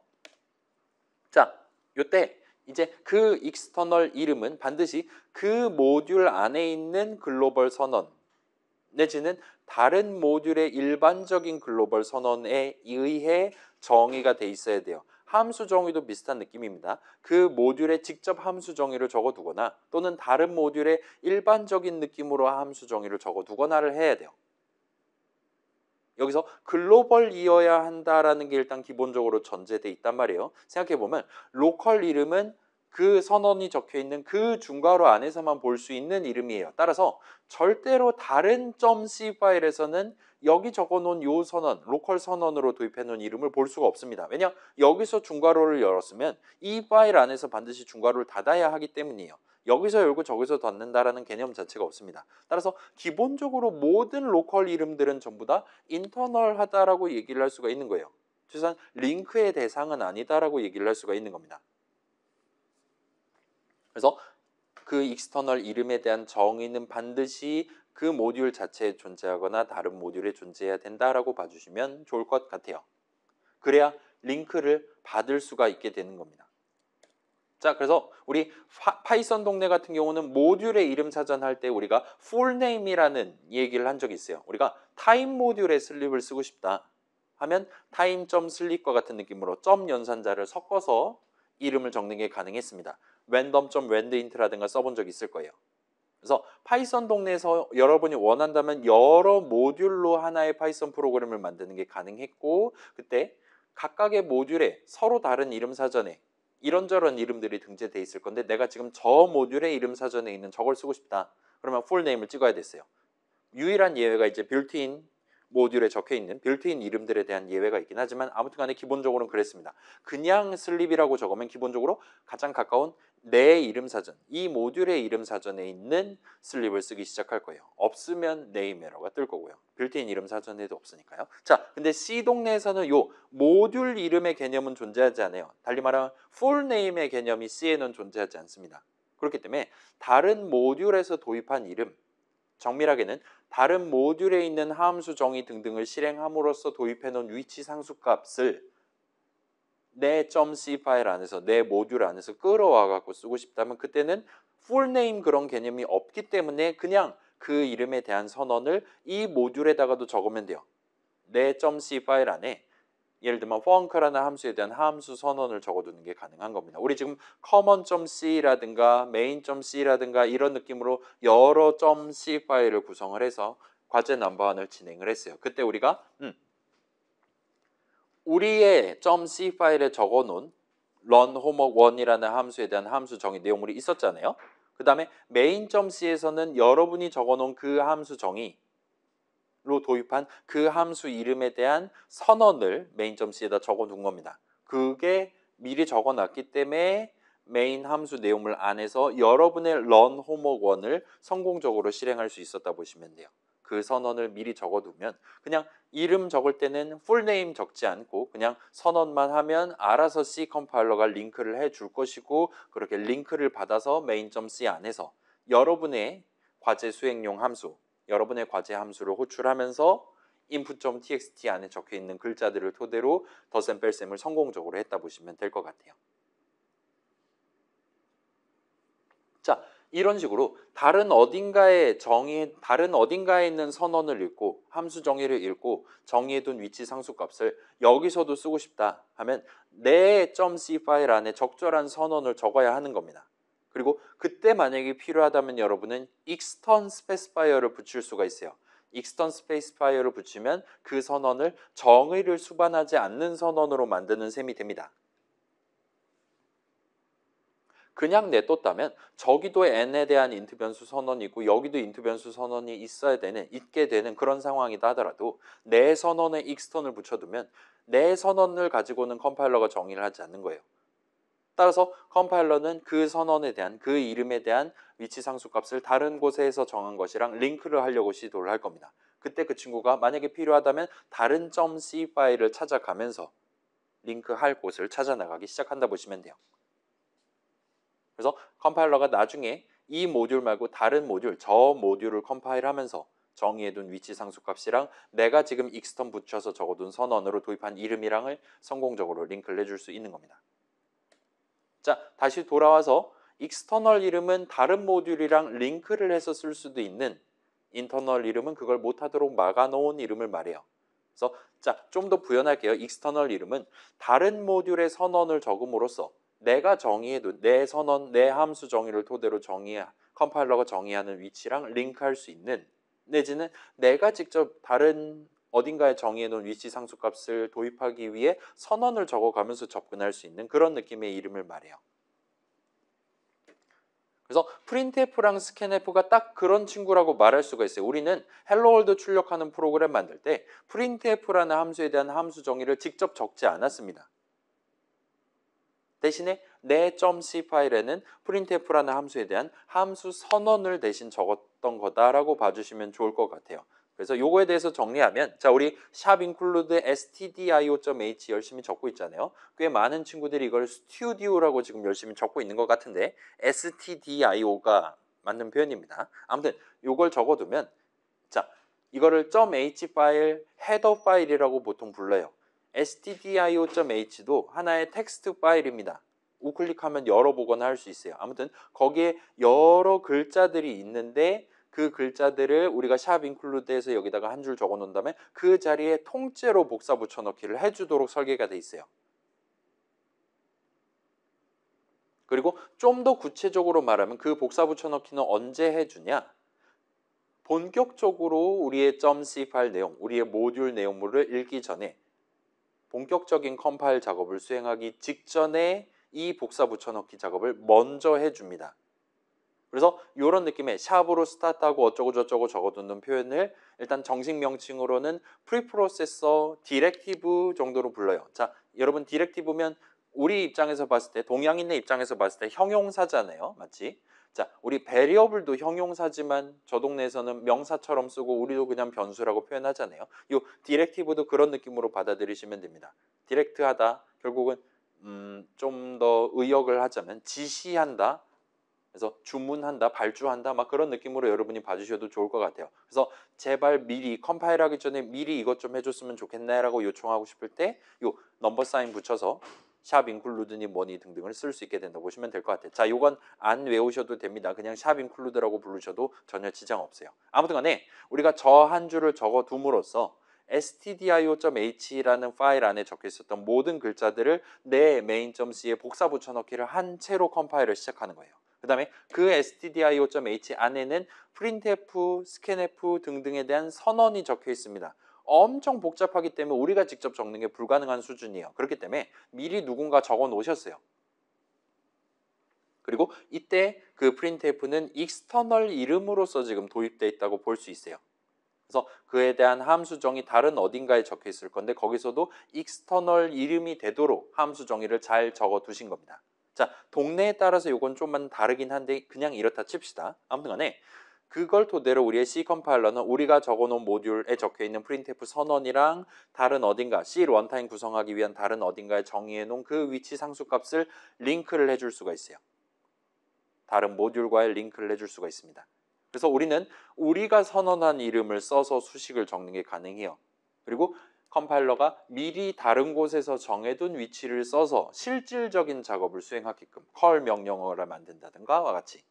자, 요때 이제 그 익스터널 이름은 반드시 그 모듈 안에 있는 글로벌 선언 내지는 다른 모듈의 일반적인 글로벌 선언에 의해 정의가 돼 있어야 돼요. 함수 정의도 비슷한 느낌입니다. 그 모듈에 직접 함수 정의를 적어두거나 또는 다른 모듈에 일반적인 느낌으로 함수 정의를 적어두거나를 해야 돼요. 여기서 글로벌이어야 한다라는 게 일단 기본적으로 전제돼 있단 말이에요. 생각해보면 로컬 이름은 그 선언이 적혀 있는 그 중괄호 안에서만 볼 수 있는 이름이에요. 따라서 절대로 다른 .c 파일에서는 여기 적어놓은 요 선언, 로컬 선언으로 도입해놓은 이름을 볼 수가 없습니다. 왜냐? 여기서 중괄호를 열었으면 이 파일 안에서 반드시 중괄호를 닫아야 하기 때문이에요. 여기서 열고 저기서 닫는다라는 개념 자체가 없습니다. 따라서 기본적으로 모든 로컬 이름들은 전부 다 인터널하다라고 얘기를 할 수가 있는 거예요. 최소한 링크의 대상은 아니다라고 얘기를 할 수가 있는 겁니다. 그래서 그 익스터널 이름에 대한 정의는 반드시 그 모듈 자체에 존재하거나 다른 모듈에 존재해야 된다라고 봐주시면 좋을 것 같아요. 그래야 링크를 받을 수가 있게 되는 겁니다. 자, 그래서 우리 파이썬 동네 같은 경우는 모듈의 이름 사전할 때 우리가 full name이라는 얘기를 한 적이 있어요. 우리가 타임 모듈의 슬립을 쓰고 싶다 하면 time.slip과 같은 느낌으로 점 연산자를 섞어서 이름을 적는 게 가능했습니다. random.randint라든가 써본 적 있을 거예요. 그래서 파이썬 동네에서 여러분이 원한다면 여러 모듈로 하나의 파이썬 프로그램을 만드는 게 가능했고 그때 각각의 모듈에 서로 다른 이름 사전에 이런저런 이름들이 등재돼 있을 건데 내가 지금 저 모듈의 이름 사전에 있는 저걸 쓰고 싶다. 그러면 풀 네임을 찍어야 됐어요. 유일한 예외가 이제 빌트인 모듈에 적혀 있는 빌트인 이름들에 대한 예외가 있긴 하지만 아무튼 간에 기본적으로는 그랬습니다. 그냥 슬립이라고 적으면 기본적으로 가장 가까운 내 이름 사전, 이 모듈의 이름 사전에 있는 슬립을 쓰기 시작할 거예요. 없으면 네임 에러가 뜰 거고요. 빌트인 이름 사전에도 없으니까요. 자, 근데 C 동네에서는 요 모듈 이름의 개념은 존재하지 않아요. 달리 말하면 풀 네임의 개념이 C에는 존재하지 않습니다. 그렇기 때문에 다른 모듈에서 도입한 이름, 정밀하게는 다른 모듈에 있는 함수 정의 등등을 실행함으로써 도입해 놓은 위치 상수값을 내 .c 파일 안에서 내 모듈 안에서 끌어와 갖고 쓰고 싶다면 그때는 full name 그런 개념이 없기 때문에 그냥 그 이름에 대한 선언을 이 모듈에다가도 적으면 돼요. 내 .c 파일 안에 예를 들면 func라는 함수에 대한 함수 선언을 적어두는 게 가능한 겁니다. 우리 지금 common.c라든가 main.c라든가 이런 느낌으로 여러 .c 파일을 구성을 해서 과제 넘버원을 진행을 했어요. 그때 우리가 우리의 .c 파일에 적어놓은 run homework 1이라는 함수에 대한 함수 정의 내용물이 있었잖아요. 그 다음에 main.c에서는 여러분이 적어놓은 그 함수 정의 로 도입한 그 함수 이름에 대한 선언을 main.c에다 적어둔 겁니다. 그게 미리 적어놨기 때문에 메인 함수 내용물 안에서 여러분의 run homework 1을 성공적으로 실행할 수 있었다 보시면 돼요. 그 선언을 미리 적어두면 그냥 이름 적을 때는 풀네임 적지 않고 그냥 선언만 하면 알아서 C 컴파일러가 링크를 해줄 것이고 그렇게 링크를 받아서 main.c 안에서 여러분의 과제 수행용 함수, 여러분의 과제 함수를 호출하면서 input.txt 안에 적혀있는 글자들을 토대로 덧셈 뺄셈을 성공적으로 했다 보시면 될 것 같아요. 자, 이런 식으로 다른 어딘가에 있는 선언을 읽고 함수 정의를 읽고 정의해둔 위치 상수값을 여기서도 쓰고 싶다 하면 내 .c 파일 안에 적절한 선언을 적어야 하는 겁니다. 그리고 그때 만약에 필요하다면 여러분은 extern specifier를 붙일 수가 있어요. extern specifier를 붙이면 그 선언을 정의를 수반하지 않는 선언으로 만드는 셈이 됩니다. 그냥 내뒀다면 저기도 n에 대한 인트 변수 선언이고 여기도 인트 변수 선언이 있게 되는 그런 상황이다 하더라도 내 선언에 extern을 붙여두면 내 선언을 가지고는 컴파일러가 정의를 하지 않는 거예요. 따라서 컴파일러는 그 선언에 대한 그 이름에 대한 위치 상수값을 다른 곳에서 정한 것이랑 링크를 하려고 시도를 할 겁니다. 그때 그 친구가 만약에 필요하다면 다른 .c 파일을 찾아가면서 링크할 곳을 찾아 나가기 시작한다 보시면 돼요. 그래서 컴파일러가 나중에 이 모듈 말고 다른 모듈, 저 모듈을 컴파일하면서 정의해둔 위치 상수값이랑 내가 지금 extern 붙여서 적어둔 선언으로 도입한 이름이랑을 성공적으로 링크를 해줄 수 있는 겁니다. 자, 다시 돌아와서 external 이름은 다른 모듈이랑 링크를 해서 쓸 수도 있는 internal 이름은 그걸 못하도록 막아놓은 이름을 말해요. 그래서 자, 좀 더 부연할게요. external 이름은 다른 모듈의 선언을 적음으로써 내가 정의해둔 내 선언, 내 함수 정의를 토대로 컴파일러가 정의하는 위치랑 링크할 수 있는 내지는 내가 직접 다른 어딘가에 정의해놓은 위치 상수값을 도입하기 위해 선언을 적어가면서 접근할 수 있는 그런 느낌의 이름을 말해요. 그래서 printf랑 scanf가 딱 그런 친구라고 말할 수가 있어요. 우리는 hello world 출력하는 프로그램 만들 때 printf라는 함수에 대한 함수 정의를 직접 적지 않았습니다. 대신에 내 .c 파일에는 printf라는 함수에 대한 함수 선언을 대신 적었던 거다라고 봐주시면 좋을 것 같아요. 그래서 요거에 대해서 정리하면 자, 우리 샵 include stdio.h 열심히 적고 있잖아요. 꽤 많은 친구들이 이걸 studio라고 지금 열심히 적고 있는 것 같은데 stdio가 맞는 표현입니다. 아무튼 요걸 적어두면 자, 이거를 .h 파일, 헤더 파일이라고 보통 불러요. stdio.h도 하나의 텍스트 파일입니다. 우클릭하면 열어보거나 할 수 있어요. 아무튼 거기에 여러 글자들이 있는데 그 글자들을 우리가 샵 인클루드에서 여기다가 한 줄 적어 놓은 다음에 그 자리에 통째로 복사 붙여넣기를 해주도록 설계가 돼 있어요. 그리고 좀 더 구체적으로 말하면 그 복사 붙여넣기는 언제 해주냐? 본격적으로 우리의 .c 파일 내용, 우리의 모듈 내용물을 읽기 전에 본격적인 컴파일 작업을 수행하기 직전에 이 복사 붙여넣기 작업을 먼저 해줍니다. 그래서 이런 느낌의 샵으로 스타트하고 어쩌고 저쩌고 적어두는 표현을 일단 정식 명칭으로는 프리프로세서 디렉티브 정도로 불러요. 자, 여러분 디렉티브면 우리 입장에서 봤을 때 동양인의 입장에서 봤을 때 형용사잖아요. 맞지? 자, 우리 베리어블도 형용사지만 저 동네에서는 명사처럼 쓰고 우리도 그냥 변수라고 표현하잖아요. 이 디렉티브도 그런 느낌으로 받아들이시면 됩니다. 디렉트하다, 결국은 좀 더 의역을 하자면 지시한다. 그래서 주문한다, 발주한다 막 그런 느낌으로 여러분이 봐주셔도 좋을 것 같아요. 그래서 제발 미리 컴파일하기 전에 미리 이것 좀 해줬으면 좋겠네 라고 요청하고 싶을 때 요 넘버 사인 붙여서 샵 인클루드니 뭐니 등등을 쓸 수 있게 된다고 보시면 될 것 같아요. 자, 요건 안 외우셔도 됩니다. 그냥 샵 인클루드라고 부르셔도 전혀 지장 없어요. 아무튼 간에 우리가 저 한 줄을 적어 둠으로써 stdio.h라는 파일 안에 적혀 있었던 모든 글자들을 내 main.c에 복사 붙여넣기를 한 채로 컴파일을 시작하는 거예요. 그 다음에 그 stdio.h 안에는 printf, scanf 등등에 대한 선언이 적혀 있습니다. 엄청 복잡하기 때문에 우리가 직접 적는 게 불가능한 수준이에요. 그렇기 때문에 미리 누군가 적어 놓으셨어요. 그리고 이때 그 printf는 external 이름으로서 지금 도입되어 있다고 볼 수 있어요. 그래서 그에 대한 함수 정의 다른 어딘가에 적혀 있을 건데 거기서도 external 이름이 되도록 함수 정의를 잘 적어 두신 겁니다. 자, 동네에 따라서 이건 좀만 다르긴 한데 그냥 이렇다 칩시다. 아무튼 간에 그걸 토대로 우리의 C 컴파일러는 우리가 적어놓은 모듈에 적혀있는 printf 선언이랑 다른 어딘가 C를 원타임 구성하기 위한 다른 어딘가에 정의해놓은 그 위치 상수값을 링크를 해줄 수가 있어요. 다른 모듈과의 링크를 해줄 수가 있습니다. 그래서 우리는 우리가 선언한 이름을 써서 수식을 적는 게 가능해요. 그리고 컴파일러가 미리 다른 곳에서 정해둔 위치를 써서 실질적인 작업을 수행하게끔 컬 명령어를 만든다든가와 같이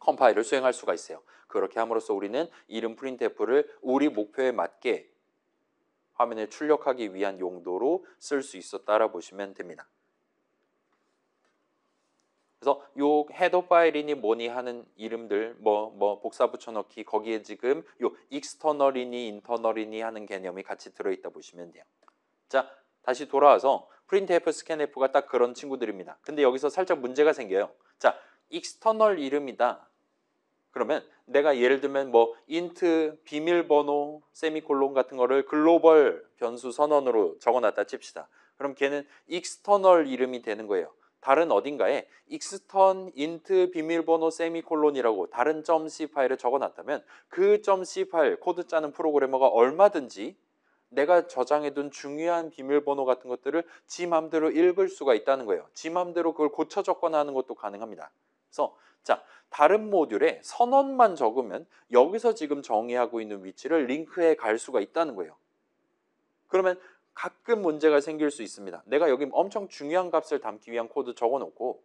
컴파일을 수행할 수가 있어요. 그렇게 함으로써 우리는 이름 printf를 우리 목표에 맞게 화면에 출력하기 위한 용도로 쓸 수 있었다라 보시면 됩니다. 그래서 요 헤더 파일이니 뭐니 하는 이름들 뭐 복사 붙여넣기 거기에 지금 요 external이니 internal이니 하는 개념이 같이 들어있다 보시면 돼요. 자, 다시 돌아와서 printf, scanf가 딱 그런 친구들입니다. 근데 여기서 살짝 문제가 생겨요. 자, external 이름이다. 그러면 내가 예를 들면 뭐 int 비밀번호 세미콜론 같은 거를 글로벌 변수 선언으로 적어놨다 칩시다. 그럼 걔는 external 이름이 되는 거예요. 다른 어딘가에 extern int 비밀번호 세미콜론이라고 다른 .c 파일을 적어놨다면 그 .c 파일 코드 짜는 프로그래머가 얼마든지 내가 저장해둔 중요한 비밀번호 같은 것들을 지 맘대로 읽을 수가 있다는 거예요. 지 맘대로 그걸 고쳐 적거나 하는 것도 가능합니다. 그래서 자, 다른 모듈에 선언만 적으면 여기서 지금 정의하고 있는 위치를 링크해 갈 수가 있다는 거예요. 그러면 가끔 문제가 생길 수 있습니다. 내가 여기 엄청 중요한 값을 담기 위한 코드 적어놓고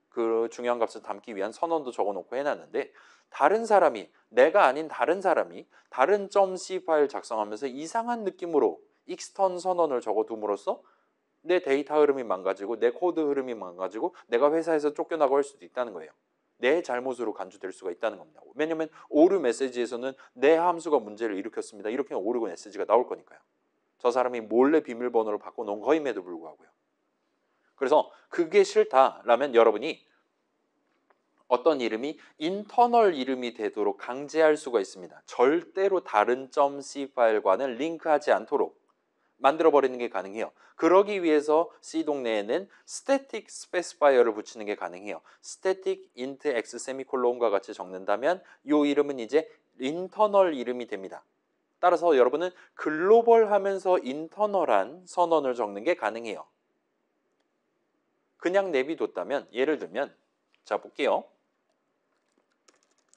그 중요한 값을 담기 위한 선언도 적어놓고 해놨는데 다른 사람이 내가 아닌 다른 사람이 다른 .c 파일 작성하면서 이상한 느낌으로 extern 선언을 적어둠으로써 내 데이터 흐름이 망가지고 내 코드 흐름이 망가지고 내가 회사에서 쫓겨나고 할 수도 있다는 거예요. 내 잘못으로 간주될 수가 있다는 겁니다. 왜냐하면 오류 메시지에서는 내 함수가 문제를 일으켰습니다. 이렇게 오류 메시지가 나올 거니까요. 저 사람이 몰래 비밀번호를 바꿔놓은 거임에도 불구하고요. 그래서 그게 싫다라면 여러분이 어떤 이름이 인터널 이름이 되도록 강제할 수가 있습니다. 절대로 다른 .c 파일과는 링크하지 않도록 만들어버리는 게 가능해요. 그러기 위해서 C 동네에는 static specifier를 붙이는 게 가능해요. static int x 세미콜론과 같이 적는다면 이 이름은 이제 internal 이름이 됩니다. 따라서 여러분은 글로벌 하면서 인터널한 선언을 적는 게 가능해요. 그냥 내비뒀다면 예를 들면 자 볼게요.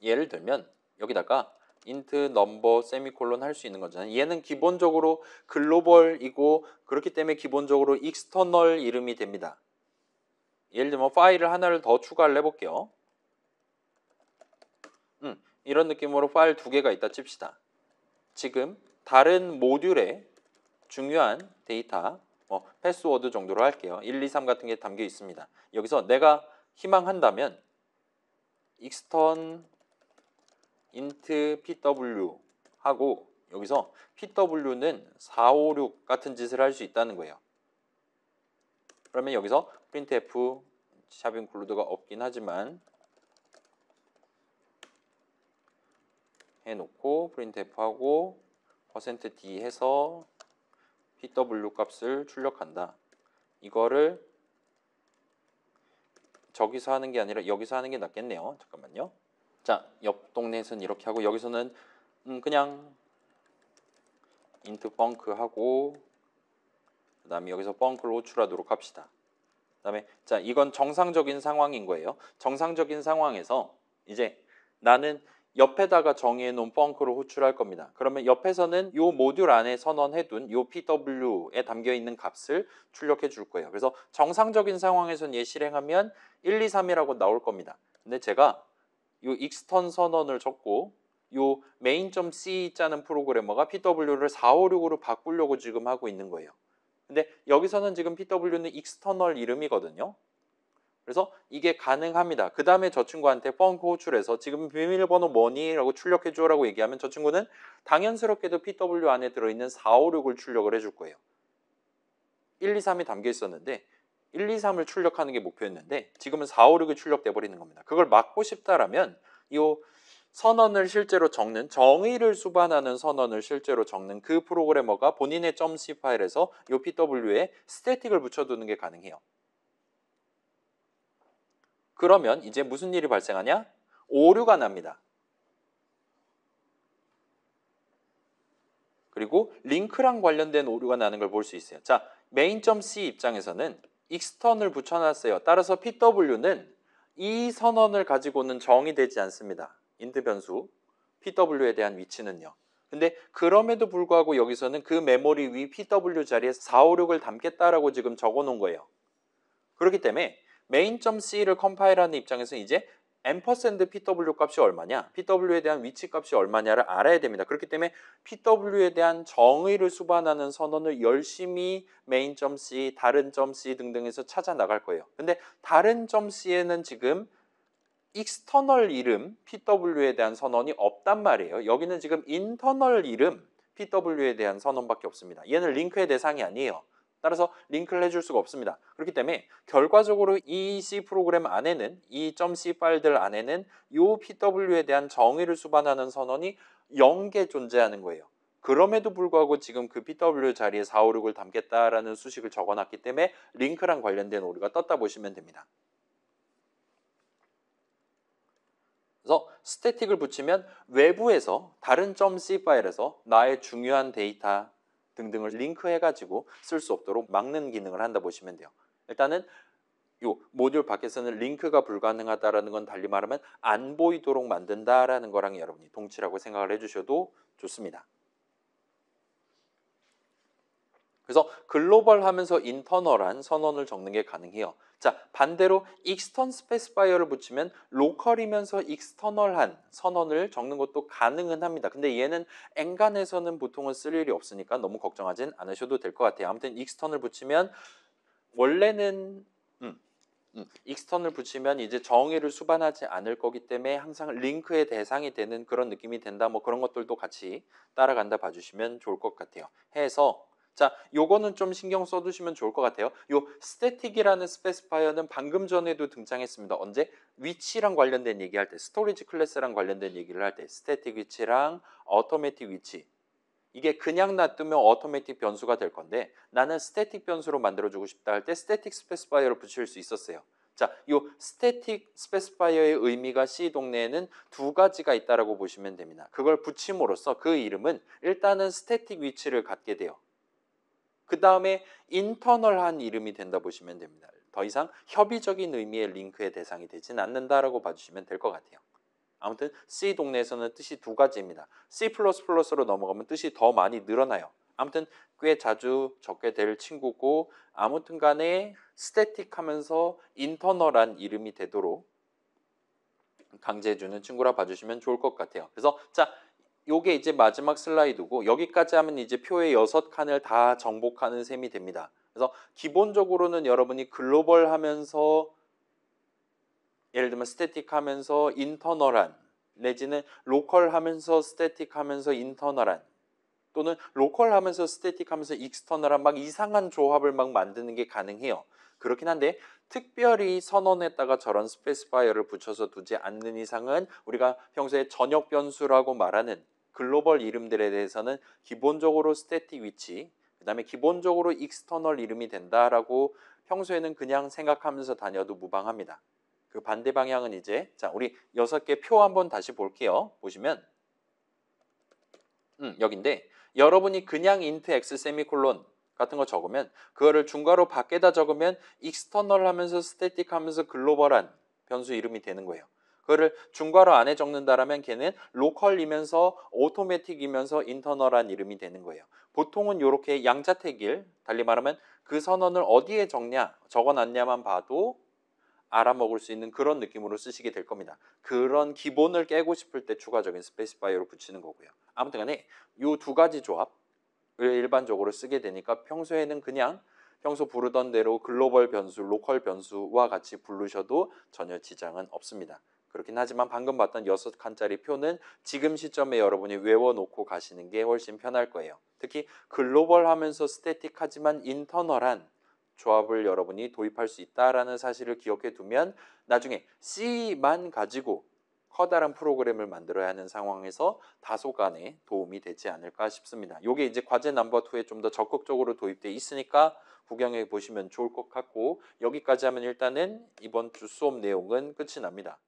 예를 들면 여기다가 int number 세미콜론 할 수 있는 거잖아요. 얘는 기본적으로 글로벌이고 그렇기 때문에 기본적으로 external 이름이 됩니다. 예를 들면 파일을 하나를 더 추가를 해볼게요. 이런 느낌으로 파일 두 개가 있다 칩시다. 지금 다른 모듈에 중요한 데이터 패스워드 정도로 할게요. 1, 2, 3 같은 게 담겨 있습니다. 여기서 내가 희망한다면 extern int pw 하고 여기서 pw는 456 같은 짓을 할 수 있다는 거예요. 그러면 여기서 printf 샵 인클루드가 없긴 하지만 해놓고 printf 하고 %d 해서 pw 값을 출력한다. 이거를 저기서 하는 게 아니라 여기서 하는 게 낫겠네요. 잠깐만요. 자, 옆 동네에서는 이렇게 하고 여기서는 그냥 int 펑크 하고 그 다음에 여기서 펑크를 호출하도록 합시다. 그 다음에 자, 이건 정상적인 상황인 거예요. 정상적인 상황에서 이제 나는 옆에다가 정의해 놓은 펑크를 호출할 겁니다. 그러면 옆에서는 이 모듈 안에 선언해둔 이 pw에 담겨 있는 값을 출력해 줄 거예요. 그래서 정상적인 상황에서는 얘 실행하면 1, 2, 3이라고 나올 겁니다. 근데 제가 이 extern 선언을 적고 이 main.c 짜는 프로그래머가 pw를 456으로 바꾸려고 지금 하고 있는 거예요. 근데 여기서는 지금 pw는 external 이름이거든요. 그래서 이게 가능합니다. 그 다음에 저 친구한테 펑크 호출해서 지금 비밀번호 뭐니? 라고 출력해 줘라고 얘기하면 저 친구는 당연스럽게도 pw 안에 들어있는 456을 출력을 해줄 거예요. 1, 2, 3이 담겨 있었는데 1, 2, 3을 출력하는 게 목표였는데 지금은 4, 5, 6이 출력돼 버리는 겁니다. 그걸 막고 싶다라면 이 선언을 실제로 적는, 정의를 수반하는 선언을 실제로 적는 그 프로그래머가 본인의 .c 파일에서 이 pw에 스태틱을 붙여두는 게 가능해요. 그러면 이제 무슨 일이 발생하냐? 오류가 납니다. 그리고 링크랑 관련된 오류가 나는 걸 볼 수 있어요. 자, main.c 입장에서는 extern을 붙여놨어요. 따라서 pw는 이 선언을 가지고는 정의되지 않습니다. int 변수 pw에 대한 위치는요. 근데 그럼에도 불구하고 여기서는 그 메모리 위 pw 자리에 456을 담겠다라고 지금 적어 놓은 거예요. 그렇기 때문에 main.c를 컴파일하는 입장에서는 이제 $pw 값이 얼마냐, pw에 대한 위치 값이 얼마냐를 알아야 됩니다. 그렇기 때문에 pw에 대한 정의를 수반하는 선언을 열심히 main.c, 다른 .c 등등에서 찾아 나갈 거예요. 근데 다른 .c에는 지금 external 이름 pw에 대한 선언이 없단 말이에요. 여기는 지금 internal 이름 pw에 대한 선언밖에 없습니다. 얘는 링크의 대상이 아니에요. 따라서 링크를 해줄 수가 없습니다. 그렇기 때문에 결과적으로 이 C 프로그램 안에는, 이 .c 파일들 안에는 이 pw에 대한 정의를 수반하는 선언이 0개 존재하는 거예요. 그럼에도 불구하고 지금 그 pw 자리에 456을 담겠다라는 수식을 적어놨기 때문에 링크랑 관련된 오류가 떴다 보시면 됩니다. 그래서 스태틱을 붙이면 외부에서 다른 .c 파일에서 나의 중요한 데이터 등등을 링크해가지고 쓸 수 없도록 막는 기능을 한다 보시면 돼요. 일단은 요 모듈 밖에서는 링크가 불가능하다라는 건 달리 말하면 안 보이도록 만든다라는 거랑 여러분이 동치라고 생각을 해주셔도 좋습니다. 그래서 글로벌 하면서 인터널한 선언을 적는 게 가능해요. 자, 반대로 extern specifier를 붙이면 로컬이면서 external한 선언을 적는 것도 가능은 합니다. 근데 얘는 엔간에서는 보통은 쓸 일이 없으니까 너무 걱정하진 않으셔도 될 것 같아요. 아무튼 extern을 붙이면 원래는 extern을 붙이면 이제 정의를 수반하지 않을 거기 때문에 항상 링크의 대상이 되는 그런 느낌이 된다. 뭐 그런 것들도 같이 따라간다 봐주시면 좋을 것 같아요. 해서 자, 요거는 좀 신경 써두시면 좋을 것 같아요. 요 static이라는 스페시파이어는 방금 전에도 등장했습니다. 언제? 위치랑 관련된 얘기할 때, 스토리지 클래스랑 관련된 얘기를 할 때, static 위치랑 automatic 위치. 이게 그냥 놔두면 automatic 변수가 될 건데 나는 static 변수로 만들어주고 싶다 할 때 static specifier를 붙일 수 있었어요. 자, 요 static specifier의 의미가 C 동네에는 두 가지가 있다라고 보시면 됩니다. 그걸 붙임으로써 그 이름은 일단은 static 위치를 갖게 돼요. 그 다음에 인터널한 이름이 된다 보시면 됩니다. 더 이상 협의적인 의미의 링크의 대상이 되진 않는다라고 봐주시면 될 것 같아요. 아무튼 C 동네에서는 뜻이 두 가지입니다. C++로 넘어가면 뜻이 더 많이 늘어나요. 아무튼 꽤 자주 적게 될 친구고 아무튼 간에 스태틱 하면서 인터널한 이름이 되도록 강제해주는 친구라 봐주시면 좋을 것 같아요. 그래서 자, 요게 이제 마지막 슬라이드고 여기까지 하면 이제 표의 6칸을 다 정복하는 셈이 됩니다. 그래서 기본적으로는 여러분이 글로벌 하면서 예를 들면 스태틱 하면서 인터널한 내지는 로컬 하면서 스태틱 하면서 인터널한 또는 로컬 하면서 스태틱 하면서 익스터널한 막 이상한 조합을 막 만드는 게 가능해요. 그렇긴 한데 특별히 선언에다가 저런 스페시파이어를 붙여서 두지 않는 이상은 우리가 평소에 전역 변수라고 말하는 글로벌 이름들에 대해서는 기본적으로 스태틱 위치, 그 다음에 기본적으로 익스터널 이름이 된다라고 평소에는 그냥 생각하면서 다녀도 무방합니다. 그 반대 방향은 이제 자 우리 6개 표 한번 다시 볼게요. 보시면 여긴데 여러분이 그냥 int x 세미콜론 같은 거 적으면 그거를 중괄호 밖에다 적으면 external 하면서 static 하면서 글로벌한 변수 이름이 되는 거예요. 그거를 중괄호 안에 적는다라면 걔는 local이면서 automatic이면서 internal한 이름이 되는 거예요. 보통은 이렇게 양자택일, 달리 말하면 그 선언을 어디에 적어놨냐만 봐도 알아먹을 수 있는 그런 느낌으로 쓰시게 될 겁니다. 그런 기본을 깨고 싶을 때 추가적인 스페시파이어로 붙이는 거고요. 아무튼 간에 이 두 가지 조합을 일반적으로 쓰게 되니까 평소에는 그냥 평소 부르던 대로 글로벌 변수, 로컬 변수와 같이 부르셔도 전혀 지장은 없습니다. 그렇긴 하지만 방금 봤던 6칸짜리 표는 지금 시점에 여러분이 외워놓고 가시는 게 훨씬 편할 거예요. 특히 글로벌 하면서 스태틱하지만 인터널한 조합을 여러분이 도입할 수 있다라는 사실을 기억해 두면 나중에 C만 가지고 커다란 프로그램을 만들어야 하는 상황에서 다소간의 도움이 되지 않을까 싶습니다. 이게 이제 과제 넘버 2에 좀 더 적극적으로 도입돼 있으니까 구경해 보시면 좋을 것 같고 여기까지 하면 일단은 이번 주 수업 내용은 끝이 납니다.